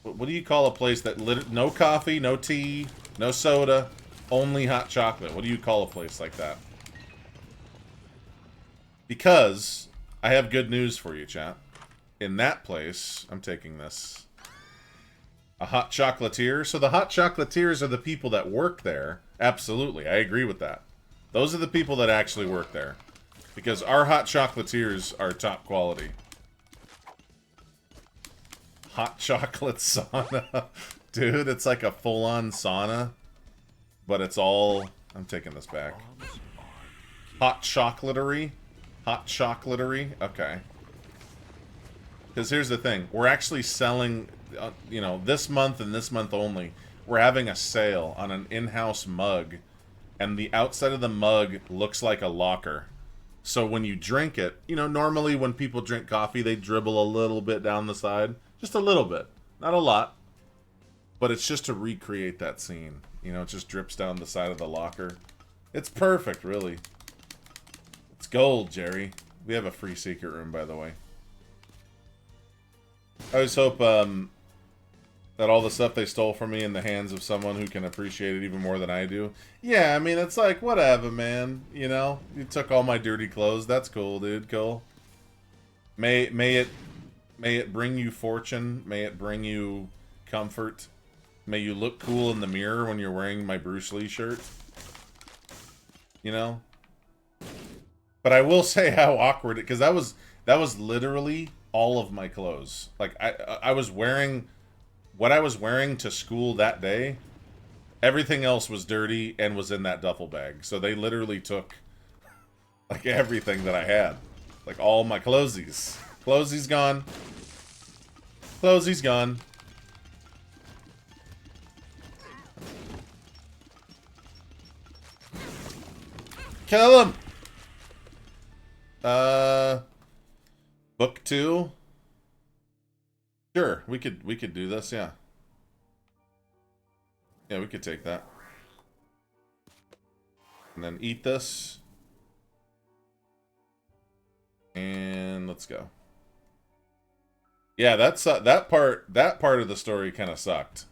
What do you call a place that no coffee, no tea, no soda, only hot chocolate? What do you call a place like that? Because I have good news for you, chat. In that place, I'm taking this. A hot chocolatier. So the hot chocolatiers are the people that work there. Absolutely, I agree with that. Those are the people that actually work there. Because our hot chocolatiers are top quality. Hot chocolate sauna. Dude, it's like a full-on sauna. But it's all... I'm taking this back. Hot chocolatery? Hot chocolatery? Okay. Because here's the thing. We're actually selling... this month and this month only, we're having a sale on an in-house mug, and the outside of the mug looks like a locker. So when you drink it, you know, normally when people drink coffee, they dribble a little bit down the side. Just a little bit. Not a lot. But it's just to recreate that scene. You know, it just drips down the side of the locker. It's perfect, really. It's gold, Jerry. We have a free secret room, by the way. I always hope that all the stuff they stole from me in the hands of someone who can appreciate it even more than I do. Yeah, I mean, it's like, whatever, man. You know, you took all my dirty clothes. That's cool, dude. Cool. May it bring you fortune. May it bring you comfort. May you look cool in the mirror when you're wearing my Bruce Lee shirt. You know? But I will say how awkward, because that was literally all of my clothes. Like, I was wearing what I was wearing to school that day. Everything else was dirty and was in that duffel bag. So they literally took, like, everything that I had. Like, all my clothesies. Clothesies gone. Clothesies gone. Kill him! Book 2? Sure, we could do this, yeah. Yeah, we could take that. And then eat this. And let's go. Yeah, that's that part of the story kind of sucked.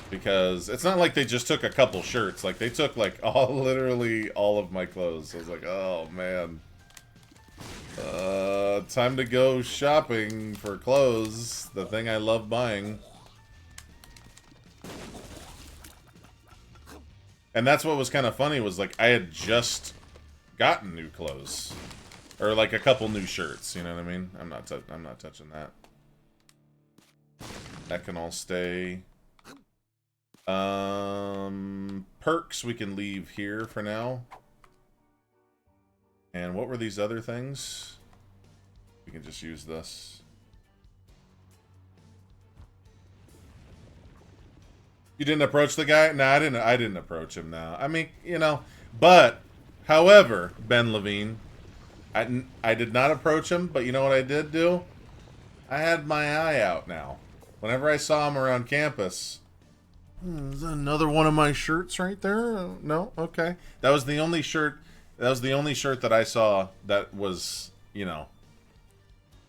Because it's not like they just took a couple shirts. Like, they took, like, literally all of my clothes. I was like, oh, man. Time to go shopping for clothes. The thing I love buying. And that's what was kind of funny, was, like, I had just gotten new clothes. Or, like, a couple new shirts, you know what I mean? I'm not touching that. That can all stay. Perks we can leave here for now. And what were these other things? We can just use this. You didn't approach the guy? No, I didn't approach him now. I mean, you know, but however, Ben Levine, I did not approach him, but you know what I did do? I had my eye out now. Whenever I saw him around campus, is that another one of my shirts right there? No? Okay. That was the only shirt that I saw that was, you know,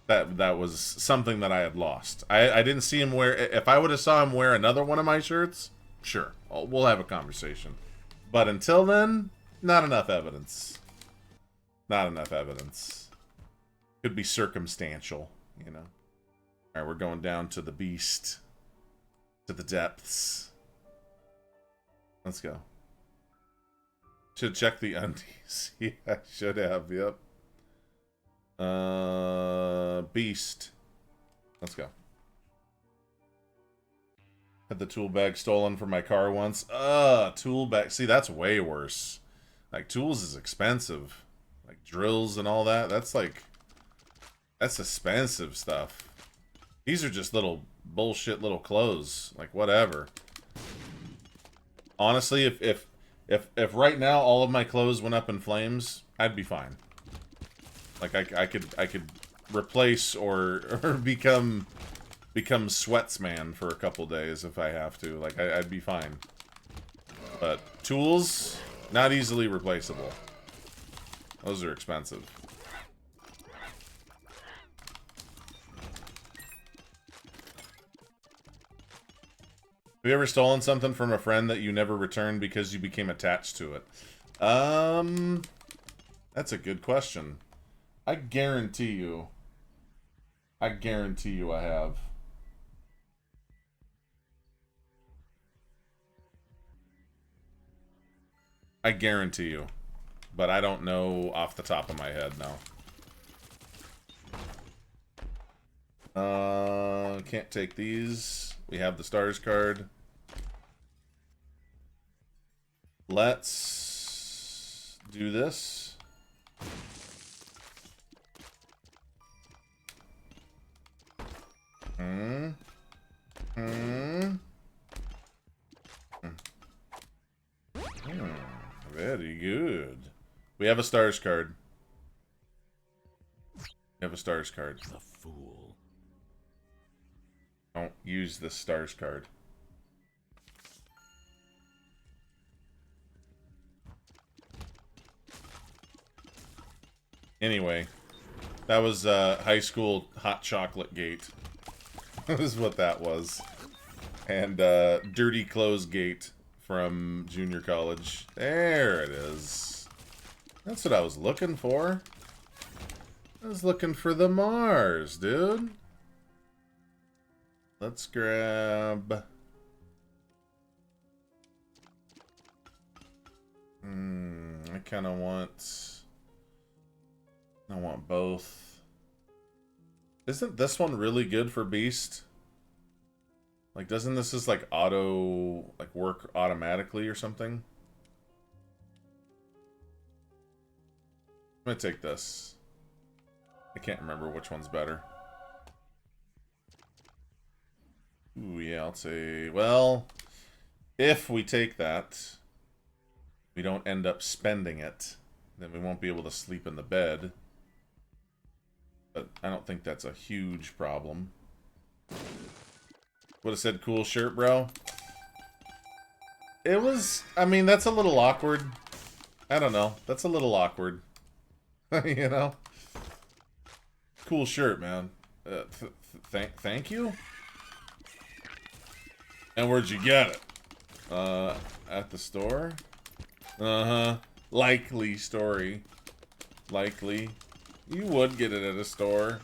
that was something that I had lost. I didn't see him wear... If I would have saw him wear another one of my shirts, sure. We'll have a conversation. But until then, not enough evidence. Not enough evidence. Could be circumstantial, you know. Alright, we're going down to the beast. To the depths. Let's go. Should check the undies. Yeah, I should have, yep. Beast. Let's go. Had the tool bag stolen from my car once. Tool bag. See, that's way worse. Like, tools is expensive. Like, drills and all that. That's like... That's expensive stuff. These are just little bullshit little clothes. Like, whatever. Honestly, if right now all of my clothes went up in flames, I'd be fine. Like, I could replace or become Sweatsman for a couple days if I have to. Like, I'd be fine. But tools, not easily replaceable. Those are expensive. Have you ever stolen something from a friend that you never returned because you became attached to it? That's a good question. I guarantee you I have. I guarantee you. But I don't know off the top of my head now. Can't take these. We have the stars card. Let's do this. Very good. We have a stars card. We have a stars card. The fool. Don't use the stars card. Anyway, that was high school hot chocolate gate. That is what that was. And dirty clothes gate from junior college. There it is. That's what I was looking for. I was looking for the Mars, dude. Let's grab... I kind of want... I want both. Isn't this one really good for Beast? Like, doesn't this just, like, work automatically or something? I'm gonna take this. I can't remember which one's better. Ooh, yeah, I'll say... Well, if we take that, we don't end up spending it, then we won't be able to sleep in the bed. But I don't think that's a huge problem. Would have said cool shirt, bro. It was... I mean, that's a little awkward. I don't know. That's a little awkward. You know? Cool shirt, man. Thank you? And where'd you get it? At the store? Uh-huh. Likely story. Likely. You would get it at a store.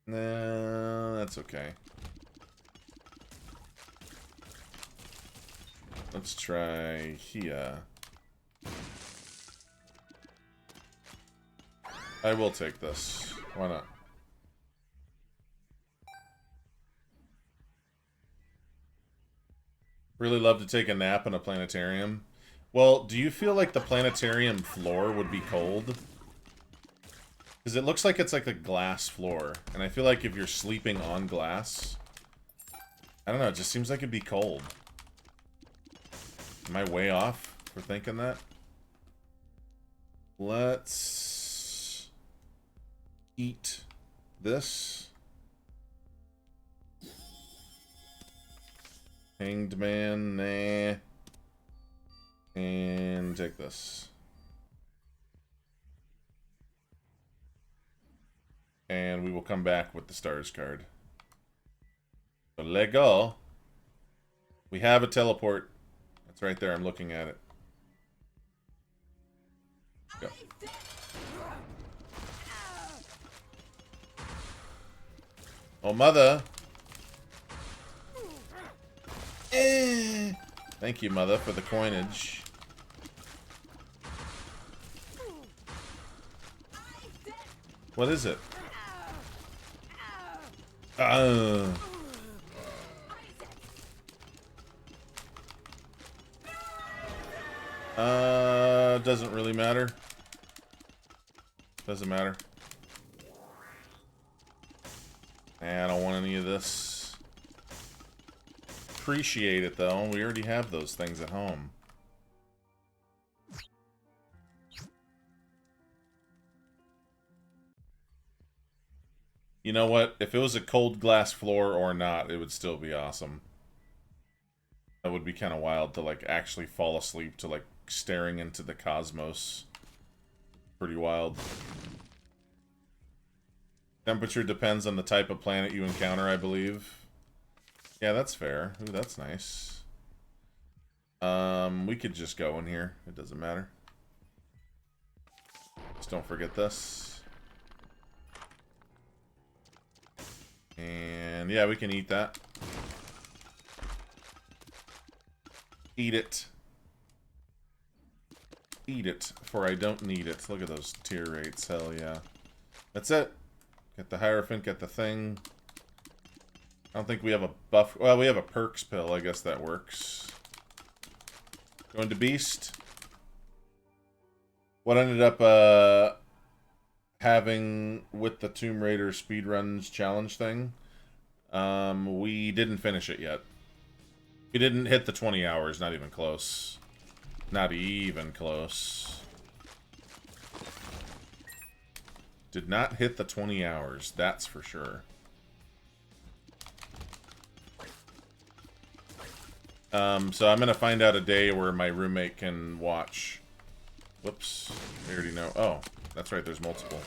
No, that's okay. Let's try here. I will take this. Why not? Really love to take a nap in a planetarium. Well, do you feel like the planetarium floor would be cold? Because it looks like it's like a glass floor. And I feel like if you're sleeping on glass... I don't know, it just seems like it'd be cold. Am I way off for thinking that? Let's... eat this. Hanged Man, nah. And take this. And we will come back with the stars card. So Lego. We have a teleport. That's right there. I'm looking at it. Go. Oh, mother. Thank you, mother, for the coinage. What is it? Doesn't really matter. Doesn't matter. I don't want any of this. Appreciate it, though. We already have those things at home. You know what? If it was a cold glass floor or not, it would still be awesome. That would be kind of wild to, like, actually fall asleep to, like, staring into the cosmos. Pretty wild. Temperature depends on the type of planet you encounter, I believe. Yeah, that's fair. Ooh, that's nice. We could just go in here. It doesn't matter. Just don't forget this. And yeah, we can eat that. Eat it. Eat it, for I don't need it. Look at those tier rates. Hell yeah. That's it. Get the Hierophant, get the thing. I don't think we have a buff. Well, we have a perks pill. I guess that works. Going to Beast. What ended up having with the Tomb Raider speedruns challenge thing, we didn't finish it yet. We didn't hit the 20 hours, not even close. Not even close. Did not hit the 20 hours, that's for sure. So I'm gonna find out a day where my roommate can watch. Whoops, we already know. Oh, that's right, there's multiple.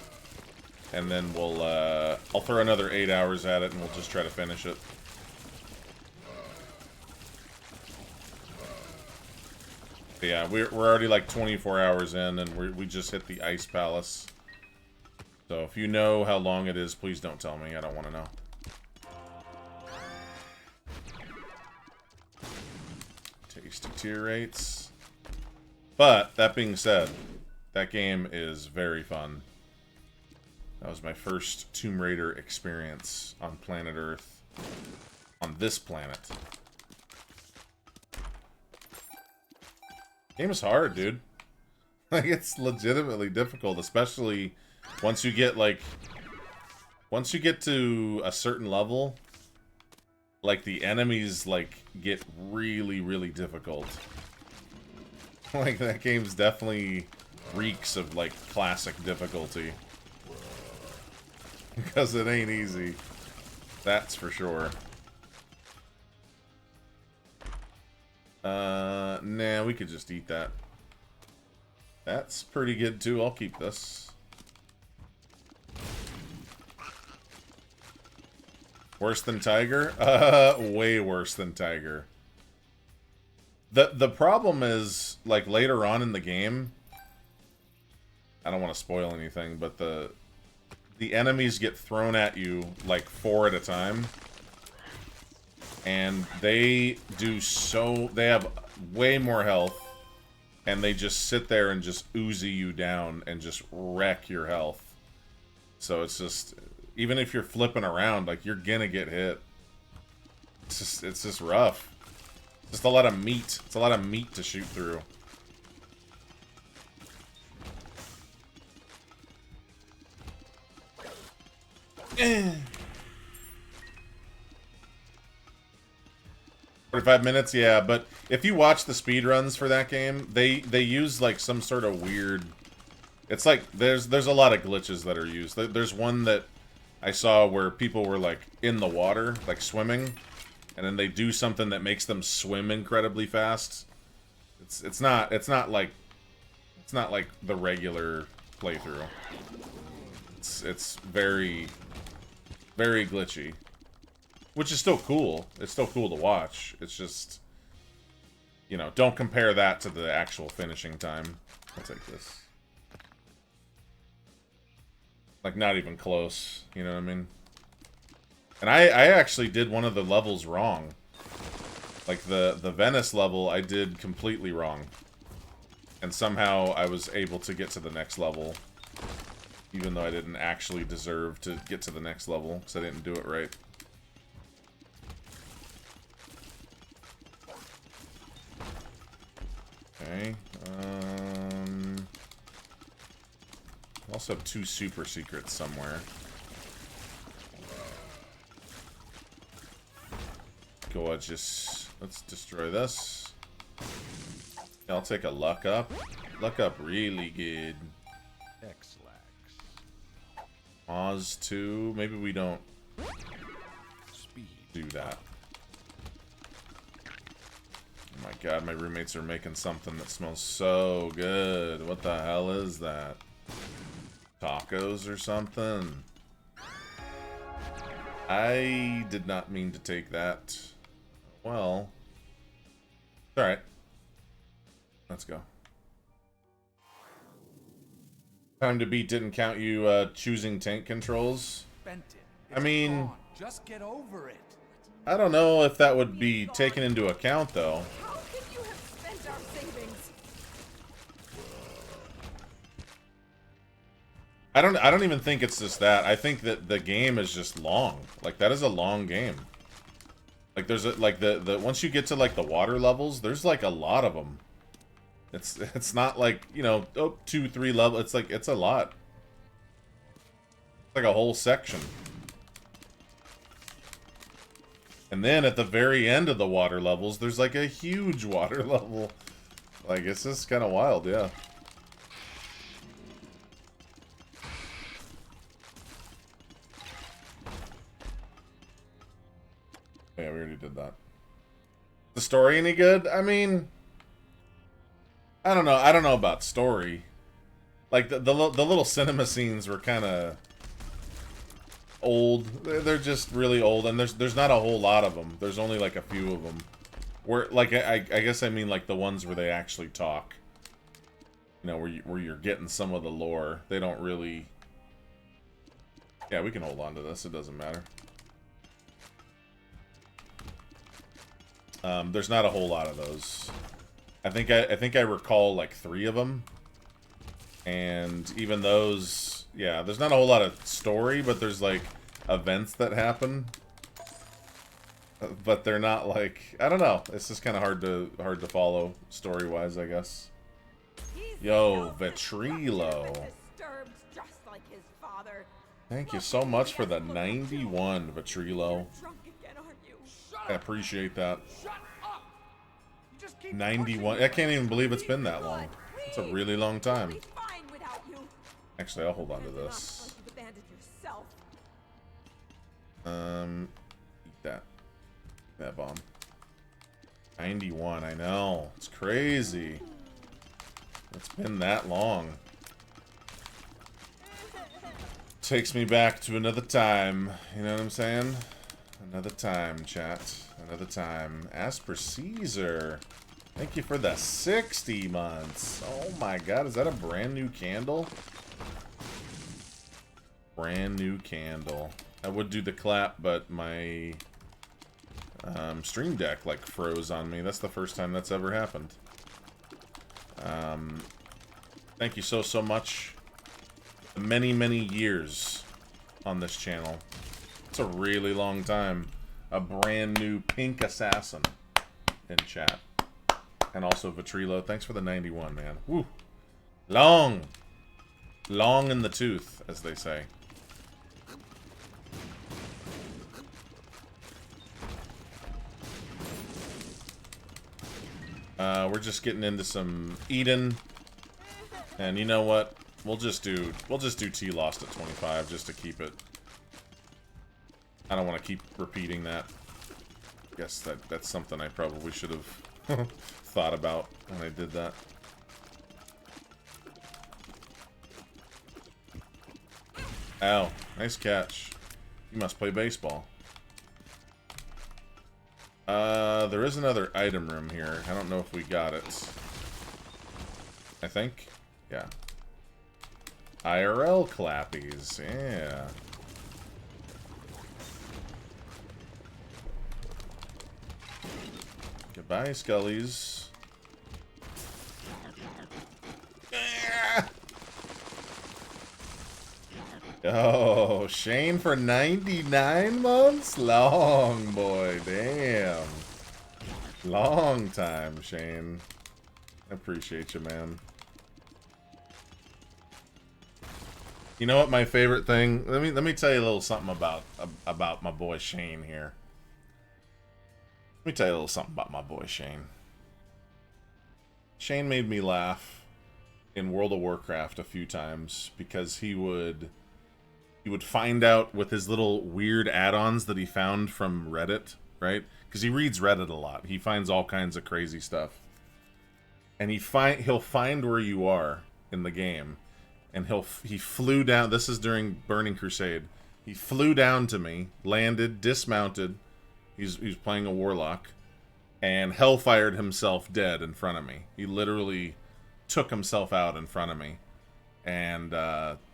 And then we'll, I'll throw another 8 hours at it and we'll just try to finish it. But yeah, we're already like 24 hours in and we just hit the Ice Palace. So if you know how long it is, please don't tell me. I don't want to know. Tasty tier rates. But, that being said, that game is very fun. That was my first Tomb Raider experience on planet Earth. On this planet. Game is hard, dude. Like, it's legitimately difficult, especially once you get, like... Once you get to a certain level, like, the enemies, like, get really, really difficult. Like, that game's definitely reeks of, like, classic difficulty. Because it ain't easy. That's for sure. Nah, we could just eat that. That's pretty good, too. I'll keep this. Worse than Tiger? Way worse than Tiger. The problem is, like, later on in the game, I don't want to spoil anything, but the enemies get thrown at you, like, 4 at a time. And they have way more health, and they just sit there and just oozy you down and just wreck your health. So it's just, even if you're flipping around, like, you're gonna get hit. It's just rough. Just a lot of meat. It's a lot of meat to shoot through. Eh. 45 minutes, yeah, but if you watch the speedruns for that game, they use, like, some sort of weird... It's like, there's a lot of glitches that are used. There's one that I saw where people were, like, in the water, like, swimming, and then they do something that makes them swim incredibly fast. It's not like the regular playthrough. It's very, very glitchy. Which is still cool. It's still cool to watch. It's just, you know, don't compare that to the actual finishing time. I'll take this. Like, not even close. You know what I mean? And I actually did one of the levels wrong. Like, the Venice level, I did completely wrong. And somehow I was able to get to the next level. Even though I didn't actually deserve to get to the next level, because I didn't do it right. Okay, I also have 2 super secrets somewhere. Go ahead, let's destroy this. Yeah, I'll take a luck up. Luck up really good. X-Lax. Oz 2, maybe we don't Speed. do that. Oh my god, my roommates are making something that smells so good. What the hell is that? Tacos or something? I did not mean to take that. Well, alright. Let's go. Time to beat didn't count you choosing tank controls. I mean, just get over it. I don't know if that would be taken into account, though. How could you have spent our savings? I don't even think it's just that. I think that the game is just long. Like, that is a long game. Like, there's like the once you get to like the water levels, there's like a lot of them. It's not like, you know, 2, 3 level. It's like, it's a lot. It's like a whole section. And then at the very end of the water levels, there's like a huge water level. Like, it's just kind of wild, yeah. Yeah, we already did that. The story any good? I mean, I don't know. I don't know about story. Like, the little cinema scenes were kind of old. They're just really old, and there's not a whole lot of them. There's only like a few of them. Where, like, I guess I mean like the ones where they actually talk. You know, where you're getting some of the lore. They don't really. Yeah, we can hold on to this. It doesn't matter. There's not a whole lot of those. I think I recall like 3 of them, and even those, yeah, there's not a whole lot of story, but there's like events that happen, but they're not like, I don't know. It's just kind of hard to follow story wise, I guess. Yo, Vetrilo. Just like his father. Thank you so much for the 91, Vetrilo. Drunk again, aren't you? I appreciate that. Shut up! You just keep 91. I can't even believe it's been that long. It's a really long time. We'll be fine without you. Actually, I'll hold on to Abandon this. us like you've abandoned yourself. Eat that. That bomb. 91, I know. It's crazy. It's been that long. Takes me back to another time. You know what I'm saying? Another time, chat. Another time. Asper Caesar. Thank you for the 60 months. Oh my god, is that a brand new candle? Brand new candle. I would do the clap, but my Stream Deck like froze on me. That's the first time that's ever happened. Thank you so much. Many years on this channel. It's a really long time. A brand new pink assassin in chat. And also Vetrilo. Thanks for the 91, man. Woo. Long. Long in the tooth, as they say. We're just getting into some Eden. And you know what? We'll just do T lost at 25 just to keep it. I don't want to keep repeating that. Guess that's something I probably should have thought about when I did that. Ow, nice catch. You must play baseball. There is another item room here. I don't know if we got it. I think. Yeah. IRL clappies. Yeah. Goodbye, Scullies. Oh, Shane for 99 months? Long, boy. Damn. Long time, Shane. I appreciate you, man. You know what my favorite thing? Let me tell you a little something about my boy Shane here. Let me tell you a little something about my boy Shane. Shane made me laugh in World of Warcraft a few times because he would find out with his little weird add-ons that he found from Reddit, right? Because he reads Reddit a lot. He finds all kinds of crazy stuff. And he'll find where you are in the game. And he flew down. This is during Burning Crusade. He flew down to me, landed, dismounted. He's playing a warlock, and hellfired himself dead in front of me. He literally took himself out in front of me, and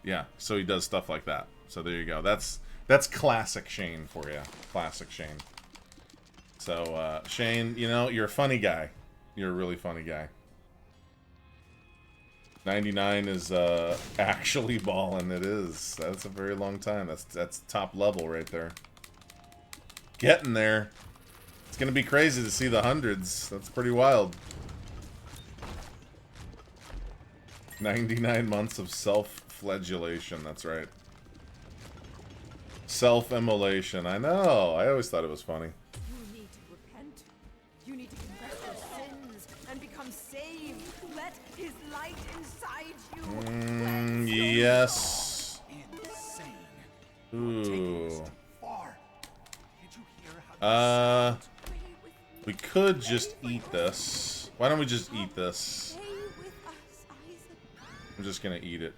yeah. So he does stuff like that. So there you go. That's classic Shane for you. Classic Shane. So Shane, you know, you're a funny guy. You're a really funny guy. 99 is actually balling. It is. That's a very long time. That's top level right there. Getting there. It's gonna be crazy to see the hundreds. That's pretty wild. 99 months of self-flagellation. That's right. Self-immolation. I know. I always thought it was funny. saved. Let his light inside you. Yes. Insane. Ooh. Far. Did you hear how Stay with me. We could just eat this. Why don't we just eat this? Stay with us, Isaac. I'm just gonna eat it.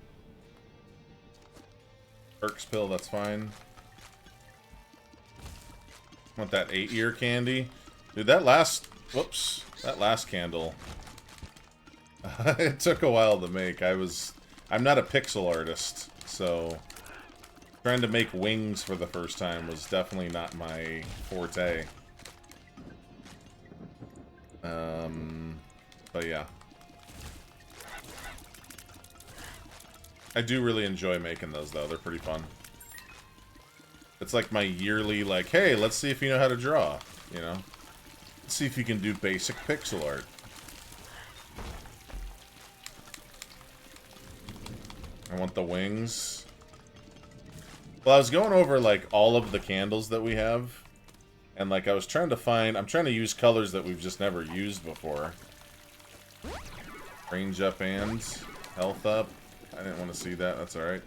Perks pill, that's fine. Want that 8-year candy? Dude, that last... Whoops. That last candle. It took a while to make. I'm not a pixel artist, so... Trying to make wings for the first time was definitely not my forte. But yeah. I do really enjoy making those, though. They're pretty fun. It's like my yearly, like, hey, let's see if you know how to draw, you know? Let's see if you can do basic pixel art. I want the wings. Well, I was going over, like, all of the candles that we have. And, like, I was trying to find... I'm trying to use colors that we've just never used before. Range up and health up. I didn't want to see that. That's alright.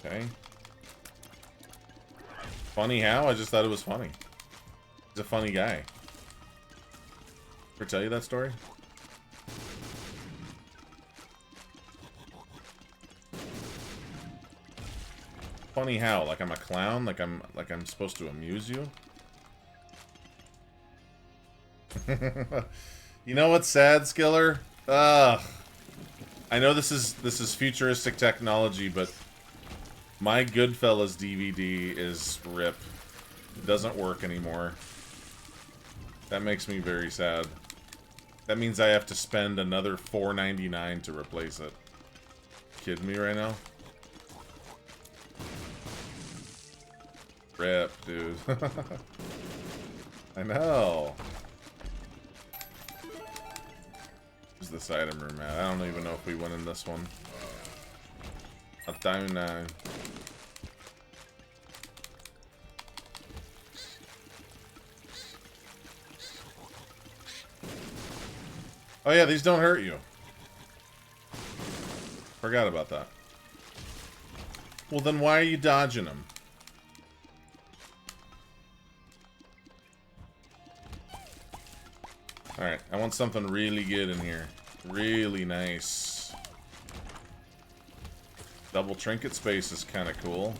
Okay. Funny how? I just thought it was funny. He's a funny guy. Ever tell you that story? Funny how? Like I'm a clown? Like I'm supposed to amuse you? You know what's sad, Skiller? Ugh. I know this is futuristic technology, but my Goodfellas DVD is RIP. It doesn't work anymore. That makes me very sad. That means I have to spend another $4.99 to replace it. Kidding me right now? RIP, dude. I know. Where's this item room at? I don't even know if we went in this one. A time now. Oh yeah, these don't hurt you. Forgot about that. Well then why are you dodging them? Alright, I want something really good in here. Really nice. Double trinket space is kind of cool.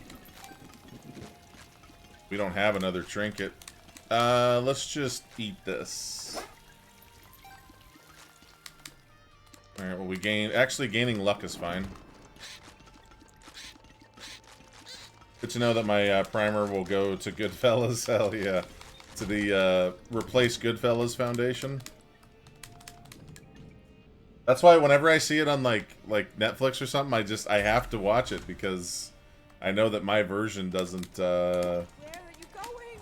We don't have another trinket. Let's just eat this. Alright, well we gain... Actually, gaining luck is fine. Good to know that my primer will go to Goodfellas. Hell yeah. To the Replace Goodfellas Foundation. That's why whenever I see it on like Netflix or something, I have to watch it because I know that my version doesn't Where are you going?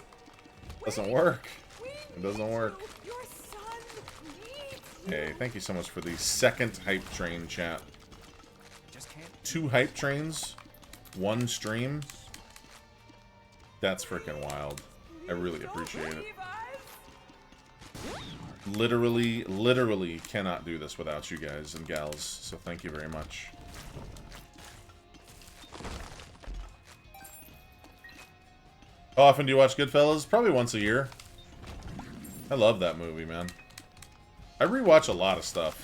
doesn't work. We It doesn't need work. you. Your son needs you. Okay, thank you so much for the second hype train chat. just can't 2 hype trains, 1 stream. That's freaking wild. I really Don't appreciate it. leave us. Literally cannot do this without you guys and gals, so thank you very much. How often do you watch Goodfellas? Probably once a year. I love that movie, man. I rewatch a lot of stuff.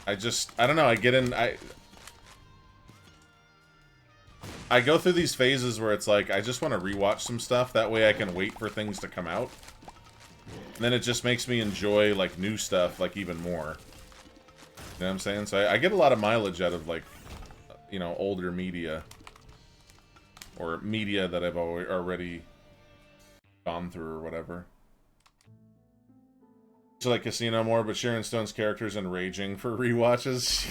I don't know, I get in, I go through these phases where it's like, I just want to rewatch some stuff, that way I can wait for things to come out. And then it just makes me enjoy, like, new stuff, like, even more. You know what I'm saying? So I get a lot of mileage out of, like, you know, older media. Or media that I've already gone through or whatever. So like Casino more, but Sharon Stone's character is enraging for rewatches.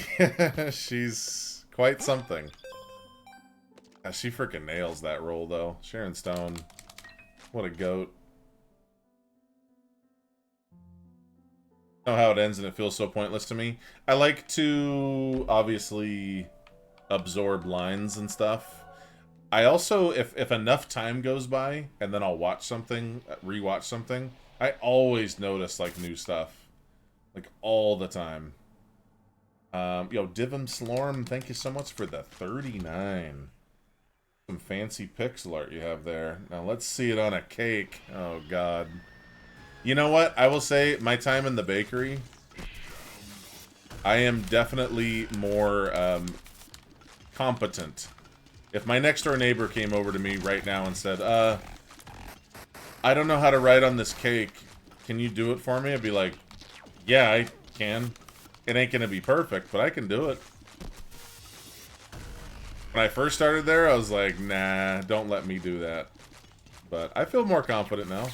She's quite something. She freaking nails that role, though. Sharon Stone. What a goat. Know how it ends and it feels so pointless to me. I like to, obviously, absorb lines and stuff. I also, if enough time goes by and then I'll watch something, rewatch something, I always notice like new stuff, like all the time. Yo, Divim Slorm, thank you so much for the 39. Some fancy pixel art you have there. Now let's see it on a cake. Oh God. You know what? I will say my time in the bakery, I am definitely more competent. If my next door neighbor came over to me right now and said, I don't know how to write on this cake, can you do it for me? I'd be like, yeah, I can. It ain't gonna be perfect, but I can do it. When I first started there, I was like, nah, don't let me do that. But I feel more confident now.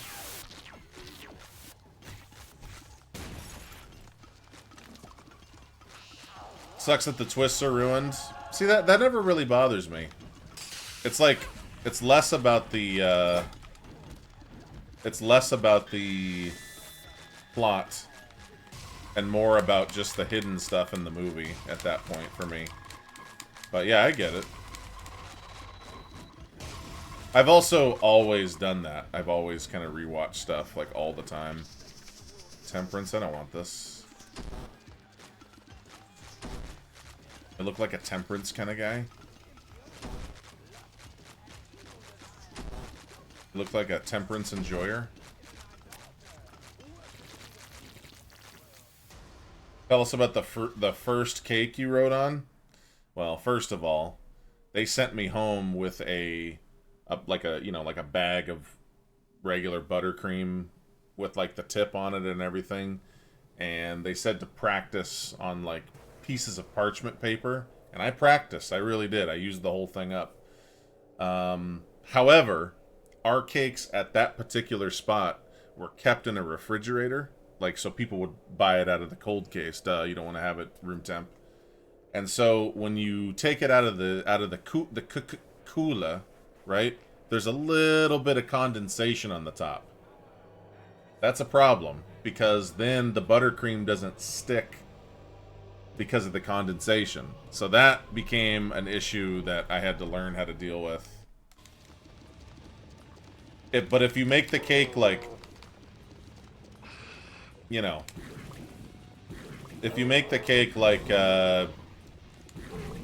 Sucks that the twists are ruined. See, that never really bothers me. It's like, it's less about the plot and more about just the hidden stuff in the movie at that point for me. But yeah, I get it. I've also always done that. I've always kind of rewatched stuff like all the time. Temperance, I don't want this. I look like a Temperance kind of guy. Look like a Temperance enjoyer. Tell us about the first cake you wrote on. Well, first of all, they sent me home with like a bag of regular buttercream with like the tip on it and everything, and they said to practice on like pieces of parchment paper, and I practiced. I really did. I used the whole thing up. However, our cakes at that particular spot were kept in a refrigerator, like so people would buy it out of the cold case. Duh, you don't want to have it room temp. And so when you take it out of the cooler, right? There's a little bit of condensation on the top. That's a problem because then the buttercream doesn't stick because of the condensation. So that became an issue that I had to learn how to deal with. But if you make the cake like, you know, if you make the cake like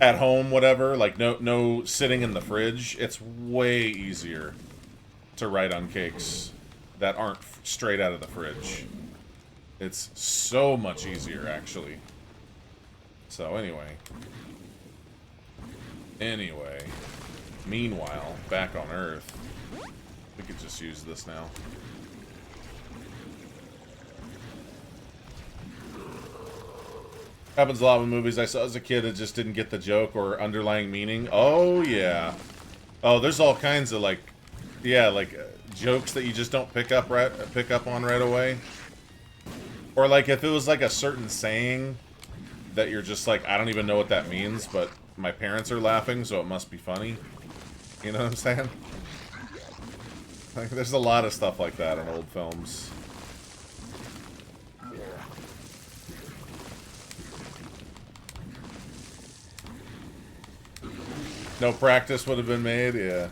at home, whatever, like no sitting in the fridge, it's way easier to write on cakes that aren't straight out of the fridge. It's so much easier, actually. So anyway, meanwhile, back on Earth, we could just use this now. Happens a lot with movies I saw as a kid that just didn't get the joke or underlying meaning. Oh, yeah. Oh, there's all kinds of, like, yeah, like, jokes that you just don't pick up on right away. Or, like, if it was, like, a certain saying that you're just like, I don't even know what that means, but my parents are laughing, so it must be funny. You know what I'm saying? Like, there's a lot of stuff like that in old films. No practice would have been made, yeah.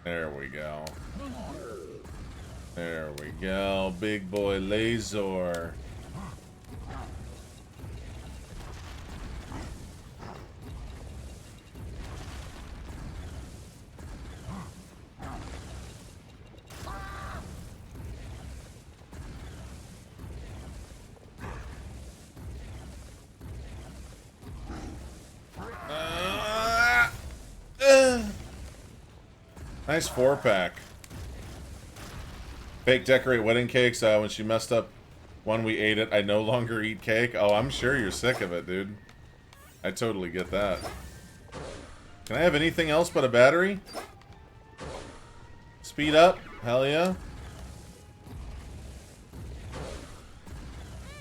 There we go. There we go. Big boy Lazor. Nice 4-pack. Bake, decorate wedding cakes. When she messed up one, we ate it. I no longer eat cake. Oh, I'm sure you're sick of it, dude. I totally get that. Can I have anything else but a battery? Speed up. Hell yeah.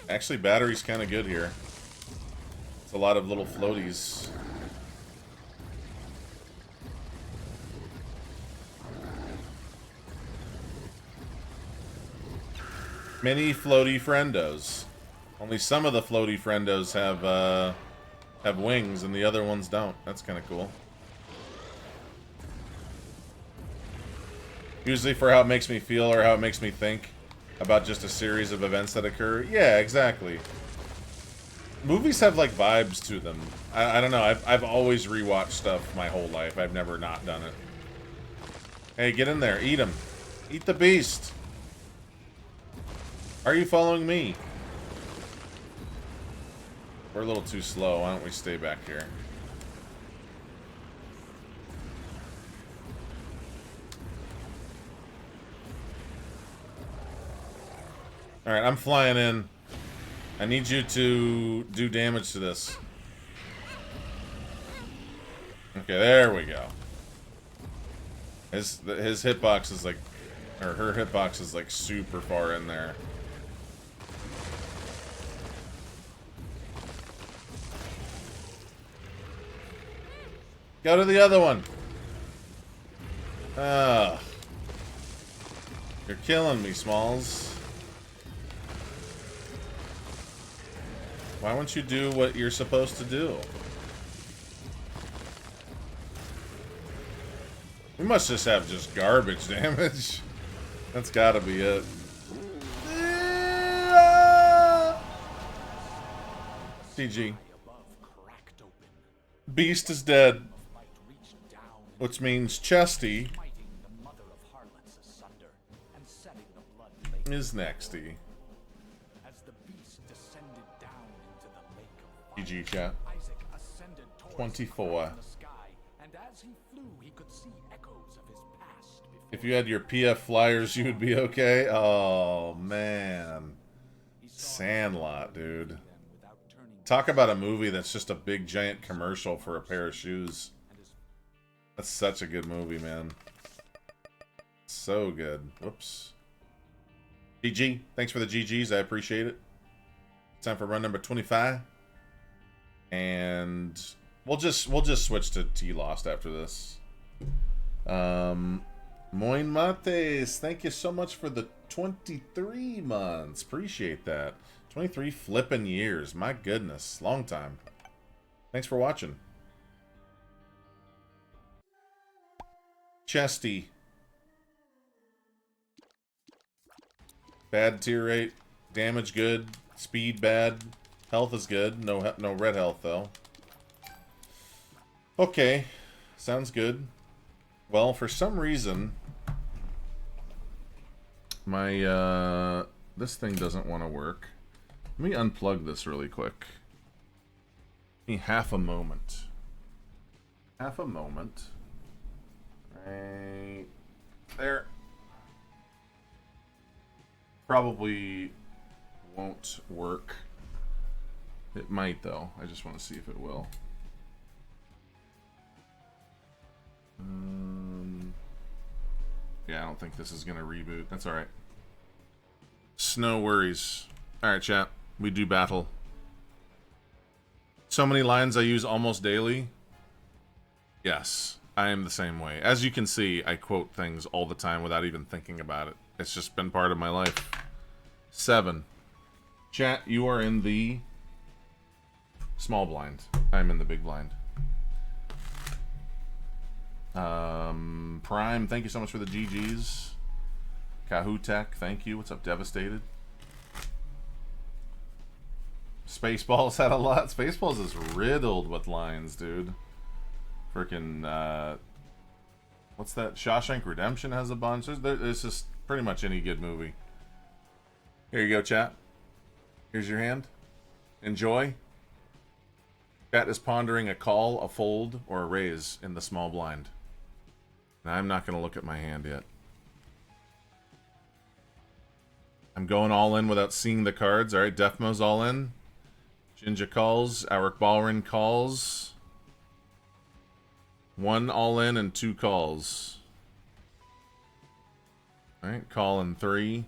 Actually, battery's kind of good here. It's a lot of little floaties. Many floaty friendos. Only some of the floaty friendos have have wings and the other ones don't. That's kind of cool. Usually for how it makes me feel or how it makes me think about just a series of events that occur. Yeah, exactly. Movies have, like, vibes to them. I don't know. I've always rewatched stuff my whole life. I've never not done it. Hey, get in there. Eat him. Eat the beast. Are you following me? We're a little too slow. Why don't we stay back here? Alright, I'm flying in. I need you to do damage to this. Okay, there we go. His hitbox is like, or her hitbox is like super far in there. Go to the other one. Ugh. You're killing me, Smalls. Why won't you do what you're supposed to do? We must just have just garbage damage. That's gotta be it. GG. Beast is dead. Which means Chesty is nexty. GG chat. 24. If you had your PF flyers, you would be okay. Oh man, Sandlot, dude. Talk about a movie that's just a big giant commercial for a pair of shoes. That's such a good movie, man. So good. Whoops. GG. Thanks for the GGs. I appreciate it. Time for run number 25. And we'll just switch to T-Lost after this. Moin Mates, thank you so much for the 23 months. Appreciate that. 23 flippin' years. My goodness. Long time. Thanks for watching. Chesty. Bad tier rate. Damage good. Speed bad. Health is good. No red health, though. Okay. Sounds good. Well, for some reason, my, this thing doesn't want to work. Let me unplug this really quick. Give me half a moment. Half a moment. Right there. Probably won't work. It might, though. I just want to see if it will. Yeah, I don't think this is going to reboot. That's alright. No worries. Alright, chat. We do battle. So many lines I use almost daily. Yes, I am the same way. As you can see, I quote things all the time without even thinking about it. It's just been part of my life. 7. Chat, you are in the small blind. I'm in the big blind. Prime, thank you so much for the GGs. Kahutek, thank you. What's up, Devastated? Spaceballs had a lot. Spaceballs is riddled with lines, dude. Freaking, what's that? Shawshank Redemption has a bunch. It's just pretty much any good movie. Here you go, chat. Here's your hand. Enjoy. Chat is pondering a call, a fold, or a raise in the small blind. Now, I'm not going to look at my hand yet. I'm going all in without seeing the cards. Alright, Defmo's all in. Jinja calls. Auric Balrin calls. 1 all in and 2 calls. Alright, call in 3.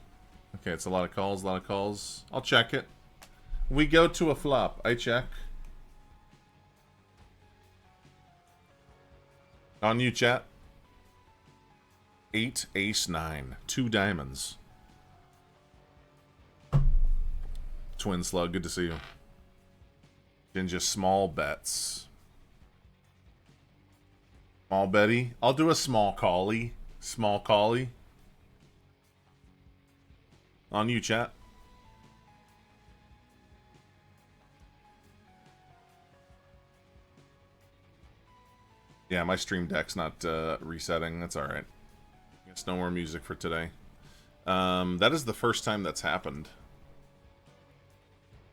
Okay, it's a lot of calls, a lot of calls. I'll check it. We go to a flop. I check. On you, chat. 8, ace, 9. 2 diamonds. Twin Slug, good to see you. Then just small bets. Small Betty. I'll do a small collie. Small collie. On you, chat. Yeah, my stream deck's not resetting. That's alright. Guess no more music for today. That is the first time that's happened.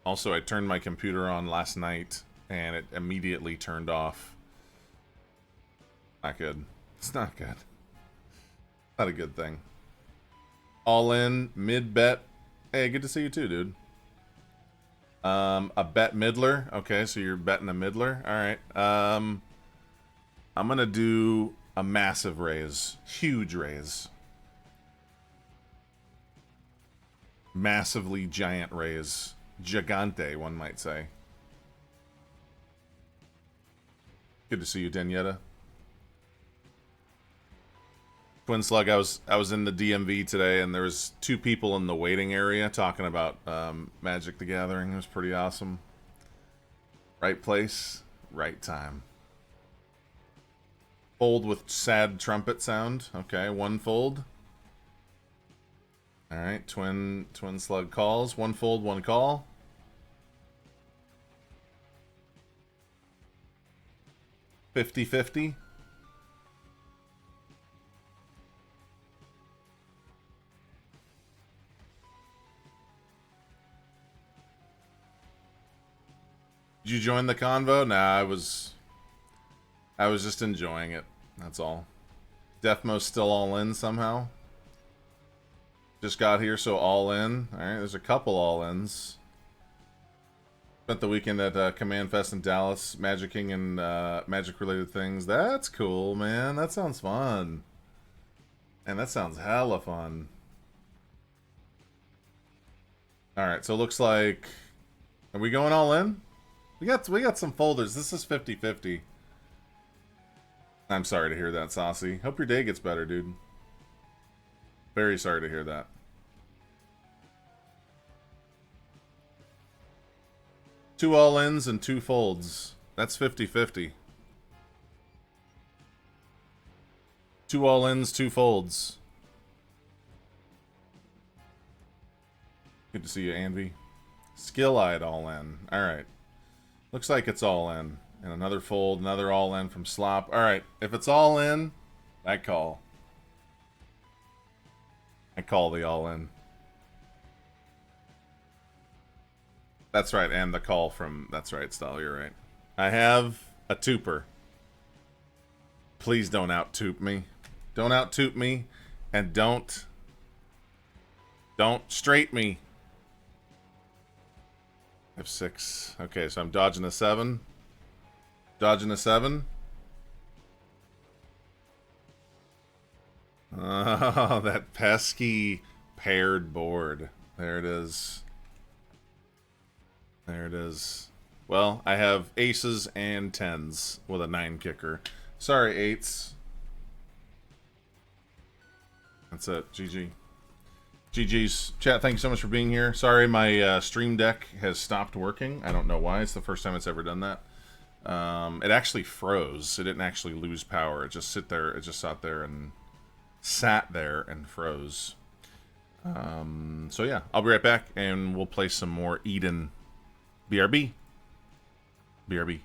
Also, I turned my computer on last night, and it immediately turned off. Not good. It's not good. Not a good thing. All in, mid bet. Hey, good to see you too, dude. A bet middler. Okay, so you're betting a middler. Alright. I'm gonna do a massive raise. Huge raise. Massively giant raise. Gigante, one might say. Good to see you, Danietta. Twin Slug, I was in the DMV today, and there was 2 people in the waiting area talking about Magic the Gathering. It was pretty awesome. Right place, right time. Fold with sad trumpet sound. Okay, 1 fold. Alright, Twin Slug calls. 1 fold, 1 call. $50-50. Did you join the convo? Nah, I was just enjoying it. That's all. Deathmo's still all in somehow. Just got here, so all in. Alright, there's a couple all-ins. Spent the weekend at Command Fest in Dallas, magicking and magic-related things. That's cool, man. That sounds fun. And that sounds hella fun. Alright, so it looks like... Are we going all in? We got some folders. This is 50-50. I'm sorry to hear that, Saucy. Hope your day gets better, dude. Very sorry to hear that. Two all-ins and 2 folds. That's 50-50. 2 all-ins, 2 folds. Good to see you, Anvi. Skill-eyed all-in. Alright. Looks like it's all-in. And another fold, another all-in from Slop. Alright, if it's all-in, I call. I call the all-in. That's right, and the call from... That's right, Stahl, you're right. I have a twoper. Please don't out-toop me. Don't out-toop me, and don't straight me. I have 6. Okay, so I'm dodging a 7. Dodging a 7. Oh, that pesky paired board. There it is. There it is. Well, I have aces and 10s with a 9 kicker. Sorry, 8s. That's it. GG. GG's. Chat, thank you so much for being here. Sorry, my stream deck has stopped working. I don't know why. It's the first time it's ever done that. It actually froze. It didn't actually lose power. It just sat there and froze. So yeah, I'll be right back, and we'll play some more Eden. BRB. BRB.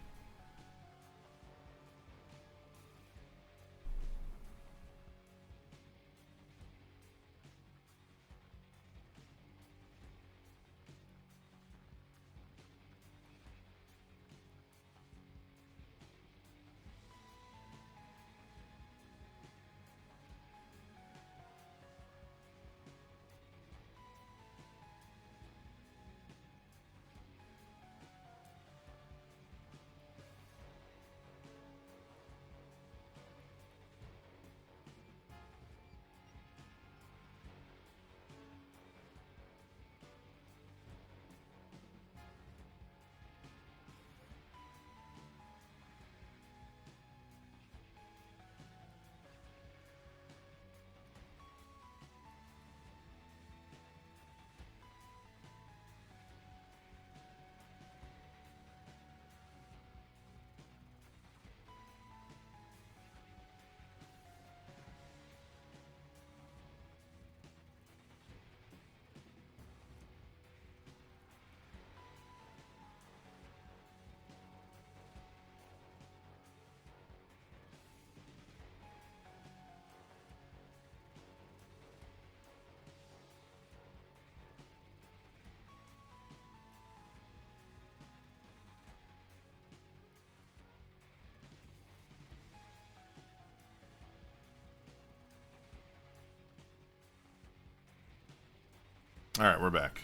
Alright, we're back.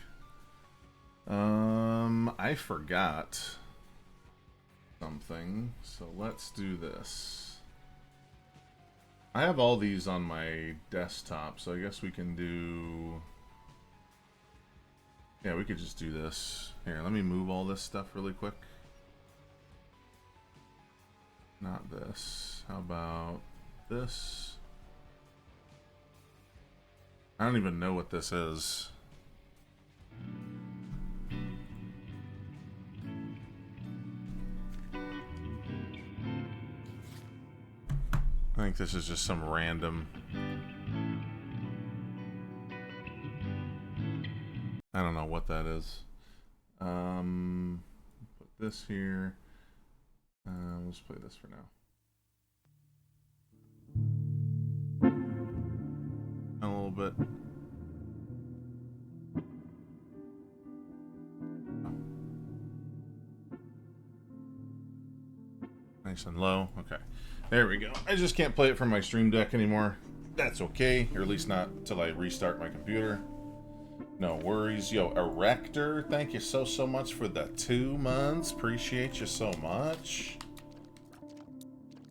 I forgot something, so let's do this. I have all these on my desktop, so I guess we can do... Yeah, we could just do this. Here, let me move all this stuff really quick. Not this. How about this? I don't even know what this is. I think this is just some random... I don't know what that is. Put this here. Let's play this for now. A little bit. Nice and low. Okay. There we go. I just can't play it from my Stream Deck anymore. That's okay. Or at least not until I restart my computer. No worries. Yo, Erector, thank you so much for the 2 months. Appreciate you so much.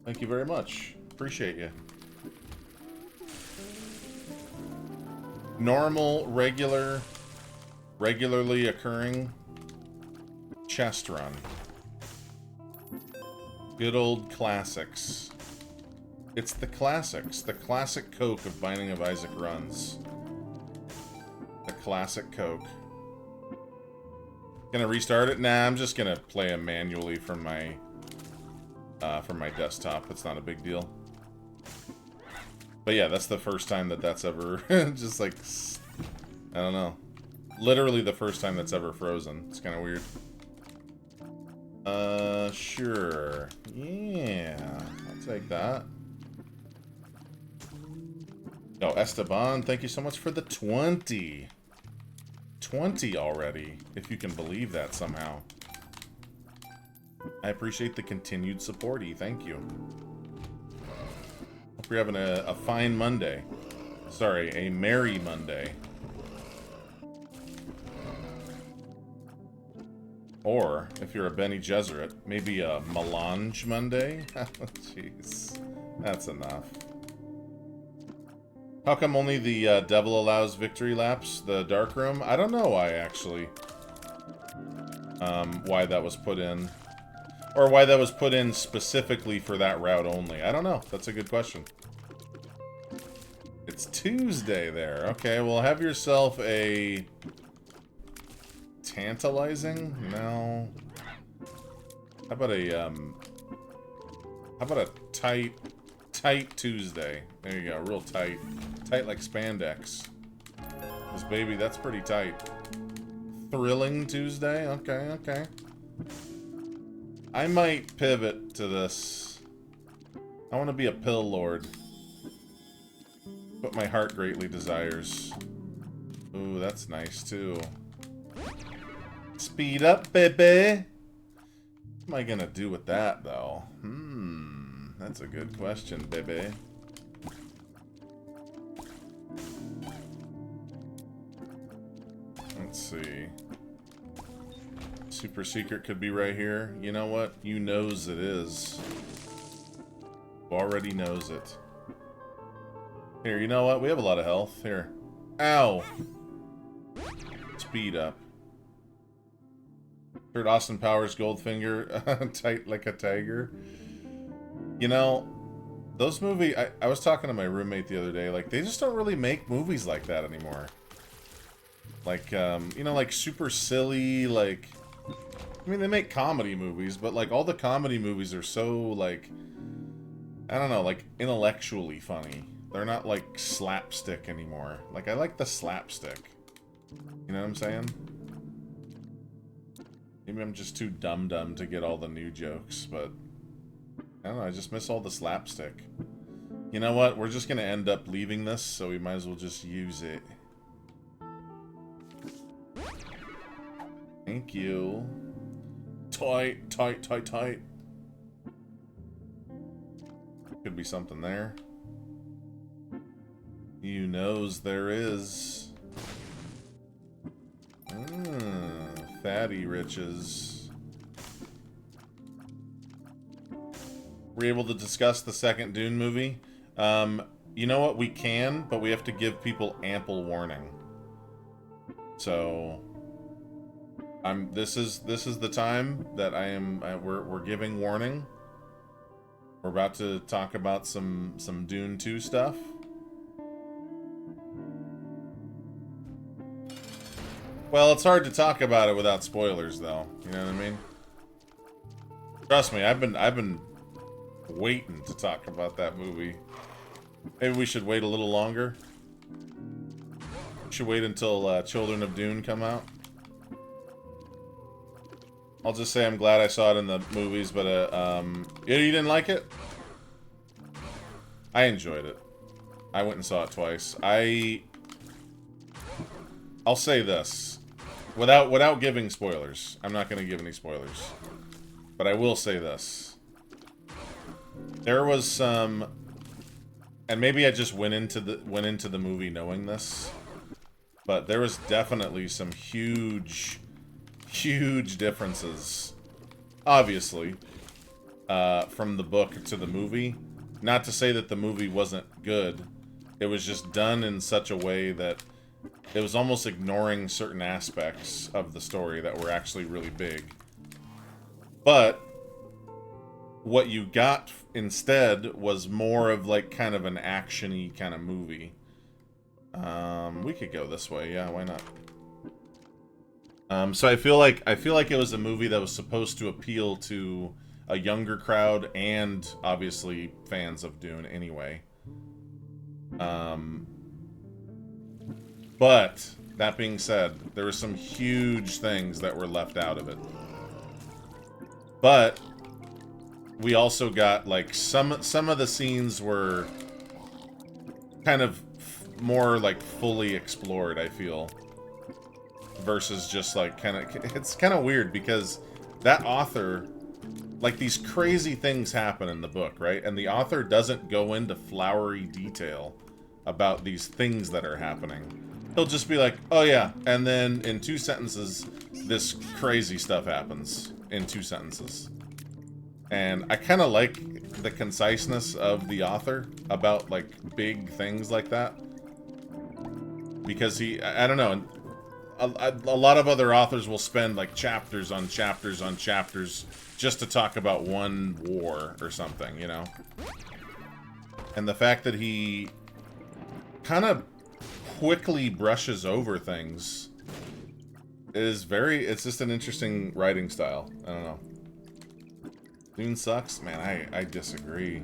Thank you very much. Appreciate you. Normal, regularly occurring chest run. Good old classics. It's the classics. The classic Coke of Binding of Isaac runs. The classic Coke. Gonna restart it? Nah, I'm just gonna play them manually from my desktop. It's not a big deal. But yeah, that's the first time that that's ever just like, I don't know. Literally the first time that's ever frozen. It's kind of weird. Sure. Yeah, I'll take that. Oh, Esteban, thank you so much for the 20. 20 already, if you can believe that somehow. I appreciate the continued support-y. Thank you. Hope you're having a fine Monday. Sorry, a merry Monday. Or, if you're a Benny Gesserit, maybe a Melange Monday? Jeez. That's enough. How come only the devil allows victory laps, the dark room? I don't know why, actually. Why that was put in. Or why that was put in specifically for that route only. I don't know. That's a good question. It's Tuesday there. Okay, well, have yourself a... Tantalizing? No. How about a, How about a tight Tuesday? There you go, real tight. Tight like spandex. This baby, that's pretty tight. Thrilling Tuesday? Okay, okay. I might pivot to this. I want to be a pill lord. What my heart greatly desires. Ooh, that's nice too. Speed up, baby! What am I gonna do with that, though? That's a good question, baby. Let's see. Super secret could be right here. You know what? You knows it is. Already knows it. Here, you know what? We have a lot of health. Here. Ow! Speed up. Heard Austin Powers Goldfinger tight like a tiger. You know, those movies, I was talking to my roommate the other day, like, they just don't really make movies like that anymore. Like, you know, like, super silly, like, I mean, they make comedy movies, but, like, all the comedy movies are so, like, I don't know, like, intellectually funny. They're not, like, slapstick anymore. Like, I like the slapstick. You know what I'm saying? Maybe I'm just too dumb to get all the new jokes, but I don't know, I just miss all the slapstick. You know what? We're just gonna end up leaving this, so we might as well just use it. Thank you. Tight. Could be something there. You knows there is. Daddy riches. We're able to discuss the second Dune movie. You know what? We can, but we have to give people ample warning. So, This is the time that we're giving warning. We're about to talk about some Dune 2 stuff. Well, it's hard to talk about it without spoilers, though. You know what I mean? Trust me, I've been waiting to talk about that movie. Maybe we should wait a little longer. We should wait until Children of Dune come out. I'll just say I'm glad I saw it in the movies, but you didn't like it? I enjoyed it. I went and saw it twice. I'll say this. Without giving spoilers. I'm not going to give any spoilers. But I will say this. There was some, and maybe I just went into the movie knowing this, but there was definitely some huge differences, obviously, from the book to the movie. Not to say that the movie wasn't good. It was just done in such a way that it was almost ignoring certain aspects of the story that were actually really big. But what you got instead was more of like kind of an action-y kind of movie. We could go this way, yeah, why not? So I feel like it was a movie that was supposed to appeal to a younger crowd and obviously fans of Dune anyway. But that being said, there were some huge things that were left out of it. But we also got like some of the scenes were kind of more like fully explored, I feel. Versus just like it's kind of weird because that author, like these crazy things happen in the book, right? And the author doesn't go into flowery detail about these things that are happening. He'll just be like, oh yeah, and then in 2 sentences, this crazy stuff happens in 2 sentences. And I kind of like the conciseness of the author about like big things like that. Because I don't know, a lot of other authors will spend like chapters on chapters on chapters just to talk about one war or something, you know? And the fact that he kind of quickly brushes over things is it's just an interesting writing style. I don't know. Dune sucks? Man, I disagree.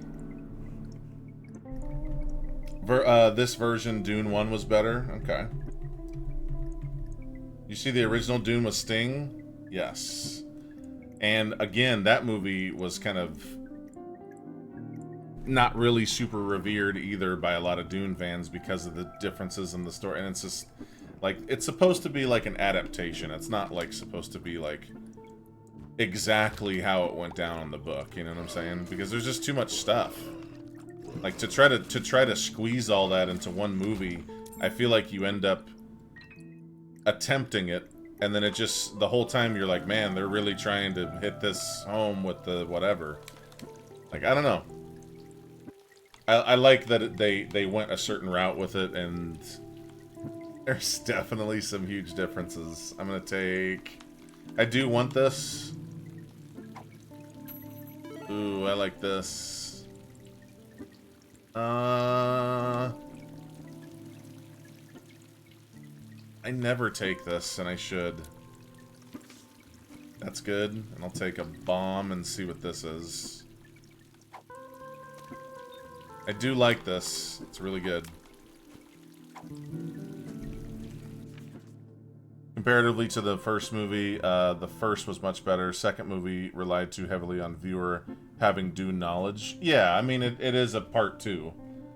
This version, Dune 1, was better? Okay. You see the original Dune with Sting? Yes. And again, that movie was kind of not really super revered either by a lot of Dune fans because of the differences in the story. And it's just, like, it's supposed to be like an adaptation. It's not, like, supposed to be, like, exactly how it went down in the book. You know what I'm saying? Because there's just too much stuff. Like, to try to squeeze all that into one movie, I feel like you end up attempting it, and then it just, the whole time you're like, man, they're really trying to hit this home with the whatever. Like, I don't know. I like that they went a certain route with it, and there's definitely some huge differences. I'm gonna take... I do want this. Ooh, I like this. I never take this, and I should. That's good. And I'll take a bomb and see what this is. I do like this. It's really good. Comparatively to the first movie, the first was much better. Second movie relied too heavily on viewer having Dune knowledge. Yeah, I mean, it is a part 2.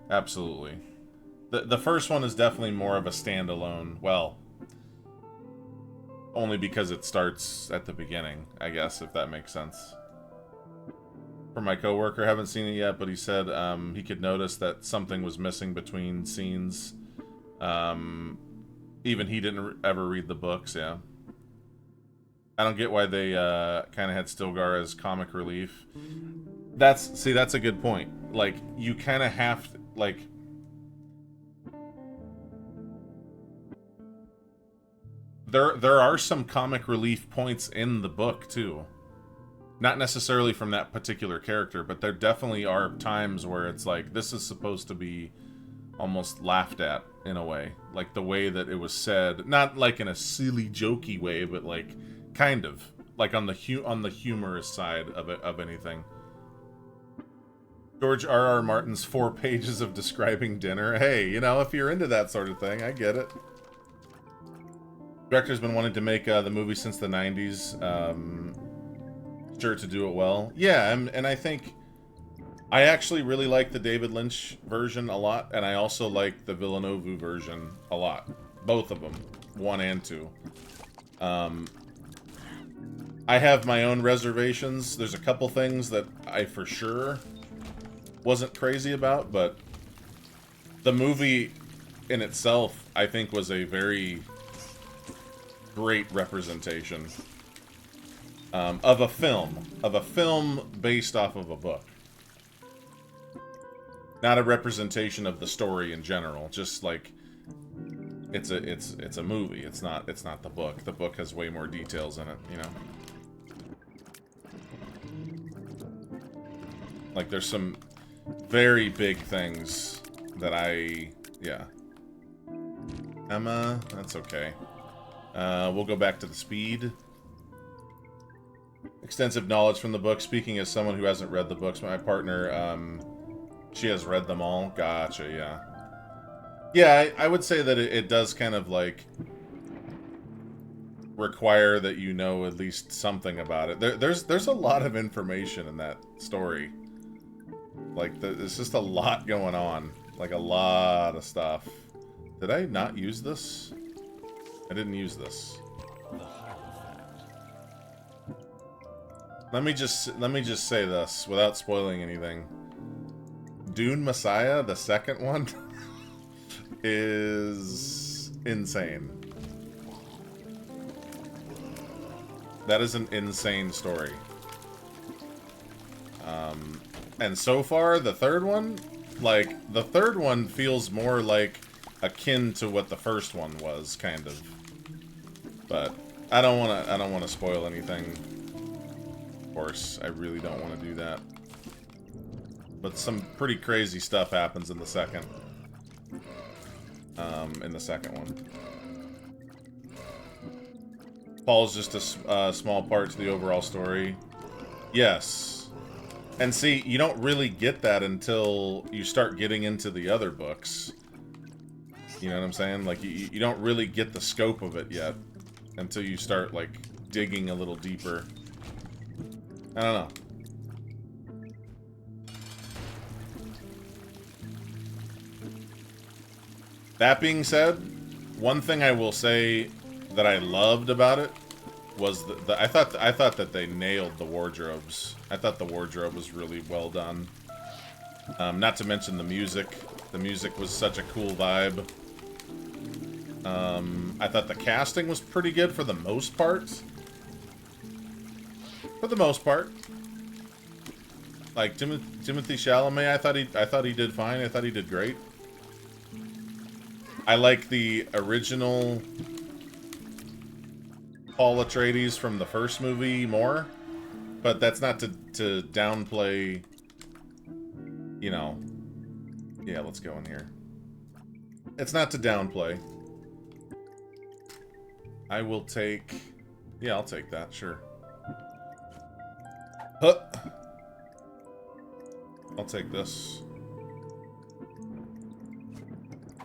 Absolutely. The first one is definitely more of a standalone. Well, only because it starts at the beginning, I guess, if that makes sense. For my coworker, haven't seen it yet, but he said he could notice that something was missing between scenes. Even he didn't ever read the books, yeah. I don't get why they kind of had Stilgar as comic relief. That's a good point. Like, you kind of have to, like, there are some comic relief points in the book too. Not necessarily from that particular character, but there definitely are times where it's like, this is supposed to be almost laughed at in a way. Like the way that it was said, not like in a silly, jokey way, but like kind of like on the humorous side of it, of anything. George R.R. Martin's 4 pages of describing dinner. Hey, you know, if you're into that sort of thing, I get it. Director's been wanting to make the movie since the 90s. Sure to do it well. Yeah, and I think I actually really like the David Lynch version a lot, and I also like the Villeneuve version a lot. Both of them, 1 and 2. I have my own reservations. There's a couple things that I for sure wasn't crazy about, but the movie in itself, I think, was a very great representation of a film based off of a book. Not a representation of the story in general, just like it's a movie. It's not the book. The book has way more details in it, you know. Like there's some very big things that yeah. Emma, that's okay. We'll go back to the speed. Extensive knowledge from the book. Speaking as someone who hasn't read the books, my partner, she has read them all. Gotcha, yeah. Yeah, I would say that it does kind of, like, require that you know at least something about it. There's a lot of information in that story. Like, there's just a lot going on. Like, a lot of stuff. Did I not use this? I didn't use this. Let me just say this without spoiling anything. Dune Messiah, the second one, is insane. That is an insane story. And so far, the third one, like, the third one feels more like akin to what the first one was, kind of. But I don't wanna spoil anything. Of course, I really don't want to do that. But some pretty crazy stuff happens in the second. One. Paul's just a small part to the overall story. Yes. And see, you don't really get that until you start getting into the other books. You know what I'm saying? Like, you don't really get the scope of it yet until you start, like, digging a little deeper. I don't know. That being said, one thing I will say that I loved about it was I thought that they nailed the wardrobes. I thought the wardrobe was really well done. Not to mention the music. The music was such a cool vibe. I thought the casting was pretty good for the most part. For the most part. Like Timothée Chalamet, I thought he did fine. I thought he did great. I like the original Paul Atreides from the first movie more, but that's not to downplay, you know. Yeah, let's go in here. It's not to downplay. I will take... Yeah, I'll take that, sure. Huh. I'll take this.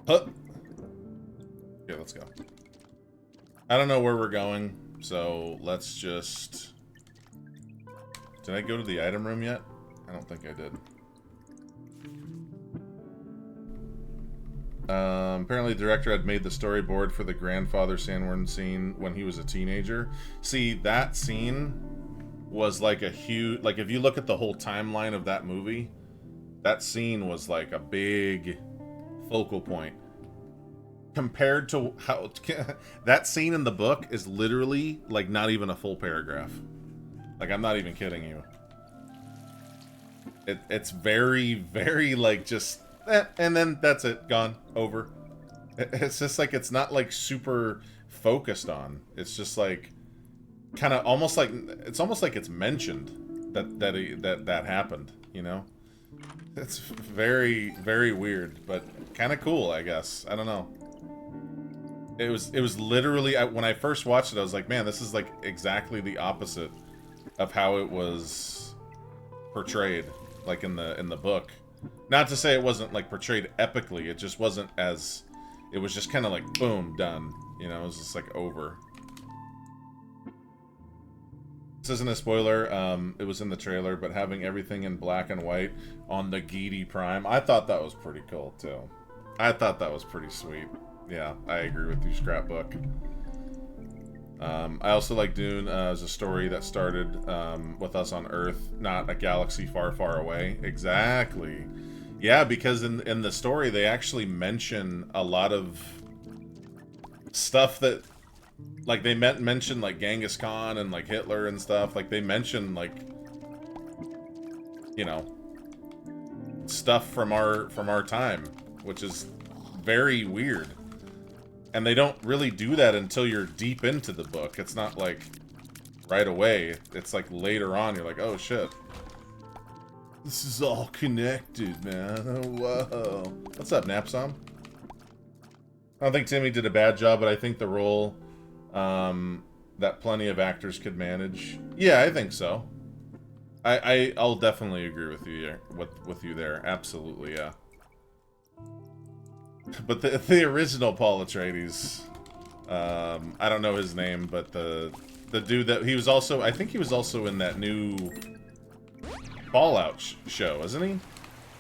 Huh. Okay, let's go. I don't know where we're going, so let's just... Did I go to the item room yet? I don't think I did. Apparently the director had made the storyboard for the grandfather Sandworm scene when he was a teenager. See, that scene was like a huge... Like, if you look at the whole timeline of that movie, that scene was like a big focal point compared to how that scene in the book is literally like not even a full paragraph. Like, I'm not even kidding you. It's very, very like just and then that's it, gone, over. It's just like it's not like super focused on. It's just like kind of almost like it's mentioned that happened, you know? It's very, very weird, but kind of cool, I guess. I don't know. It was literally, when I first watched it, I was like, man, this is like exactly the opposite of how it was portrayed, like in the book. Not to say it wasn't like portrayed epically, it just wasn't as, it was just kind of like boom, done. You know, it was just like over. This isn't a spoiler, it was in the trailer, but having everything in black and white on the Geedy Prime, I thought that was pretty cool too. I thought that was pretty sweet. Yeah, I agree with you, Scrapbook. I also like Dune as a story that started with us on Earth, not a galaxy far, far away. Exactly. Yeah, because in the story, they actually mention a lot of stuff that, like, they mention like Genghis Khan and like Hitler and stuff. Like, they mention like, you know, stuff from our time, which is very weird. And they don't really do that until you're deep into the book. It's not like right away. It's like later on, you're like, oh shit. This is all connected, man. Oh, whoa. What's up, Napsom? I don't think Timmy did a bad job, but I think the role that plenty of actors could manage. Yeah, I think so. I'll definitely agree with you with you there. Absolutely, yeah. But the original Paul Atreides, I don't know his name, but the dude that he was also, I think he was also in that new Fallout show, isn't he?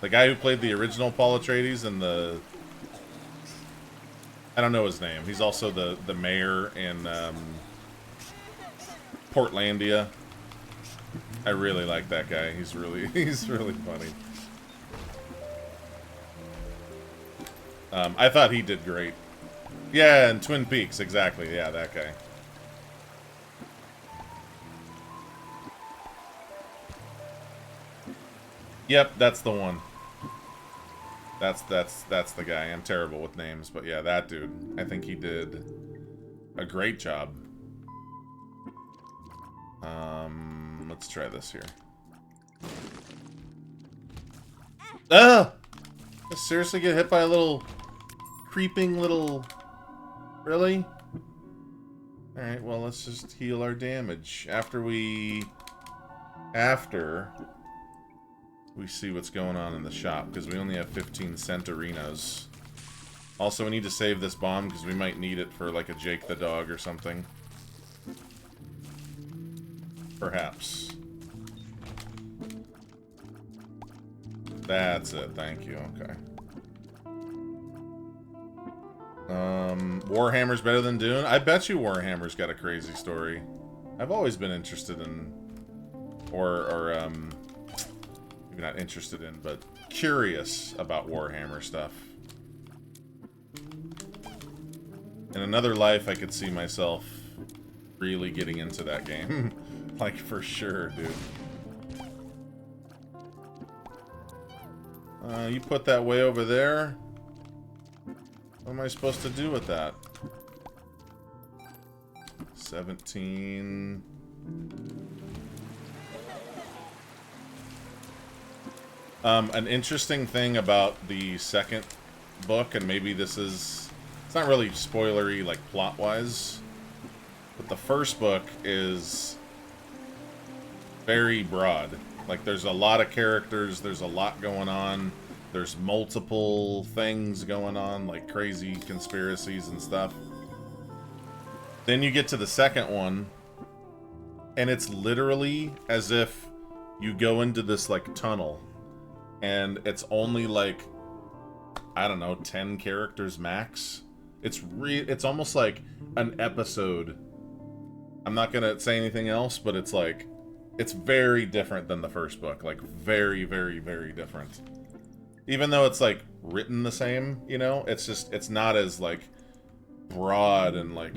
The guy who played the original Paul Atreides and the, I don't know his name. He's also the mayor in Portlandia. I really like that guy. He's really funny. I thought he did great. Yeah, and Twin Peaks, exactly. Yeah, that guy. Yep, that's the one. That's the guy. I'm terrible with names, but yeah, that dude. I think he did a great job. Let's try this here. Ah! I seriously get hit by a little creeping little... Really? Alright, well, let's just heal our damage. After we see what's going on in the shop, because we only have 15 centurinos. Also, we need to save this bomb, because we might need it for, like, a Jake the Dog or something. Perhaps. That's it, thank you, okay. Warhammer's better than Dune? I bet you Warhammer's got a crazy story. I've always been interested in, or maybe not interested in, but curious about Warhammer stuff. In another life, I could see myself really getting into that game. Like, for sure, dude. You put that way over there. What am I supposed to do with that? 17... an interesting thing about the second book, and maybe this is... It's not really spoilery, like, plot-wise. But the first book is very broad. Like, there's a lot of characters, there's a lot going on. There's multiple things going on, like crazy conspiracies and stuff. Then you get to the second one, and it's literally as if you go into this, like, tunnel. And it's only, like, I don't know, 10 characters max. It's almost like an episode. I'm not gonna say anything else, but it's like, it's very different than the first book. Like, very, very, very different. Even though it's, like, written the same, you know? It's just, it's not as, like, broad and like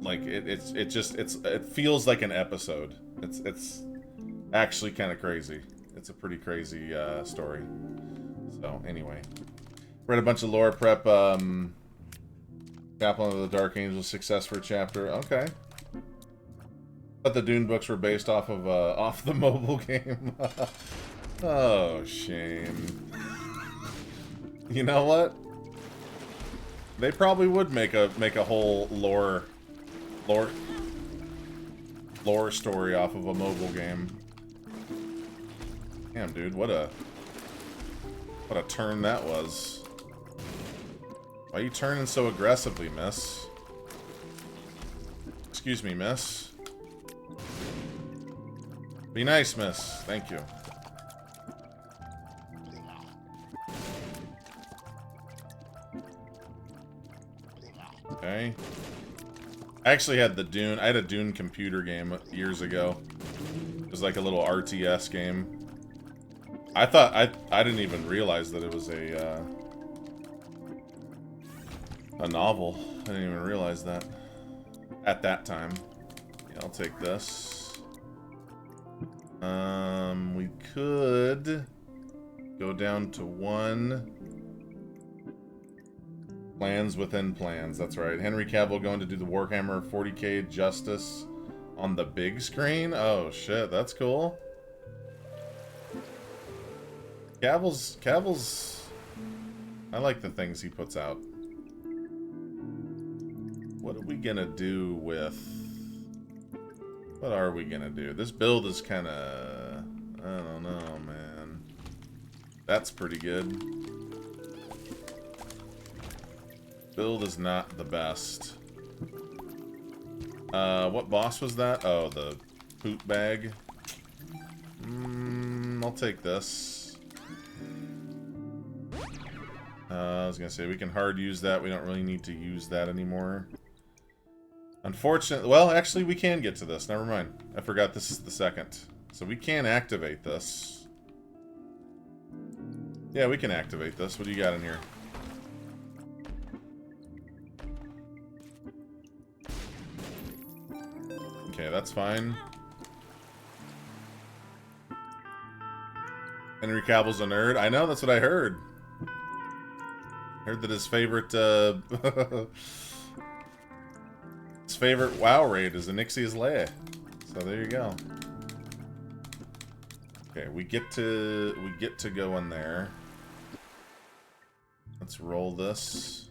it feels like an episode. It's actually kind of crazy. It's a pretty crazy story. So anyway, read a bunch of lore prep. Chaplain of the Dark Angels success for a chapter. Okay. But the Dune books were based off of off the mobile game. Oh, shame. You know what? They probably would make a whole lore story off of a mobile game. Damn, dude, what a turn that was. Why are you turning so aggressively, miss? Excuse me, miss. Be nice, miss. Thank you. Okay. I actually had the Dune. I had a Dune computer game years ago. It was like a little RTS game. I thought I didn't even realize that it was a novel. I didn't even realize that at that time. Yeah, I'll take this. We could go down to 1. Plans within plans. That's right. Henry Cavill going to do the Warhammer 40k Justice on the big screen. Oh shit, that's cool. Cavill's. I like the things he puts out. What are we gonna do with? What are we gonna do? This build is kind of. I don't know, man. That's pretty good. Build is not the best. What boss was that? Oh, the poop bag. I'll take this. I was gonna say, we can hard use that. We don't really need to use that anymore. Unfortunately, well, actually, we can get to this. Never mind. I forgot this is the second. So we can activate this. Yeah, we can activate this. What do you got in here? Okay, that's fine. Henry Cavill's a nerd. I know, that's what I heard. Heard that his favorite, his favorite WoW raid is Anixia's Lair. So there you go. Okay, we get to go in there. Let's roll this.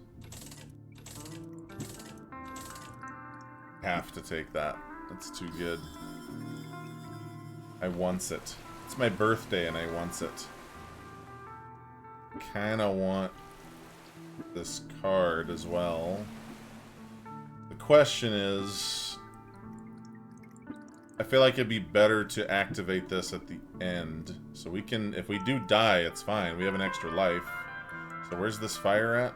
Have to take that. That's too good. I wants it. It's my birthday and I wants it. Kinda want this card as well. The question is, I feel like it'd be better to activate this at the end. So we can, if we do die, it's fine. We have an extra life. So where's this fire at?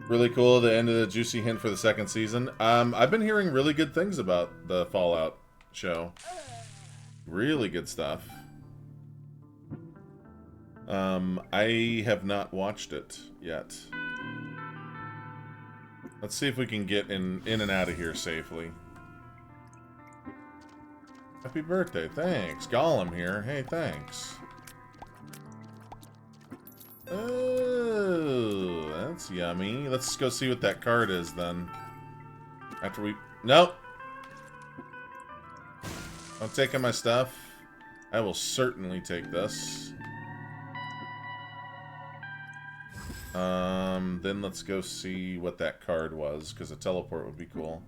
Really cool, the end of the juicy hint for the second season. I've been hearing really good things about the Fallout show. Really good stuff. I have not watched it yet. Let's see if we can get in and out of here safely. Happy birthday, thanks. Gollum here. Hey, thanks. Oh, that's yummy. Let's go see what that card is then. After we... Nope! I'm taking my stuff. I will certainly take this. Then let's go see what that card was, because a teleport would be cool.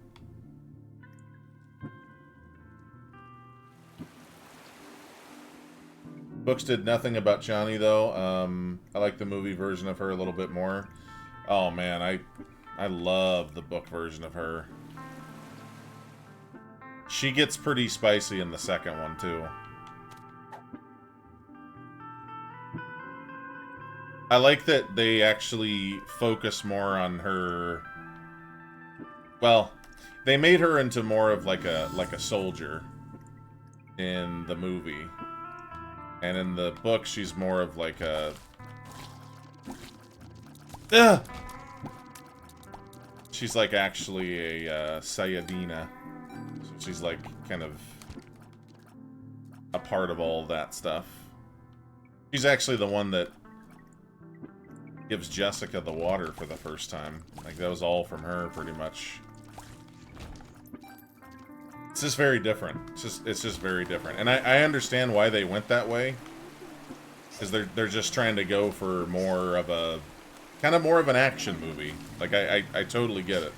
Books did nothing about Chani, though. I like the movie version of her a little bit more. Oh, man, I love the book version of her. She gets pretty spicy in the second one, too. I like that they actually focus more on her... Well, they made her into more of like a soldier in the movie. And in the book, she's more of like a... Ugh! She's like actually a Sayadina. So she's like kind of a part of all that stuff. She's actually the one that gives Jessica the water for the first time. Like, that was all from her, pretty much. It's just very different. It's just very different. And I understand why they went that way. Because they're just trying to go for more of a... kind of more of an action movie. Like, I totally get it.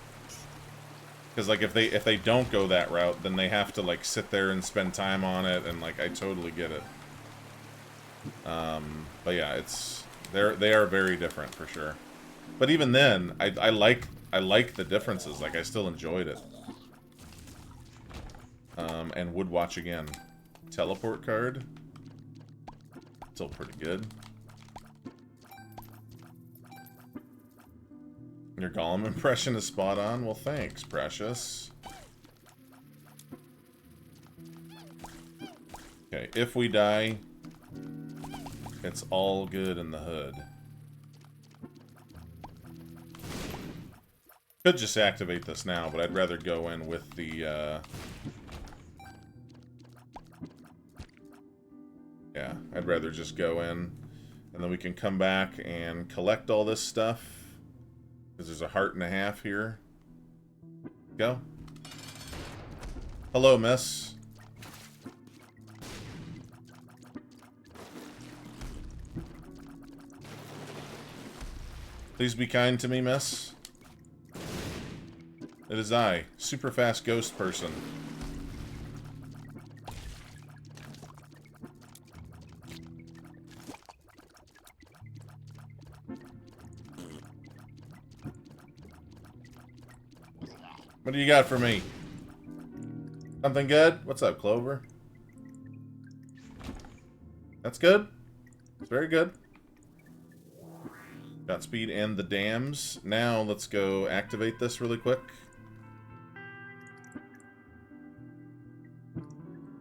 Because, like, if they don't go that route, then they have to, like, sit there and spend time on it, and, like, I totally get it. But yeah, they are very different, for sure. But even then, I like the differences. Like, I still enjoyed it. And would watch again. Teleport card. Still pretty good. Your Gollum impression is spot on. Well, thanks, precious. Okay, if we die, it's all good in the hood. Could just activate this now, but I'd rather go in with the, yeah, I'd rather just go in, and then we can come back and collect all this stuff. Because there's a heart and a half here. Go. Hello, miss. Please be kind to me, miss. It is I, super fast ghost person. What do you got for me? Something good? What's up, Clover? That's good. It's very good. Got speed and the dams. Now let's go activate this really quick.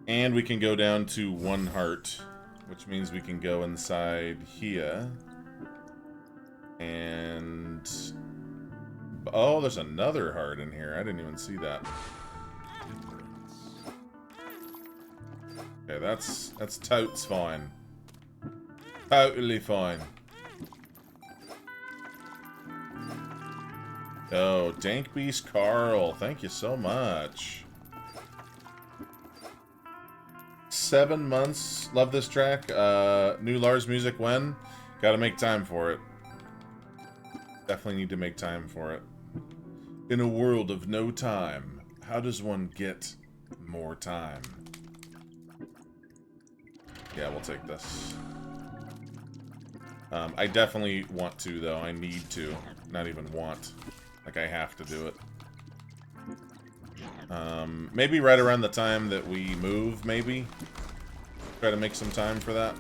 And we can go down to 1 heart, which means we can go inside here. And... oh, there's another heart in here. I didn't even see that. Okay, that's totes fine. Totally fine. Oh, Dank Beast Carl, thank you so much. 7 months. Love this track. New Lars music when? Gotta make time for it. Definitely need to make time for it. In a world of no time, how does one get more time? Yeah, we'll take this. I definitely want to, though. I need to. Not even want. Like, I have to do it. Maybe right around the time that we move, maybe. Try to make some time for that.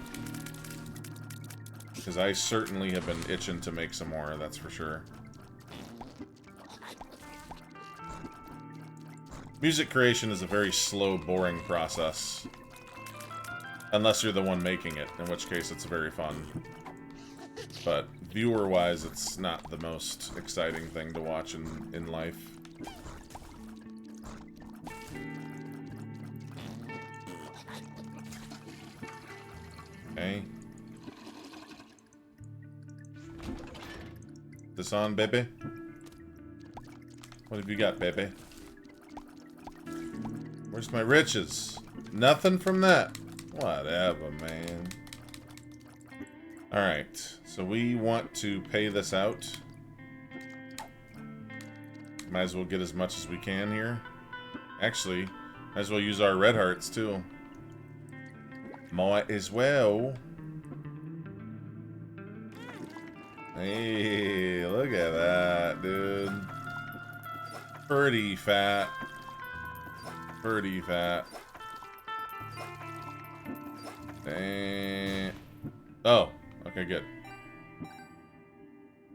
Because I certainly have been itching to make some more, that's for sure. Music creation is a very slow, boring process. Unless you're the one making it, in which case it's very fun. But viewer-wise, it's not the most exciting thing to watch in life. Okay. This on, baby? What have you got, baby? Where's my riches? Nothing from that. Whatever, man. Alright, so we want to pay this out. Might as well get as much as we can here. Actually, might as well use our red hearts, too. Might as well. Hey, look at that, dude. Pretty fat. Pretty fat. Dang. Oh, okay, good.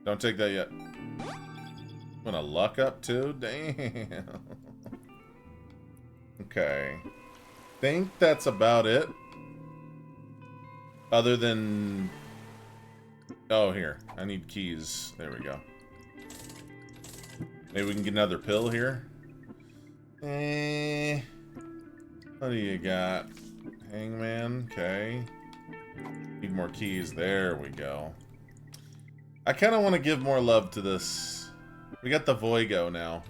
Don't take that yet. I'm gonna luck up too? Damn. Okay. Think that's about it. Other than... oh, here. I need keys. There we go. Maybe we can get another pill here. What do you got? Hangman, okay. Need more keys. There we go. I kind of want to give more love to this. We got the Voigo now.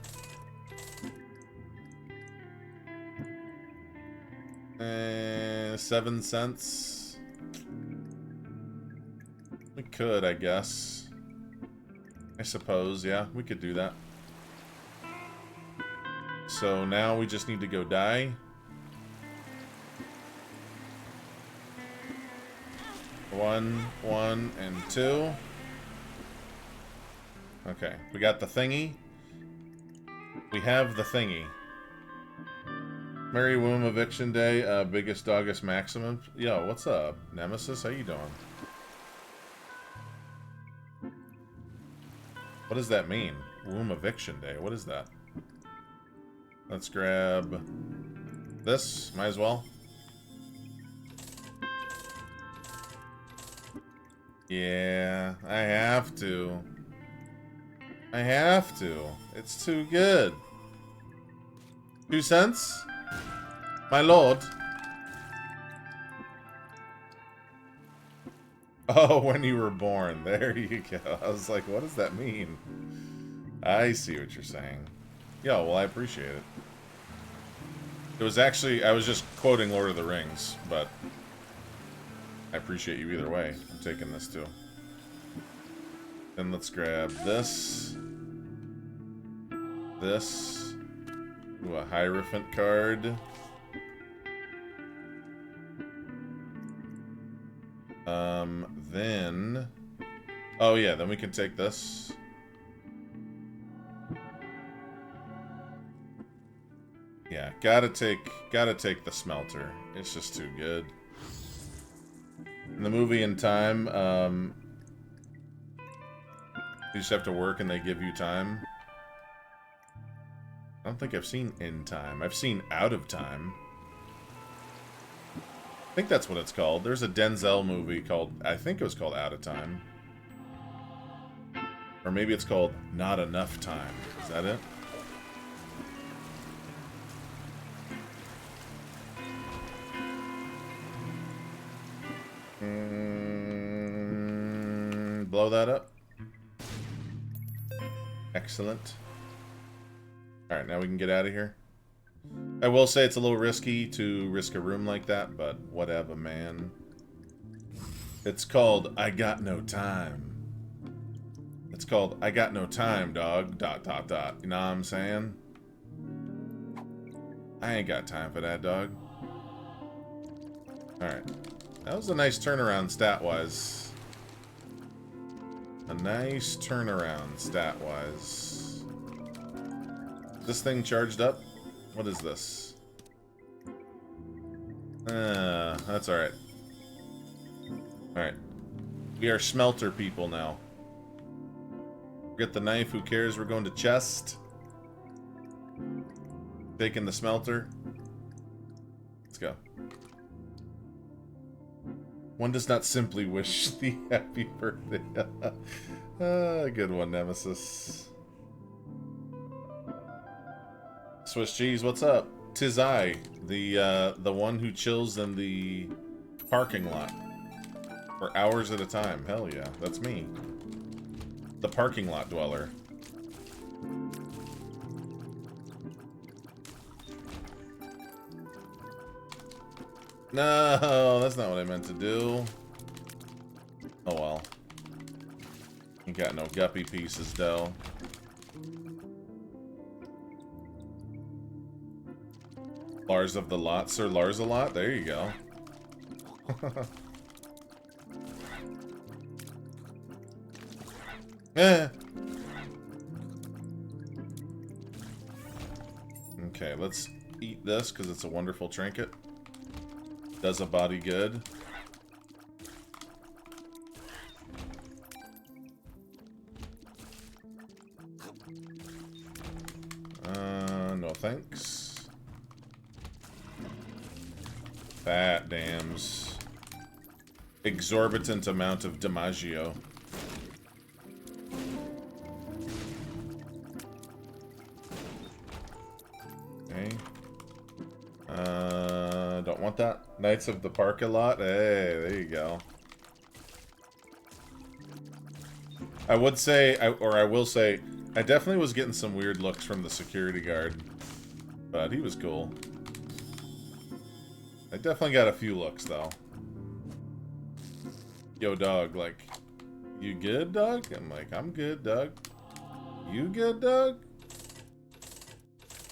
7 cents. We could, I guess. I suppose, yeah, we could do that. So now we just need to go die. One, and 2. Okay, we got the thingy. We have the thingy. Merry Womb Eviction Day, biggest doggest maximum. Yo, what's up, Nemesis? How you doing? What does that mean? Womb Eviction Day. What is that? Let's grab this. Might as well. Yeah, I have to. I have to. It's too good. 2 cents? My lord. Oh, when you were born. There you go. I was like, what does that mean? I see what you're saying. Yo, well, I appreciate it. It was actually, I was just quoting Lord of the Rings, but I appreciate you either way. I'm taking this too. Then let's grab this. This. Ooh, a Hierophant card. Then... Oh yeah, then we can take this. Yeah, gotta take the smelter. It's just too good. In the movie In Time, you just have to work and they give you time. I don't think I've seen In Time. I've seen Out of Time. I think that's what it's called. There's a Denzel movie called, I think it was called Out of Time. Or maybe it's called Not Enough Time. Is that it? Blow that up. Excellent. Alright, now we can get out of here. I will say it's a little risky to risk a room like that, but whatever, man. It's called I Got No Time. It's called I Got No Time, dog. ... You know what I'm saying? I ain't got time for that, dog. Alright. That was a nice turnaround stat-wise. A nice turnaround stat-wise. This thing charged up? What is this? That's alright. Alright. We are smelter people now. Get the knife, who cares? We're going to chest. Taking the smelter. Let's go. One does not simply wish the happy birthday. Good one, Nemesis. Swiss cheese, what's up? 'Tis I, the one who chills in the parking lot for hours at a time. Hell yeah, that's me. The parking lot dweller. No, that's not what I meant to do. Oh well. You got no guppy pieces, though. Lars of the Lot, Sir Lars a Lot. There you go. Eh. Okay, let's eat this because it's a wonderful trinket. Does a body good. No thanks. That damns. Exorbitant amount of DiMaggio. Knights of the Park-a-Lot. Hey, there you go. I would say, I will say, I definitely was getting some weird looks from the security guard. But he was cool. I definitely got a few looks, though. Yo, dog, like, you good, dog? I'm like, I'm good, dog. You good, dog?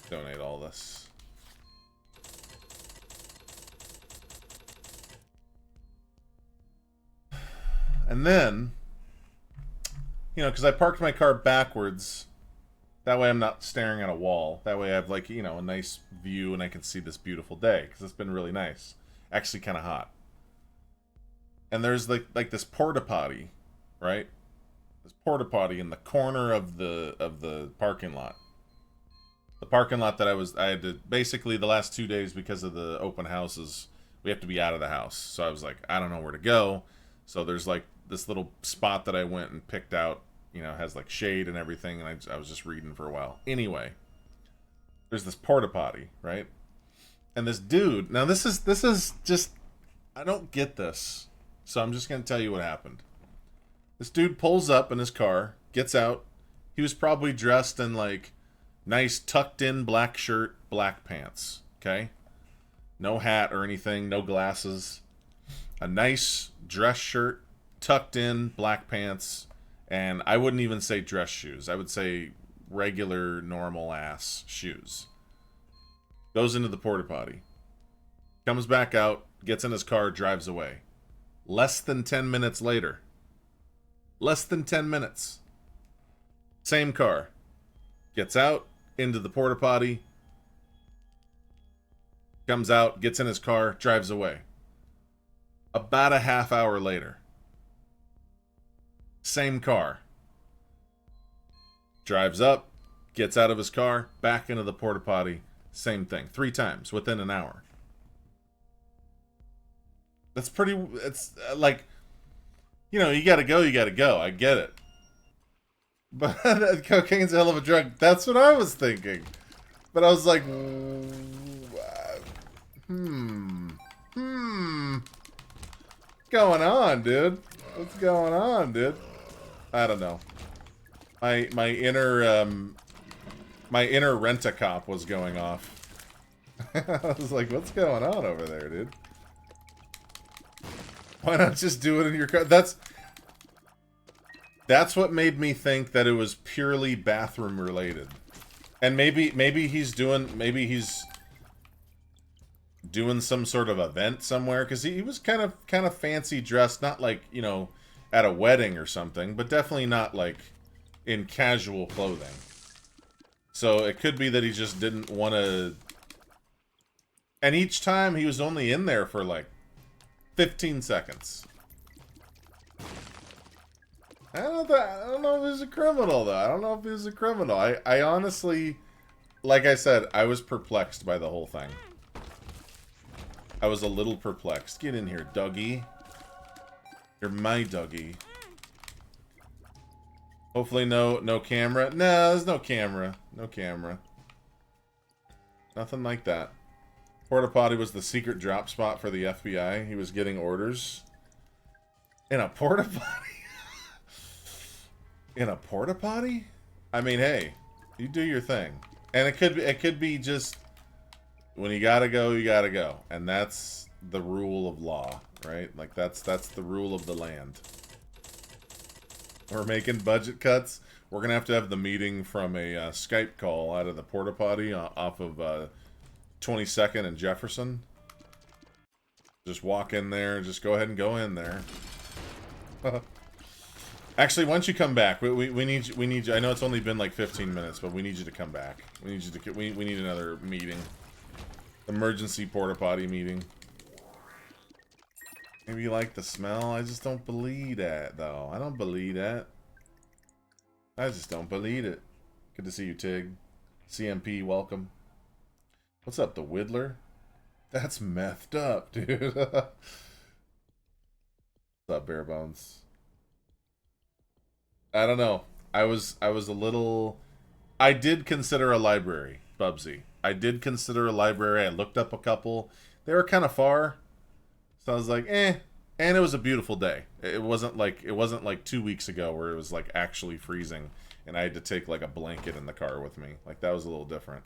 Donate all this. And then, you know, because I parked my car backwards. That way I'm not staring at a wall. That way I have, like, you know, a nice view and I can see this beautiful day. Because it's been really nice. Actually kind of hot. And there's, like this porta potty, right? This porta potty in the corner of the parking lot. The parking lot that I had to, basically the last 2 days because of the open houses, we have to be out of the house. So I was like, I don't know where to go. So there's, like, this little spot that I went and picked out, you know, has like shade and everything, and I was just reading for a while. Anyway, there's this porta potty, right? And this dude, now this is just, I don't get this, so I'm just gonna tell you what happened. This dude pulls up in his car, gets out. He was probably dressed in like nice tucked in black shirt, black pants, okay? No hat or anything, no glasses. A nice dress shirt, tucked in, black pants, and I wouldn't even say dress shoes. I would say regular, normal ass shoes. Goes into the porta potty. Comes back out, gets in his car, drives away. Less than 10 minutes later. Less than 10 minutes. Same car. Gets out, into the porta potty. Comes out, gets in his car, drives away. About a half hour later. Same car. Drives up, gets out of his car, back into the porta potty. Same thing. 3 times within an hour. That's pretty... It's like... You know, you gotta go, you gotta go. I get it. But cocaine's a hell of a drug. That's what I was thinking. But I was like... What's going on, dude? What's going on, dude? I don't know. My inner rent-a-cop was going off. I was like, what's going on over there, dude? Why not just do it in your car? That's what made me think that it was purely bathroom related. And maybe he's doing some sort of event somewhere, because he was kind of fancy dressed, not like, you know, at a wedding or something, but definitely not like in casual clothing. So it could be that he just didn't want to. And each time he was only in there for like 15 seconds. I don't know if he's a criminal, though. I don't know if he's a criminal. I honestly, like I said, I was perplexed by the whole thing. I was a little perplexed. Get in here, Dougie. You're my Dougie. Hopefully no camera. No, there's no camera. No camera. Nothing like that. Porta Potty was the secret drop spot for the FBI. He was getting orders. In a porta potty? In a porta potty? I mean, hey, you do your thing. And it could be just when you gotta go, you gotta go. And that's the rule of law, right? Like that's the rule of the land. We're making budget cuts. We're gonna have to have the meeting from a Skype call out of the porta potty off of 22nd and Jefferson. Just walk in there. Just go ahead and go in there. Actually, once you come back, we need you. I know it's only been like 15 minutes, but we need you to come back. We need you to. We need another meeting. Emergency porta potty meeting. Maybe you like the smell. I just don't believe that, though. I don't believe that. I just don't believe it. Good to see you, Tig. CMP, welcome. What's up, the Whittler? That's methed up, dude. What's up, Bare Bones? I don't know. I was a little... I did consider a library, Bubsy. I did consider a library. I looked up a couple. They were kind of far. So I was like, eh. And it was a beautiful day. It wasn't like 2 weeks ago where it was like actually freezing and I had to take like a blanket in the car with me. Like that was a little different.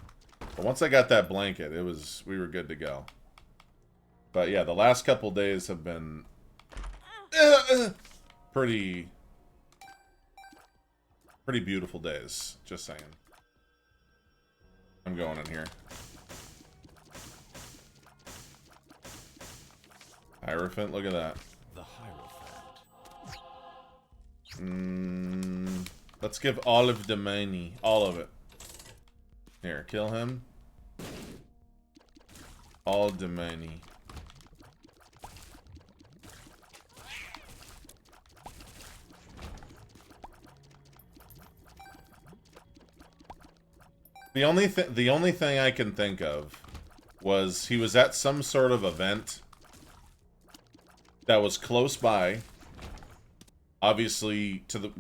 But once I got that blanket, we were good to go. But yeah, the last couple days have been pretty beautiful days, just saying. I'm going in here. Hierophant, look at that. The Hierophant. Let's give all of the money. All of it. Here, kill him. All the money. The only thing I can think of was he was at some sort of event that was close by, obviously to the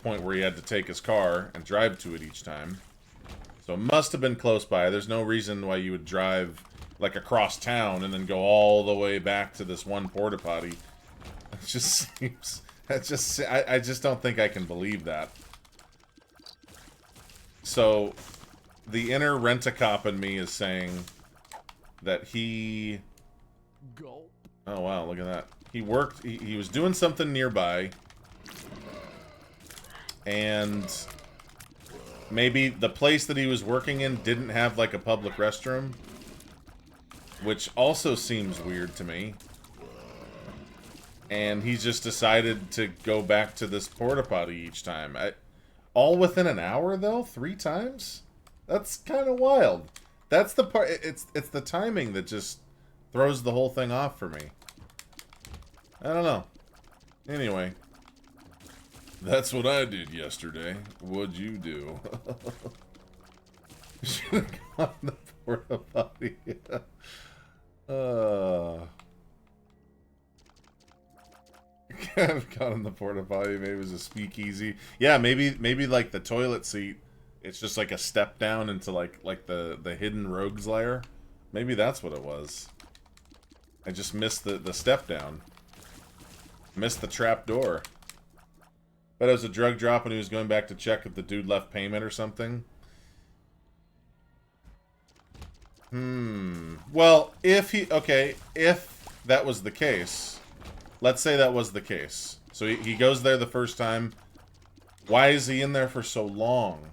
point where he had to take his car and drive to it each time. So it must have been close by. There's no reason why you would drive like across town and then go all the way back to this one porta potty. It just seems I just don't think I can believe that. So the inner rent-a-cop in me is saying that he... Gulp. Oh wow, look at that. He worked, he was doing something nearby, and maybe the place that he was working in didn't have like a public restroom, which also seems weird to me. And he just decided to go back to this porta potty each time. All within an hour though? 3 times? That's kind of wild. That's the part, it's the timing that just throws the whole thing off for me. I don't know. Anyway. That's what I did yesterday. What'd you do? Should have gone to the porta potty. I've gone in the porta potty. Maybe it was a speakeasy. Yeah, maybe like the toilet seat. It's just like a step down into like the hidden rogues lair. Maybe that's what it was. I just missed the step down. Missed the trap door. But it was a drug drop and he was going back to check if the dude left payment or something. Well, if that was the case, let's say that was the case. So he goes there the first time. Why is he in there for so long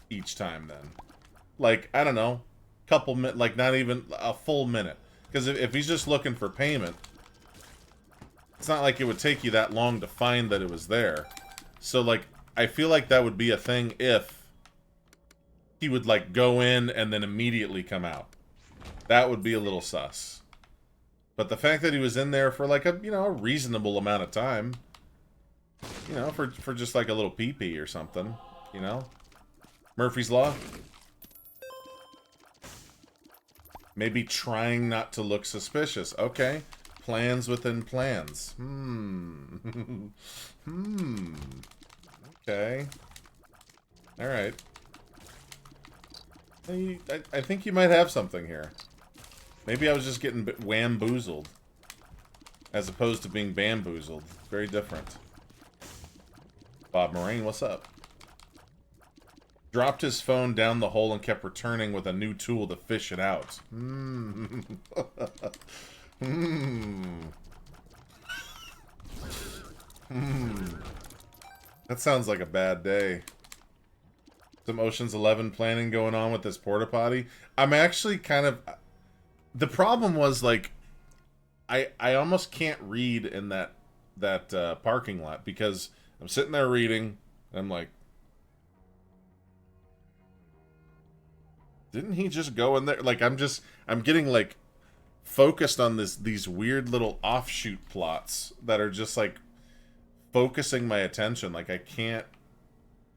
each time then? Like, I don't know, couple minutes, like not even a full minute. Because if he's just looking for payment, it's not like it would take you that long to find that it was there. So, like, I feel like that would be a thing if he would, like, go in and then immediately come out. That would be a little sus. But the fact that he was in there for, like, a, a reasonable amount of time, for just, like, a little pee-pee or something, Murphy's Law. Maybe trying not to look suspicious. Okay. Plans within plans. Okay. Alright. I think you might have something here. Maybe I was just getting wamboozled. As opposed to being bamboozled. Very different. Bob Moraine, what's up? Dropped his phone down the hole and kept returning with a new tool to fish it out. That sounds like a bad day. Some Ocean's 11 planning going on with this porta potty. I'm actually kind of... The problem was, like, I almost can't read in that parking lot because I'm sitting there reading and I'm like, didn't he just go in there? Like, I'm getting, like, focused on these weird little offshoot plots that are just, like, focusing my attention. Like, I can't...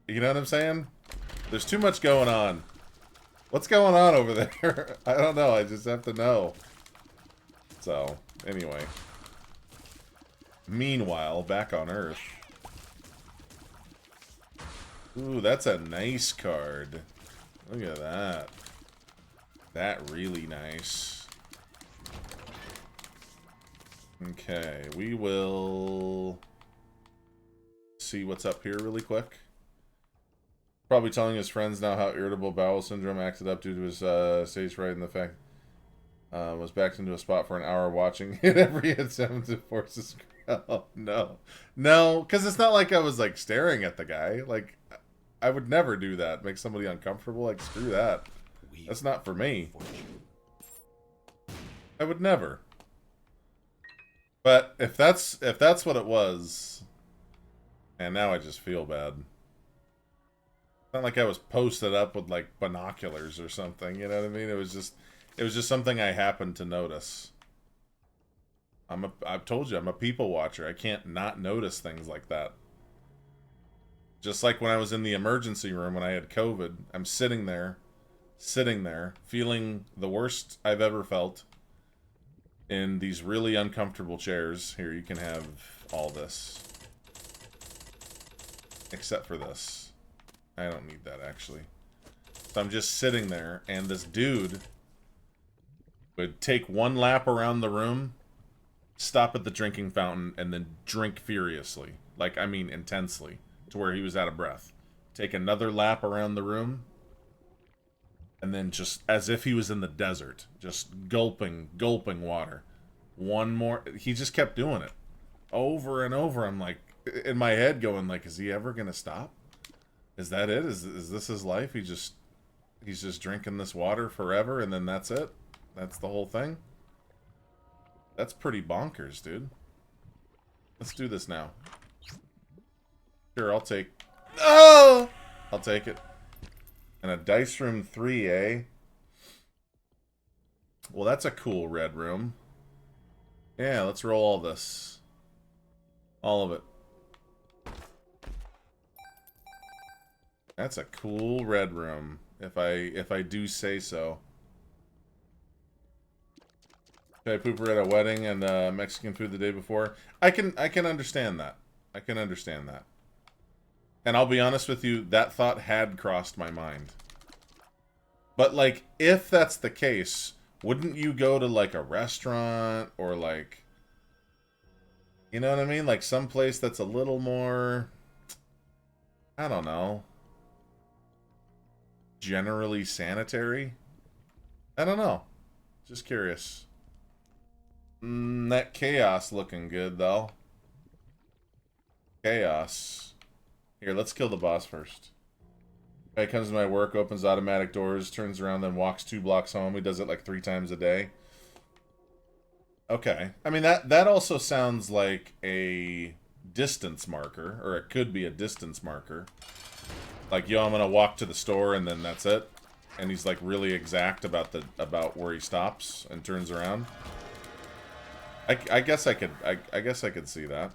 You know what I'm saying? There's too much going on. What's going on over there? I don't know. I just have to know. So, anyway. Meanwhile, back on Earth. Ooh, that's a nice card. Look at that. That really nice. Okay, we will see what's up here really quick. Probably telling his friends now how irritable bowel syndrome acted up due to his stage fright and the fact was backed into a spot for an hour watching it every hit 7 to force his. Oh, no. No, because it's not like I was like staring at the guy. Like, I would never do that. Make somebody uncomfortable. Like, screw that. That's not for me. I would never. But if that's what it was, and now I just feel bad. It's not like I was posted up with like binoculars or something, you know what I mean? It was just something I happened to notice. I've told you, I'm a people watcher. I can't not notice things like that. Just like when I was in the emergency room when I had COVID, I'm sitting there, feeling the worst I've ever felt in these really uncomfortable chairs. Here, you can have all this. Except for this. I don't need that, actually. So I'm just sitting there, and this dude would take one lap around the room, stop at the drinking fountain, and then drink furiously. Like, I mean intensely. To where he was out of breath. Take another lap around the room, and then just as if he was in the desert. Just gulping water. One more. He just kept doing it. Over and over. I'm like, in my head going like, is he ever going to stop? Is that it? Is this his life? He's just drinking this water forever, and then that's it? That's the whole thing? That's pretty bonkers, dude. Let's do this now. Sure, I'll take... Oh! I'll take it. And a Dice Room 3, eh? Well, that's a cool red room. Yeah, let's roll all this. All of it. That's a cool red room, if I do say so. Did I poop her at a wedding and Mexican food the day before? I can understand that. I can understand that. And I'll be honest with you, that thought had crossed my mind. But like, if that's the case, wouldn't you go to like a restaurant or like, you know what I mean? Like some place that's a little more, I don't know, generally sanitary? I don't know. Just curious. That chaos looking good, though. Chaos. Here, let's kill the boss first. Guy comes to my work, opens automatic doors, turns around, then walks 2 blocks home. He does it like 3 times a day. Okay. I mean, that also sounds like a distance marker, or it could be a distance marker. Like, yo, I'm gonna walk to the store, and then that's it. And he's like really exact about where he stops and turns around. I guess I could see that.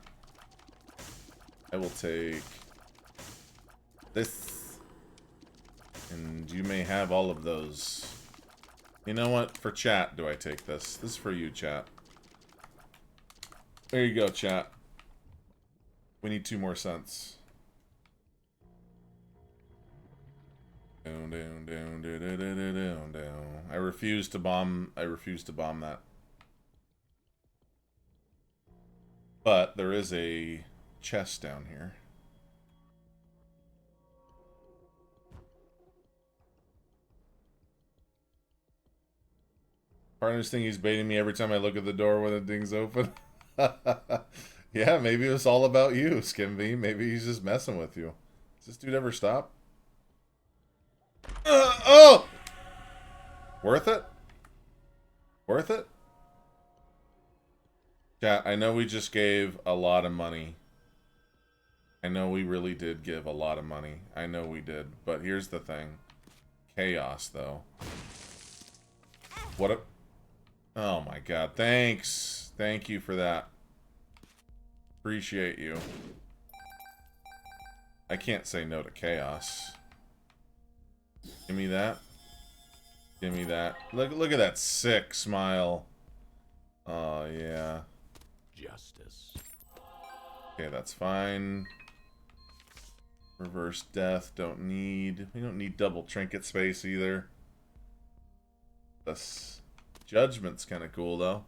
I will take this, and you may have all of those. You know what? For chat, do I take this? This is for you, chat. There you go, chat. We need 2 more cents. I refuse to bomb that. But there is a chest down here. Partners think he's baiting me every time I look at the door when the thing's open. Yeah, maybe it was all about you, Skimby. Maybe he's just messing with you. Does this dude ever stop? Oh! Worth it? Worth it? Chat, I know we just gave a lot of money. I know we really did give a lot of money. I know we did. But here's the thing. Chaos, though. What a... Oh my god. Thanks. Thank you for that. Appreciate you. I can't say no to chaos. Give me that. Give me that. Look at that sick smile. Oh, yeah. Justice. Okay, that's fine. Reverse death, don't need. We don't need double trinket space either. This judgment's kind of cool, though.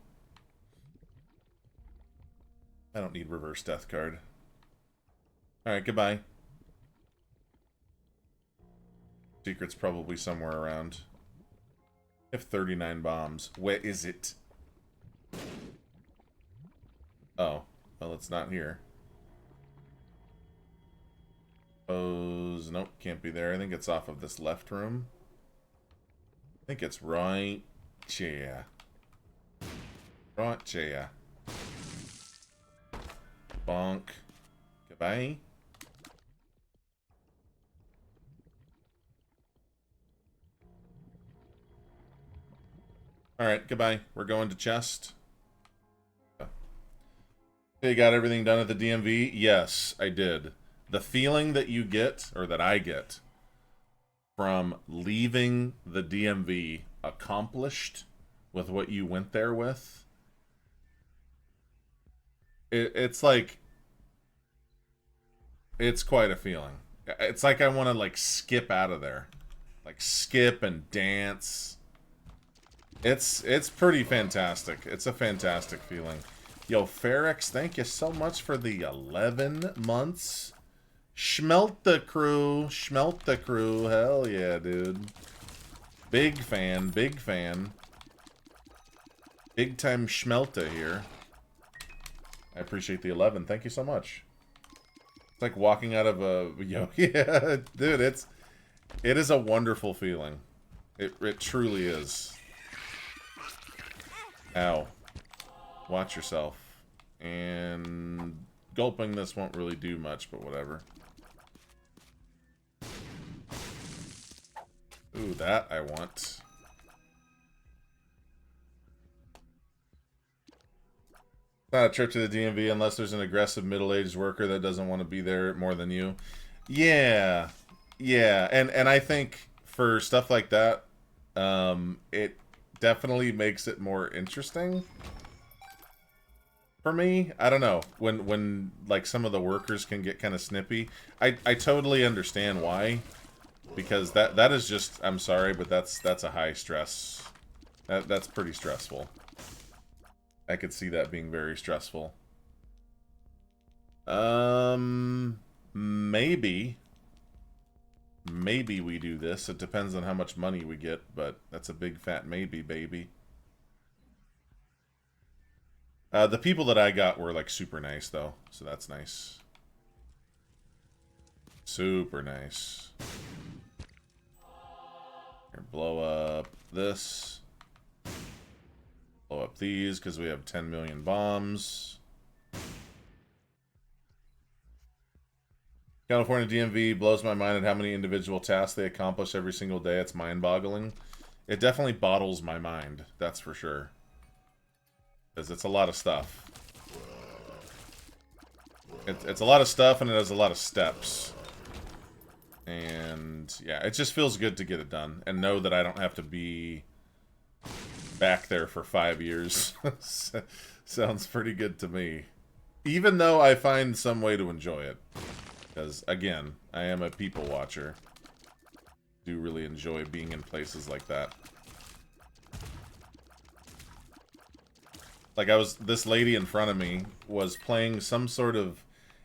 I don't need reverse death card. Alright, goodbye. Secret's probably somewhere around. I have 39 bombs. Where is it? Oh. Well, it's not here. Oh, nope, can't be there. I think it's off of this left room. I think it's right here. Right here. Bonk. Goodbye. Alright, goodbye. We're going to chest. You got everything done at the DMV? Yes, I did. The feeling that you get, or that I get, from leaving the DMV accomplished with what you went there with, it's like, it's quite a feeling. It's like I want to, like, skip out of there. Like, skip and dance. It's pretty fantastic. It's a fantastic feeling. Yo, Ferrex, thank you so much for the 11 months. Schmelt the crew. Schmelt the crew. Hell yeah, dude. Big fan. Big fan. Big time Schmelta here. I appreciate the 11. Thank you so much. It's like walking out of a... Yo, yeah, dude, it is a wonderful feeling. It truly is. Ow. Watch yourself. And gulping this won't really do much, but whatever. Ooh, that I want. Not a trip to the DMV unless there's an aggressive middle-aged worker that doesn't want to be there more than you. Yeah. Yeah. And I think for stuff like that, it definitely makes it more interesting. For me, I don't know. When like some of the workers can get kind of snippy, I totally understand why. Because that is just, I'm sorry, but that's a high stress. That's pretty stressful. I could see that being very stressful. Maybe we do this. It depends on how much money we get, but that's a big fat maybe, baby. The people that I got were like super nice though, so that's nice. Super nice. Here, blow up this. Blow up these because we have 10 million bombs. California DMV blows my mind at how many individual tasks they accomplish every single day. It's mind-boggling. It definitely boggles my mind, that's for sure. Because it's a lot of stuff. It's a lot of stuff and it has a lot of steps. And yeah, it just feels good to get it done. And know that I don't have to be back there for 5 years. Sounds pretty good to me. Even though I find some way to enjoy it. Because, again, I am a people watcher. Do really enjoy being in places like that. Like, this lady in front of me was playing some sort of...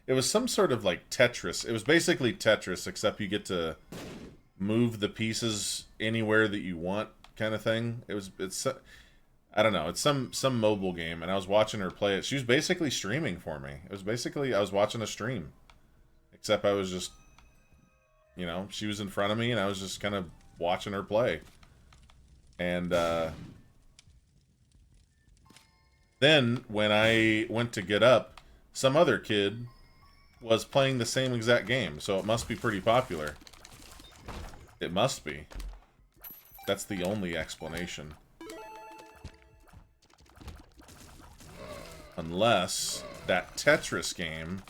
It was some sort of, like, Tetris. It was basically Tetris, except you get to move the pieces anywhere that you want, kind of thing. It's I don't know. It's some mobile game, and I was watching her play it. She was basically streaming for me. It was basically, I was watching a stream. Except I was just, you know, she was in front of me, and I was just kind of watching her play. And, then, when I went to get up, some other kid was playing the same exact game, so it must be pretty popular. It must be. That's the only explanation. Unless that Tetris game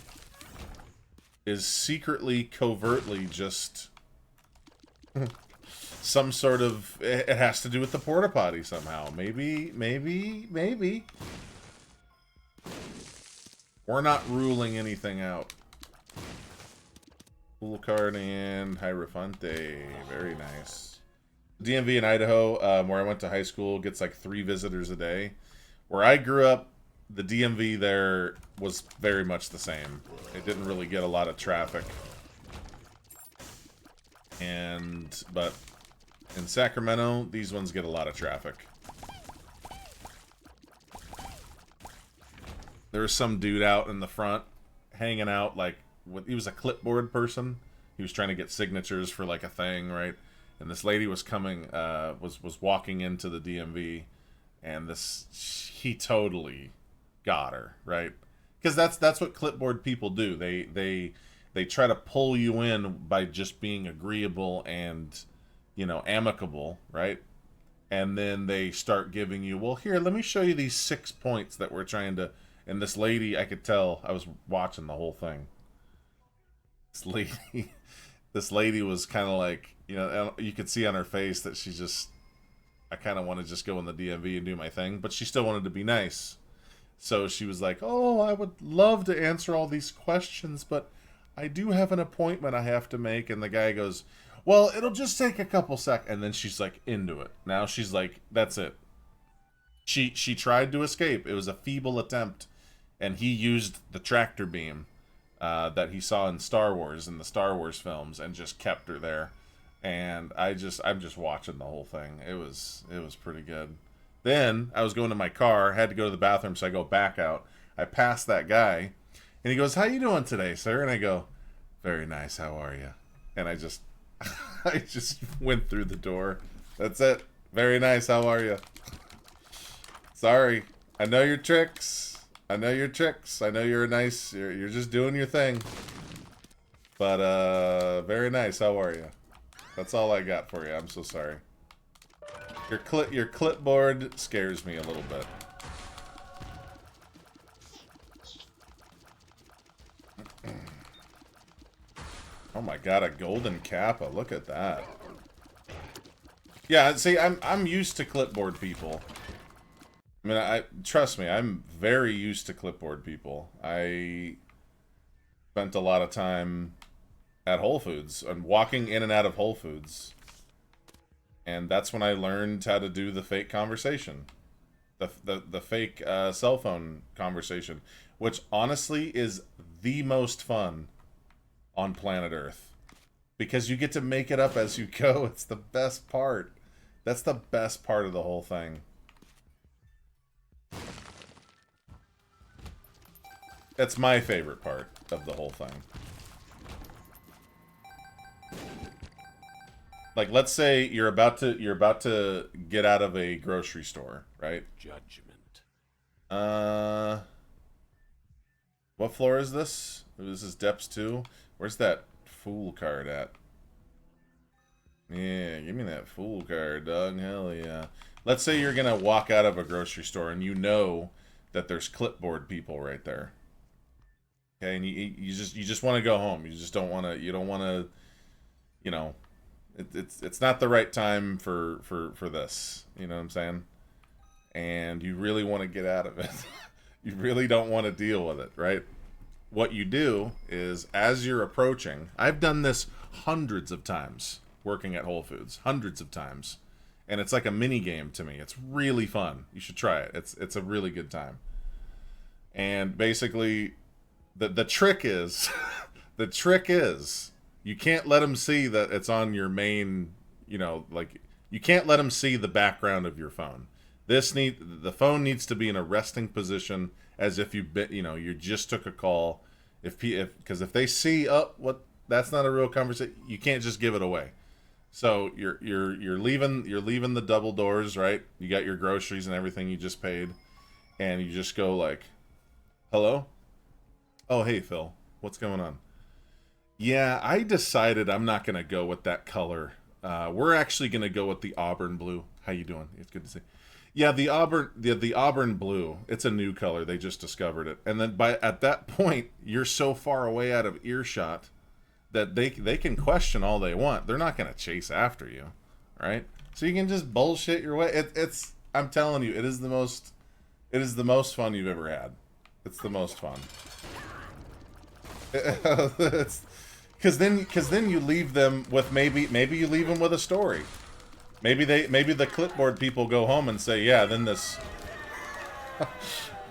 is secretly, covertly just some sort of... It has to do with the porta potty somehow. Maybe. We're not ruling anything out. Pool card and Hierophante. Very nice. DMV in Idaho, where I went to high school, gets like 3 visitors a day. Where I grew up, the DMV there was very much the same. It didn't really get a lot of traffic. But in Sacramento, these ones get a lot of traffic. There was some dude out in the front, hanging out, like, he was a clipboard person. He was trying to get signatures for, like, a thing, right? And this lady was coming, was walking into the DMV, and he totally got her, right? Because that's what clipboard people do. They try to pull you in by just being agreeable and, you know, amicable, right? And then they start giving you, well, here, let me show you these 6 points that we're trying to... And this lady, I could tell, I was watching the whole thing. This lady was kind of like, you know, you could see on her face that she just, I kind of want to just go in the DMV and do my thing, but she still wanted to be nice. So she was like, oh, I would love to answer all these questions, but I do have an appointment I have to make. And the guy goes, well, it'll just take a couple seconds. And then she's like into it. Now she's like, that's it. She tried to escape. It was a feeble attempt. And he used the tractor beam that he saw in Star Wars, in the Star Wars films, and just kept her there. And I'm just watching the whole thing. It was pretty good. Then I was going to my car, had to go to the bathroom, so I go back out. I pass that guy, and he goes, "How you doing today, sir?" And I go, "Very nice. How are you?" And I just went through the door. That's it. Very nice. How are you? Sorry. I know your tricks. I know your tricks. I know you're nice. You're just doing your thing. But very nice. How are you? That's all I got for you. I'm so sorry. Your clipboard scares me a little bit. Oh my god, a golden Kappa. Look at that. Yeah, see, I'm used to clipboard people. I mean, trust me, I'm very used to clipboard people. I spent a lot of time at Whole Foods and walking in and out of Whole Foods. And that's when I learned how to do the fake conversation. The fake cell phone conversation. Which honestly is the most fun on planet Earth. Because you get to make it up as you go. It's the best part. That's the best part of the whole thing. That's my favorite part of the whole thing. Like, let's say you're about to get out of a grocery store, right? Judgment. What floor is this? This is Depths 2. Where's that fool card at? Yeah, give me that fool card, dog. Hell yeah. Let's say you're gonna walk out of a grocery store and you know that there's clipboard people right there. Okay, and you just want to go home. You just don't want to. You don't want to. You know, it's not the right time for this. You know what I'm saying? And you really want to get out of it. You really don't want to deal with it, right? What you do is, as you're approaching, I've done this hundreds of times working at Whole Foods, hundreds of times, and it's like a mini game to me. It's really fun. You should try it. It's a really good time. And basically, the trick is, the trick is, you can't let them see that it's on your main, you know, like, you can't let them see the background of your phone. The phone needs to be in a resting position, as if you just took a call. Because if they see, that's not a real conversation, you can't just give it away. So you're leaving the double doors, right? You got your groceries and everything you just paid, and you just go like, "Hello? Oh, hey Phil, what's going on?" "Yeah, I decided I'm not gonna go with that color. We're actually gonna go with the auburn blue. How you doing? It's good to see." "Yeah, the auburn blue. It's a new color. They just discovered it." And then at that point, you're so far away out of earshot that they can question all they want. They're not gonna chase after you, right? So you can just bullshit your way. It's I'm telling you, it is the most fun you've ever had. It's the most fun. Because then you leave them with maybe you leave them with a story. Maybe the clipboard people go home and say, "Yeah, then this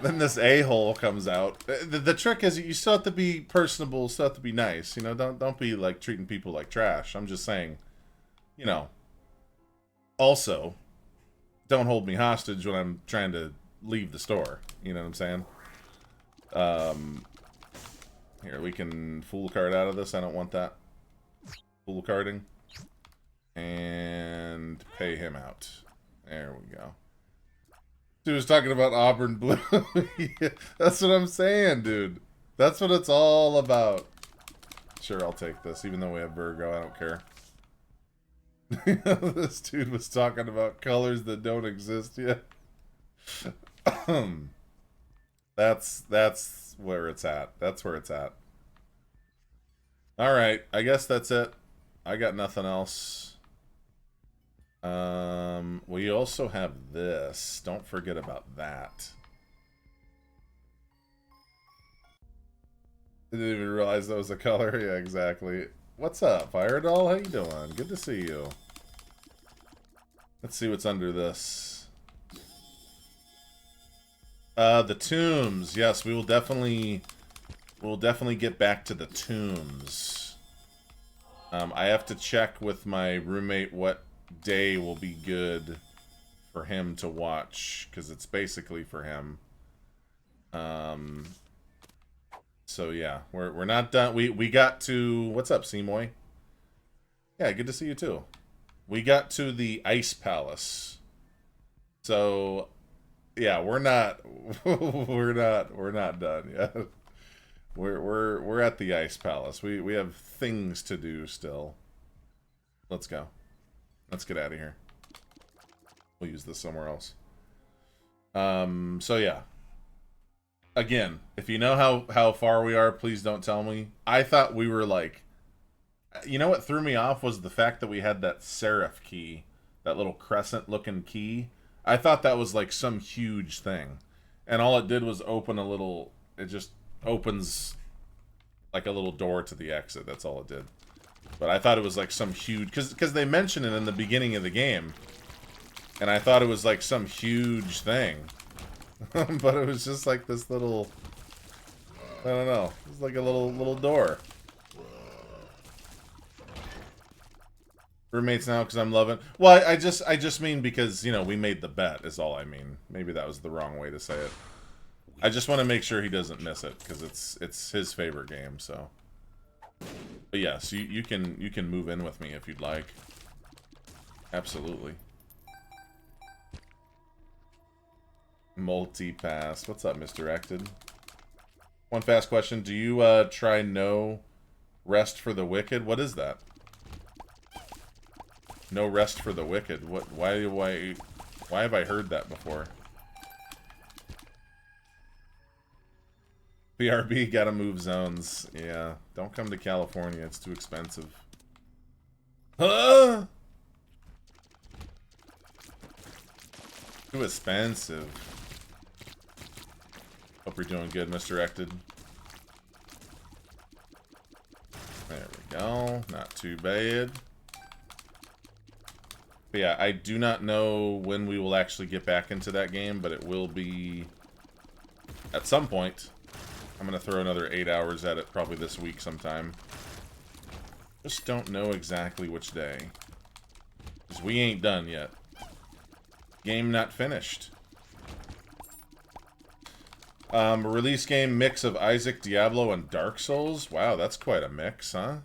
Then this a-hole comes out. The trick is you still have to be personable, still have to be nice. You know, don't be like treating people like trash. I'm just saying, you know. Also, don't hold me hostage when I'm trying to leave the store. You know what I'm saying? Here, we can fool card out of this. I don't want that. Fool carding. And pay him out. There we go. Dude was talking about Auburn Blue. Yeah, that's what I'm saying, dude. That's what it's all about. Sure, I'll take this, even though we have Virgo. I don't care. This dude was talking about colors that don't exist yet. That's where it's at. That's where it's at. All right, I guess that's it. I got nothing else. We also have this. Don't forget about that. Didn't even realize that was a color. Yeah, exactly. What's up, Fire Doll? How you doing? Good to see you. Let's see what's under this. The tombs. Yes, we'll definitely get back to the tombs. I have to check with my roommate what day will be good for him to watch, because it's basically for him. So yeah, we're not done. We got to, what's up, Seymour? Yeah, good to see you too. We got to the Ice Palace. So yeah, we're not we're not done yet. We're at the Ice Palace. We have things to do still. Let's go. Let's get out of here. We'll use this somewhere else. So yeah. Again, if you know how far we are, please don't tell me. I thought we were like... You know what threw me off was the fact that we had that serif key. That little crescent-looking key. I thought that was like some huge thing. And all it did was open a little... It just opens like a little door to the exit. That's all it did. But I thought it was like some huge... Because they mentioned it in the beginning of the game. And I thought it was like some huge thing. But it was just like this little... I don't know. It's like a little door. Roommates now because I'm loving... Well, I just mean because, you know, we made the bet is all I mean. Maybe that was the wrong way to say it. I just want to make sure he doesn't miss it because it's his favorite game, so... But yes, you can move in with me if you'd like. Absolutely. Multi-pass. What's up, Misdirected? One fast question. Do you try No Rest for the Wicked? What is that? No Rest for the Wicked. What? Why have I heard that before? BRB, gotta move zones. Yeah, don't come to California. It's too expensive. Huh? Too expensive. Hope you're doing good, Misdirected. There we go. Not too bad. But yeah, I do not know when we will actually get back into that game, but it will be at some point. I'm going to throw another 8 hours at it probably this week sometime. Just don't know exactly which day. Because we ain't done yet. Game not finished. Release game mix of Isaac, Diablo, and Dark Souls. Wow, that's quite a mix, huh?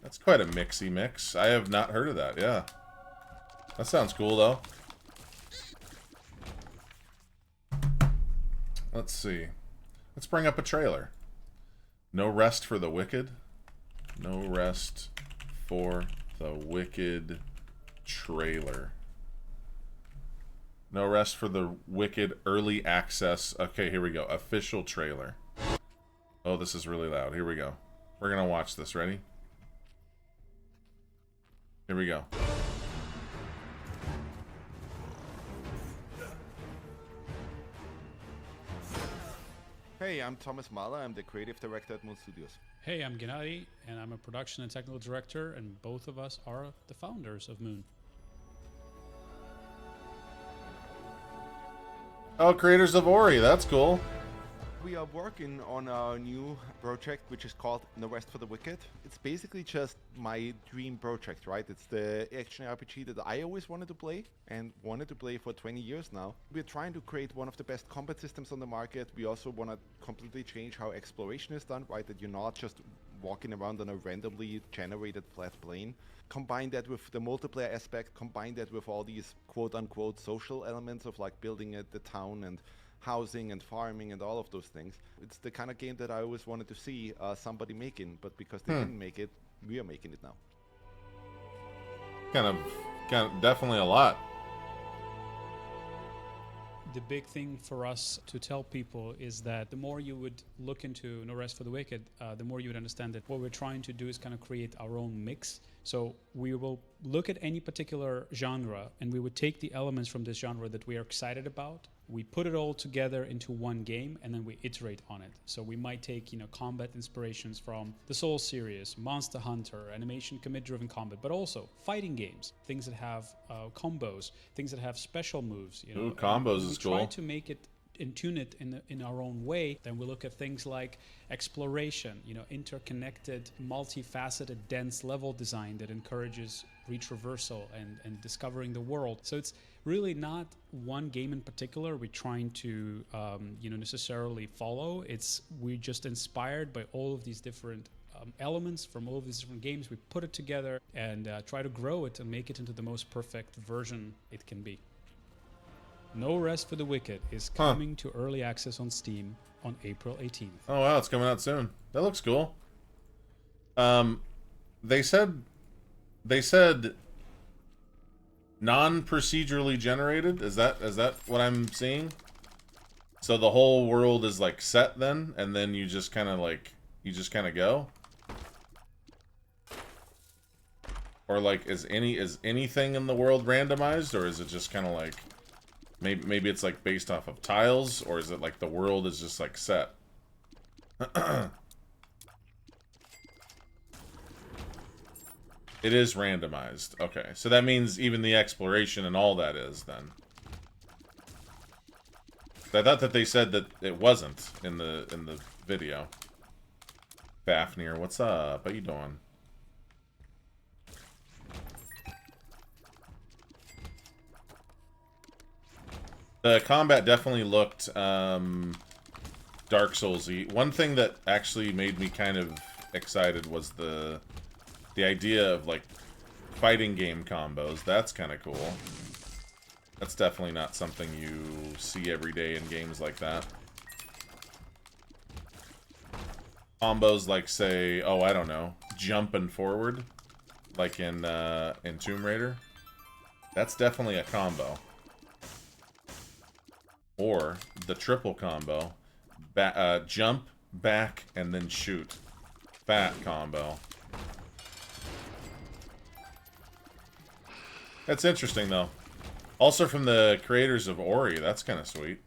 That's quite a mixy mix. I have not heard of that, yeah. That sounds cool, though. Let's see. Let's bring up a trailer. No Rest for the Wicked. No Rest for the Wicked trailer. No Rest for the Wicked early access. Okay, here we go. Official trailer. Oh, this is really loud. Here we go. We're gonna watch this. Ready? Here we go. Hey, I'm Thomas Mahler. I'm the creative director at Moon Studios. Hey, I'm Gennady, and I'm a production and technical director, and both of us are the founders of Moon. Oh, creators of Ori, that's cool. We are working on a new project which is called No Rest for the Wicked. It's basically just my dream project, right? It's the action RPG that I always wanted to play and wanted to play for 20 years now. We're trying to create one of the best combat systems on the market. We also want to completely change how exploration is done, right? That you're not just walking around on a randomly generated flat plane. Combine that with the multiplayer aspect, combine that with all these quote-unquote social elements of like building the town and housing and farming and all of those things. It's the kind of game that I always wanted to see somebody making, but because they didn't make it, we are making it now. Kind of, definitely a lot. The big thing for us to tell people is that the more you would look into No Rest for the Wicked, the more you would understand that what we're trying to do is kind of create our own mix. So we will look at any particular genre and we would take the elements from this genre that we are excited about. We put it all together into one game and then we iterate on it. So we might take, combat inspirations from the Soul series, Monster Hunter, animation commit-driven combat, but also fighting games, things that have combos, things that have special moves. Ooh, combos is cool. We try to make it and tune it in our own way. Then we look at things like exploration, interconnected, multifaceted, dense level design that encourages retraversal and discovering the world. So it's really not one game in particular we're trying to necessarily follow. We're just inspired by all of these different elements from all of these different games. We put it together and try to grow it and make it into the most perfect version it can be. No Rest for the Wicked is coming to early access on Steam on April 18th. Oh wow, it's coming out soon. That looks cool. They said non-procedurally generated. Is that what I'm seeing? So the whole world is like set then, and then you just kind of go? Or like is anything in the world randomized, or is it just kind of like maybe it's like based off of tiles, or is it like the world is just like set? It is randomized. Okay, so that means even the exploration and all that is then. I thought that they said that it wasn't in the video. Fafnir, what's up? How you doing? The combat definitely looked Dark Souls-y. One thing that actually made me kind of excited was the idea of like fighting game combos. That's kind of cool. That's definitely not something you see every day in games like that. Combos like, say, oh, I don't know, jumping forward, like in Tomb Raider. That's definitely a combo. Or the triple combo, jump, back, and then shoot. Fat combo. That's interesting, though. Also from the creators of Ori, that's kind of sweet.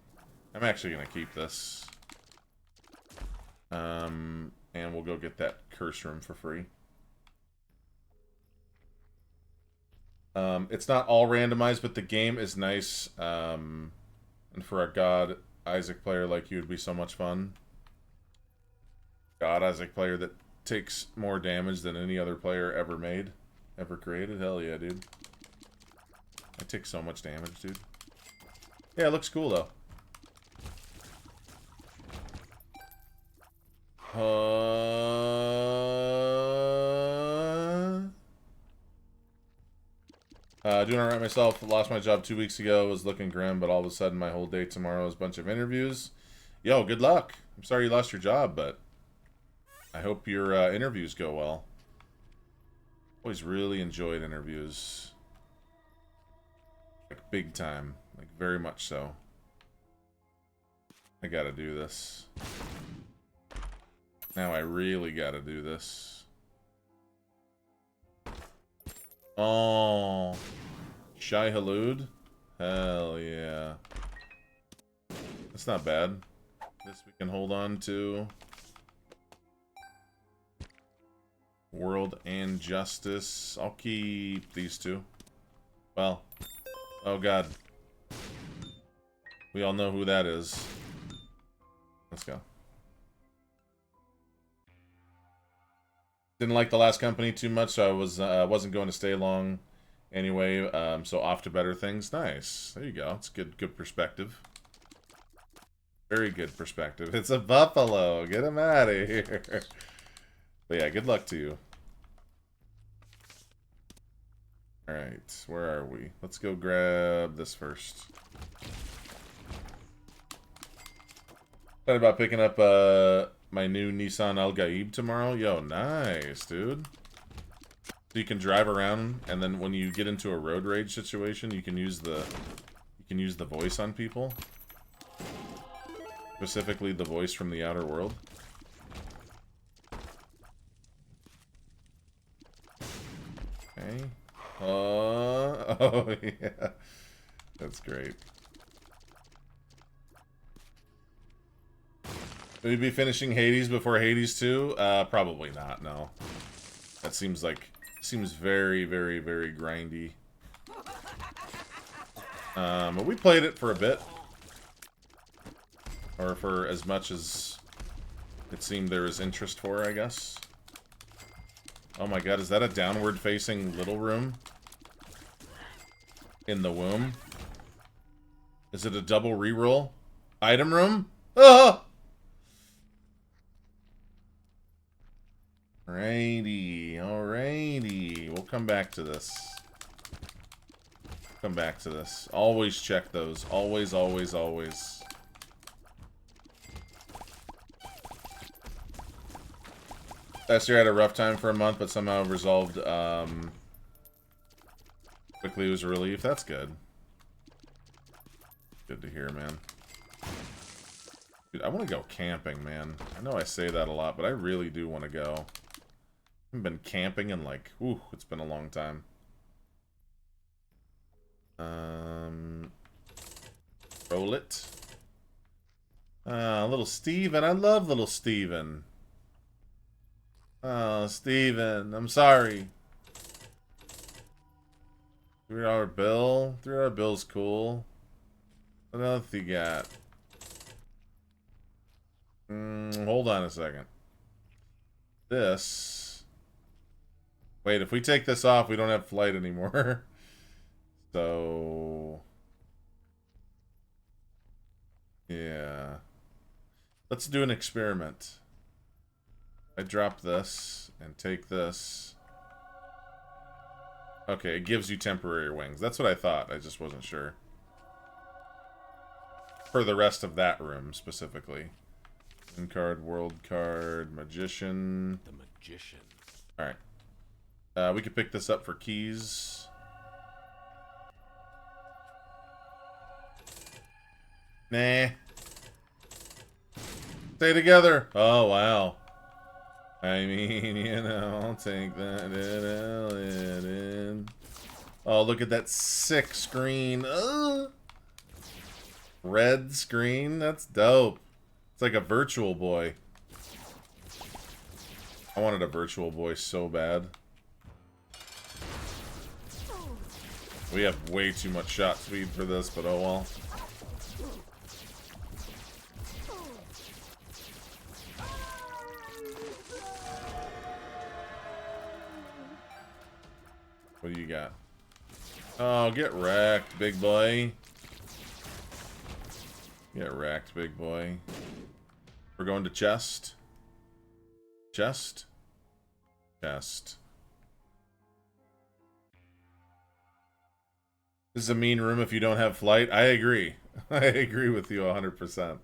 I'm actually going to keep this. And we'll go get that curse room for free. It's not all randomized, but the game is nice. And for a God Isaac player like you, it'd be so much fun. God Isaac player that takes more damage than any other player ever created. Hell yeah, dude. I take so much damage, dude. Yeah, it looks cool, though. Doing alright myself. Lost my job 2 weeks ago. Was looking grim, but all of a sudden my whole day tomorrow is a bunch of interviews. Yo, good luck. I'm sorry you lost your job, but I hope your interviews go well. Always really enjoyed interviews. Like, big time. Like, very much so. I gotta do this. Now I really gotta do this. Oh. Shai Hulud? Hell yeah. That's not bad. This we can hold on to. World and Justice. I'll keep these two. Well. Oh god. We all know who that is. Let's go. Didn't like the last company too much, so I wasn't going to stay long anyway. So off to better things. Nice. There you go. It's good perspective. Very good perspective. It's a buffalo. Get him out of here. But yeah, good luck to you. Alright, where are we? Let's go grab this first. Thought about picking up my new Nissan Al Gaib tomorrow. Yo, nice, dude. So you can drive around, and then when you get into a road rage situation, you can use the voice on people. Specifically, the voice from the Outer World. Okay. Oh yeah, that's great. Will you be finishing Hades before Hades 2? Probably not. No. That seems very, very, very grindy. But we played it for a bit. Or for as much as it seemed there was interest for, I guess. Oh my god, is that a downward-facing little room? In the womb? Is it a double reroll? Item room? Ah! Alrighty. We'll come back to this. Come back to this. Always check those. Always, always, always. Last year I had a rough time for a month, but somehow resolved quickly. It was a relief. That's good. Good to hear, man. Dude, I want to go camping, man. I know I say that a lot, but I really do want to go. I haven't been camping in like, ooh, it's been a long time. Roll it. Little Steven. I love little Steven. Oh, Steven, I'm sorry. $3 bill? $3 bill's cool. What else you got? Hold on a second. This... Wait, if we take this off, we don't have flight anymore. So... Yeah. Let's do an experiment. I drop this and take this. Okay, it gives you temporary wings. That's what I thought. I just wasn't sure. For the rest of that room, specifically. In card, world card, magician. The magician. Alright. We could pick this up for keys. Nah. Stay together. Oh, wow. I mean, you know, I'll take that in. Oh, look at that sick screen. Red screen? That's dope. It's like a Virtual Boy. I wanted a Virtual Boy so bad. We have way too much shot speed for this, but oh well. What do you got? Oh, get wrecked, big boy. Get wrecked, big boy. We're going to chest. Chest. Chest. This is a mean room if you don't have flight. I agree. I agree with you 100%.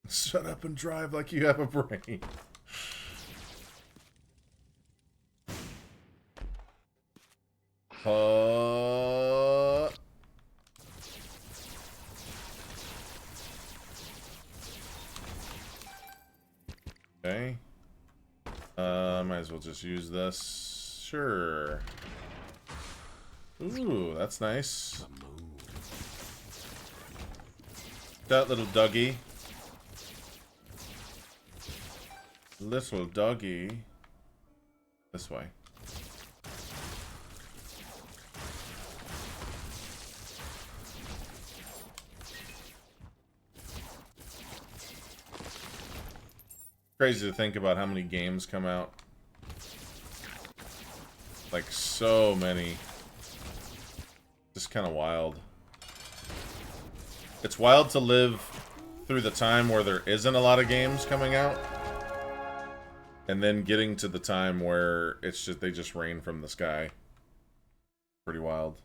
Shut up and drive like you have a brain. Okay. Might as well just use this. Sure. Ooh, that's nice. That little doggy. Little doggy. This way. Crazy to think about how many games come out. Like, so many. Just kind of wild. It's wild to live through the time where there isn't a lot of games coming out. And then getting to the time where it's just, they just rain from the sky. Pretty wild.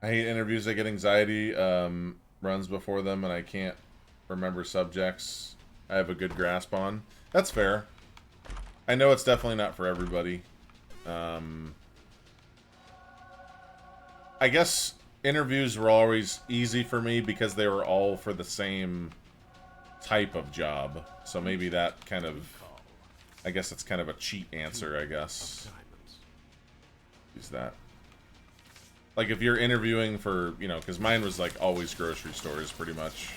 I hate interviews. I get anxiety runs before them and I can't remember subjects I have a good grasp on. That's fair. I know it's definitely not for everybody. I guess interviews were always easy for me because they were all for the same type of job. So maybe that kind of... I guess it's kind of a cheat answer, I guess. Use that. Like, if you're interviewing for, you know, because mine was, like, always grocery stores, pretty much.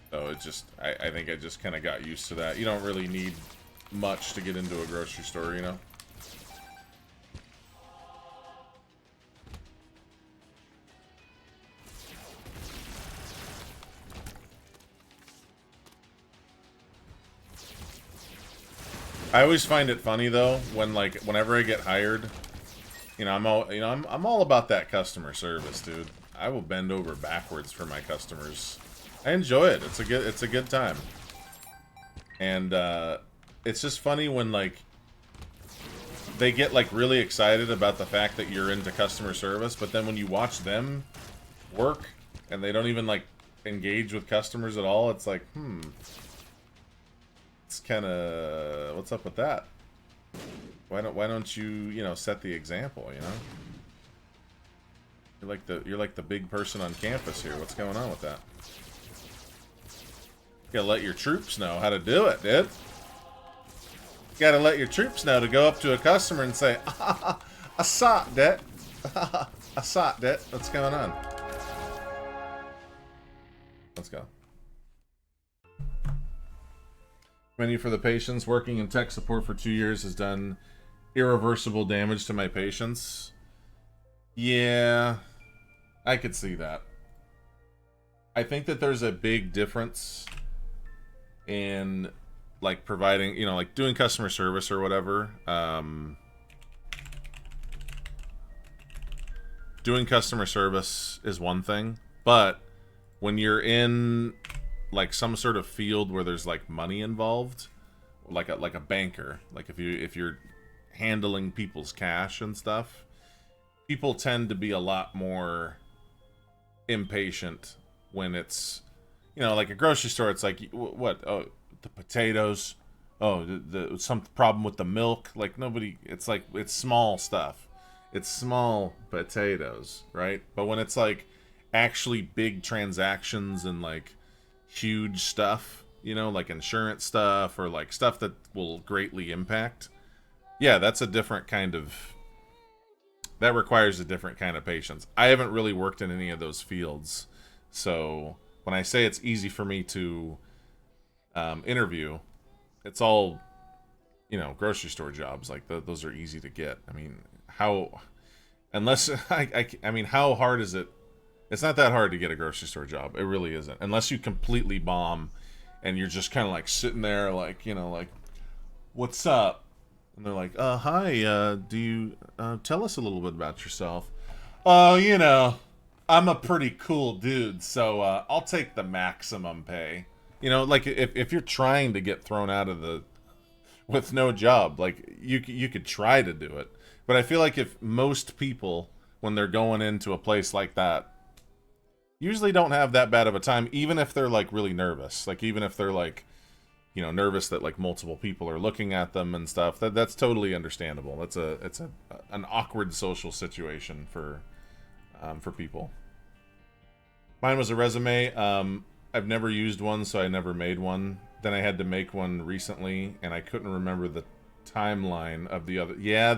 So it just... I think I just kind of got used to that. You don't really need much to get into a grocery store, you know? I always find it funny though when like whenever I get hired, you know, I'm all about that customer service, dude. I will bend over backwards for my customers. I enjoy it. It's a good time. And it's just funny when like they get like really excited about the fact that you're into customer service, but then when you watch them work and they don't even like engage with customers at all, it's like, it's kind of, what's up with that? Why don't you, you know, set the example, you know? You're like the big person on campus here. What's going on with that? You gotta let your troops know how to do it, dude. You gotta let your troops know to go up to a customer and say, I saw that. I saw that. What's going on? Let's go. Menu for the patients. Working in tech support for 2 years has done irreversible damage to my patients. Yeah, I could see that. I think that there's a big difference in like providing, you know, like doing customer service or whatever. Doing customer service is one thing, but when you're in like some sort of field where there's like money involved, like a banker, like if you're handling people's cash and stuff, people tend to be a lot more impatient when it's, you know, like a grocery store. It's like, what? Oh, the potatoes. Oh, the some problem with the milk. Like nobody. It's like it's small stuff. It's small potatoes, right? But when it's like actually big transactions and like huge stuff, you know, like insurance stuff or like stuff that will greatly impact, yeah, that's a different kind of, that requires a different kind of patience. I haven't really worked in any of those fields, so when I say it's easy for me to interview, it's all, you know, grocery store jobs. Like those are easy to get. I mean, how, unless I mean, how hard is it? It's not that hard to get a grocery store job. It really isn't. Unless you completely bomb and you're just kind of like sitting there like, you know, like, what's up? And they're like, hi, do you tell us a little bit about yourself? Oh, you know, I'm a pretty cool dude, so I'll take the maximum pay. You know, like if you're trying to get thrown out of the, with no job, like you could try to do it. But I feel like if most people, when they're going into a place like that, usually don't have that bad of a time, even if they're like really nervous. Like even if they're like, you know, nervous that like multiple people are looking at them and stuff. That's totally understandable. It's an awkward social situation for people. Mine was a resume. I've never used one, so I never made one. Then I had to make one recently, and I couldn't remember the timeline of the other. Yeah,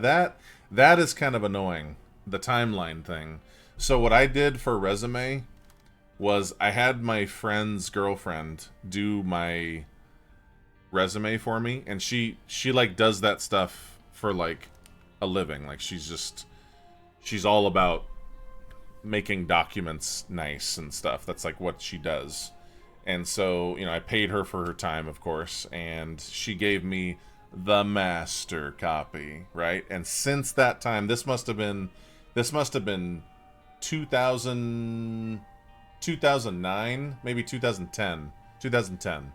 that is kind of annoying, the timeline thing. So what I did for resume was I had my friend's girlfriend do my resume for me, and she like does that stuff for like a living. Like she's all about making documents nice and stuff. That's like what she does. And so, you know, I paid her for her time, of course, and she gave me the master copy, right? And since that time, this must have been 2000, 2009, maybe 2010.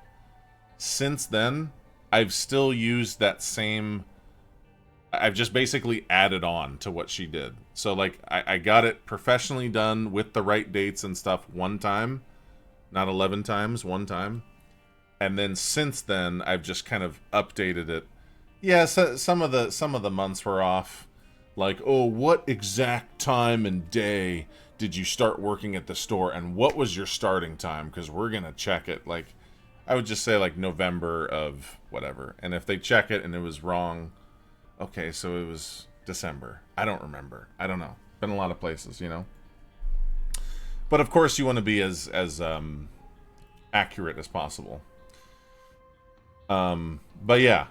Since then, I've still used that same. I've just basically added on to what she did. So, like, I got it professionally done with the right dates and stuff one time. Not 11 times, one time. And then since then, I've just kind of updated it. Yeah, so some of the months were off. Like, oh, what exact time and day did you start working at the store, and what was your starting time? Because we're gonna check it. Like, I would just say like November of whatever. And if they check it and it was wrong, okay, so it was December. I don't remember. I don't know. Been a lot of places, you know. But of course, you want to be as accurate as possible. But yeah,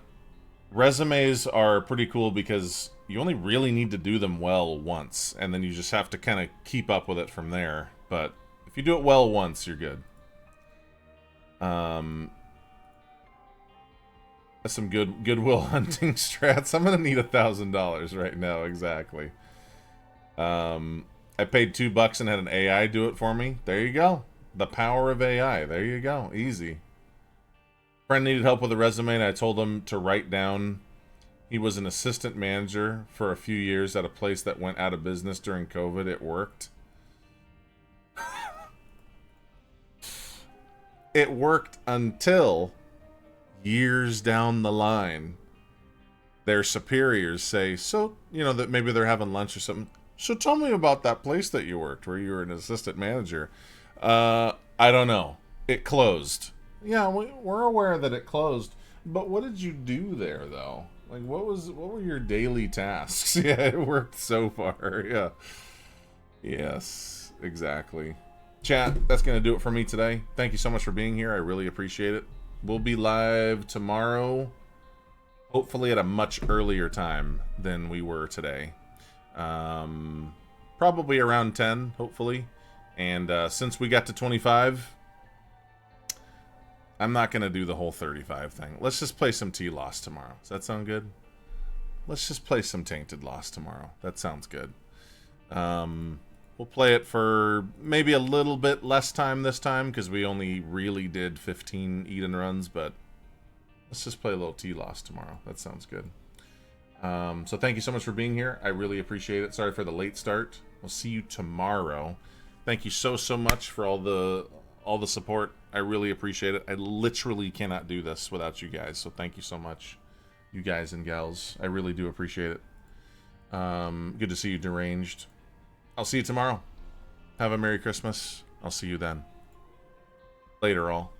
resumes are pretty cool because you only really need to do them well once, and then you just have to kind of keep up with it from there. But if you do it well once, you're good. That's some Goodwill Hunting strats. I'm gonna need $1,000 right now, exactly. I paid $2 and had an AI do it for me. There you go. The power of AI. There you go. Easy. Friend needed help with a resume, and I told him to write down he was an assistant manager for a few years at a place that went out of business during COVID. It worked. It worked until years down the line, their superiors say, so, you know, that maybe they're having lunch or something. So tell me about that place that you worked where you were an assistant manager. I don't know. It closed. Yeah, we're aware that it closed. But what did you do there, though? Like, what were your daily tasks? Yeah, it worked so far. Yeah. Yes, exactly. Chat, that's going to do it for me today. Thank you so much for being here. I really appreciate it. We'll be live tomorrow, hopefully at a much earlier time than we were today. Probably around 10, hopefully. And since we got to 25, I'm not going to do the whole 35 thing. Let's just play some T-Lost tomorrow. Does that sound good? Let's just play some Tainted Lost tomorrow. That sounds good. We'll play it for maybe a little bit less time this time, because we only really did 15 Eden runs, but let's just play a little T-Lost tomorrow. That sounds good. So thank you so much for being here. I really appreciate it. Sorry for the late start. We'll see you tomorrow. Thank you so much for all the support. I really appreciate it. I literally cannot do this without you guys, so thank you so much, you guys and gals. I really do appreciate it. Good to see you, Deranged. I'll see you tomorrow. Have a Merry Christmas. I'll see you then. Later, all.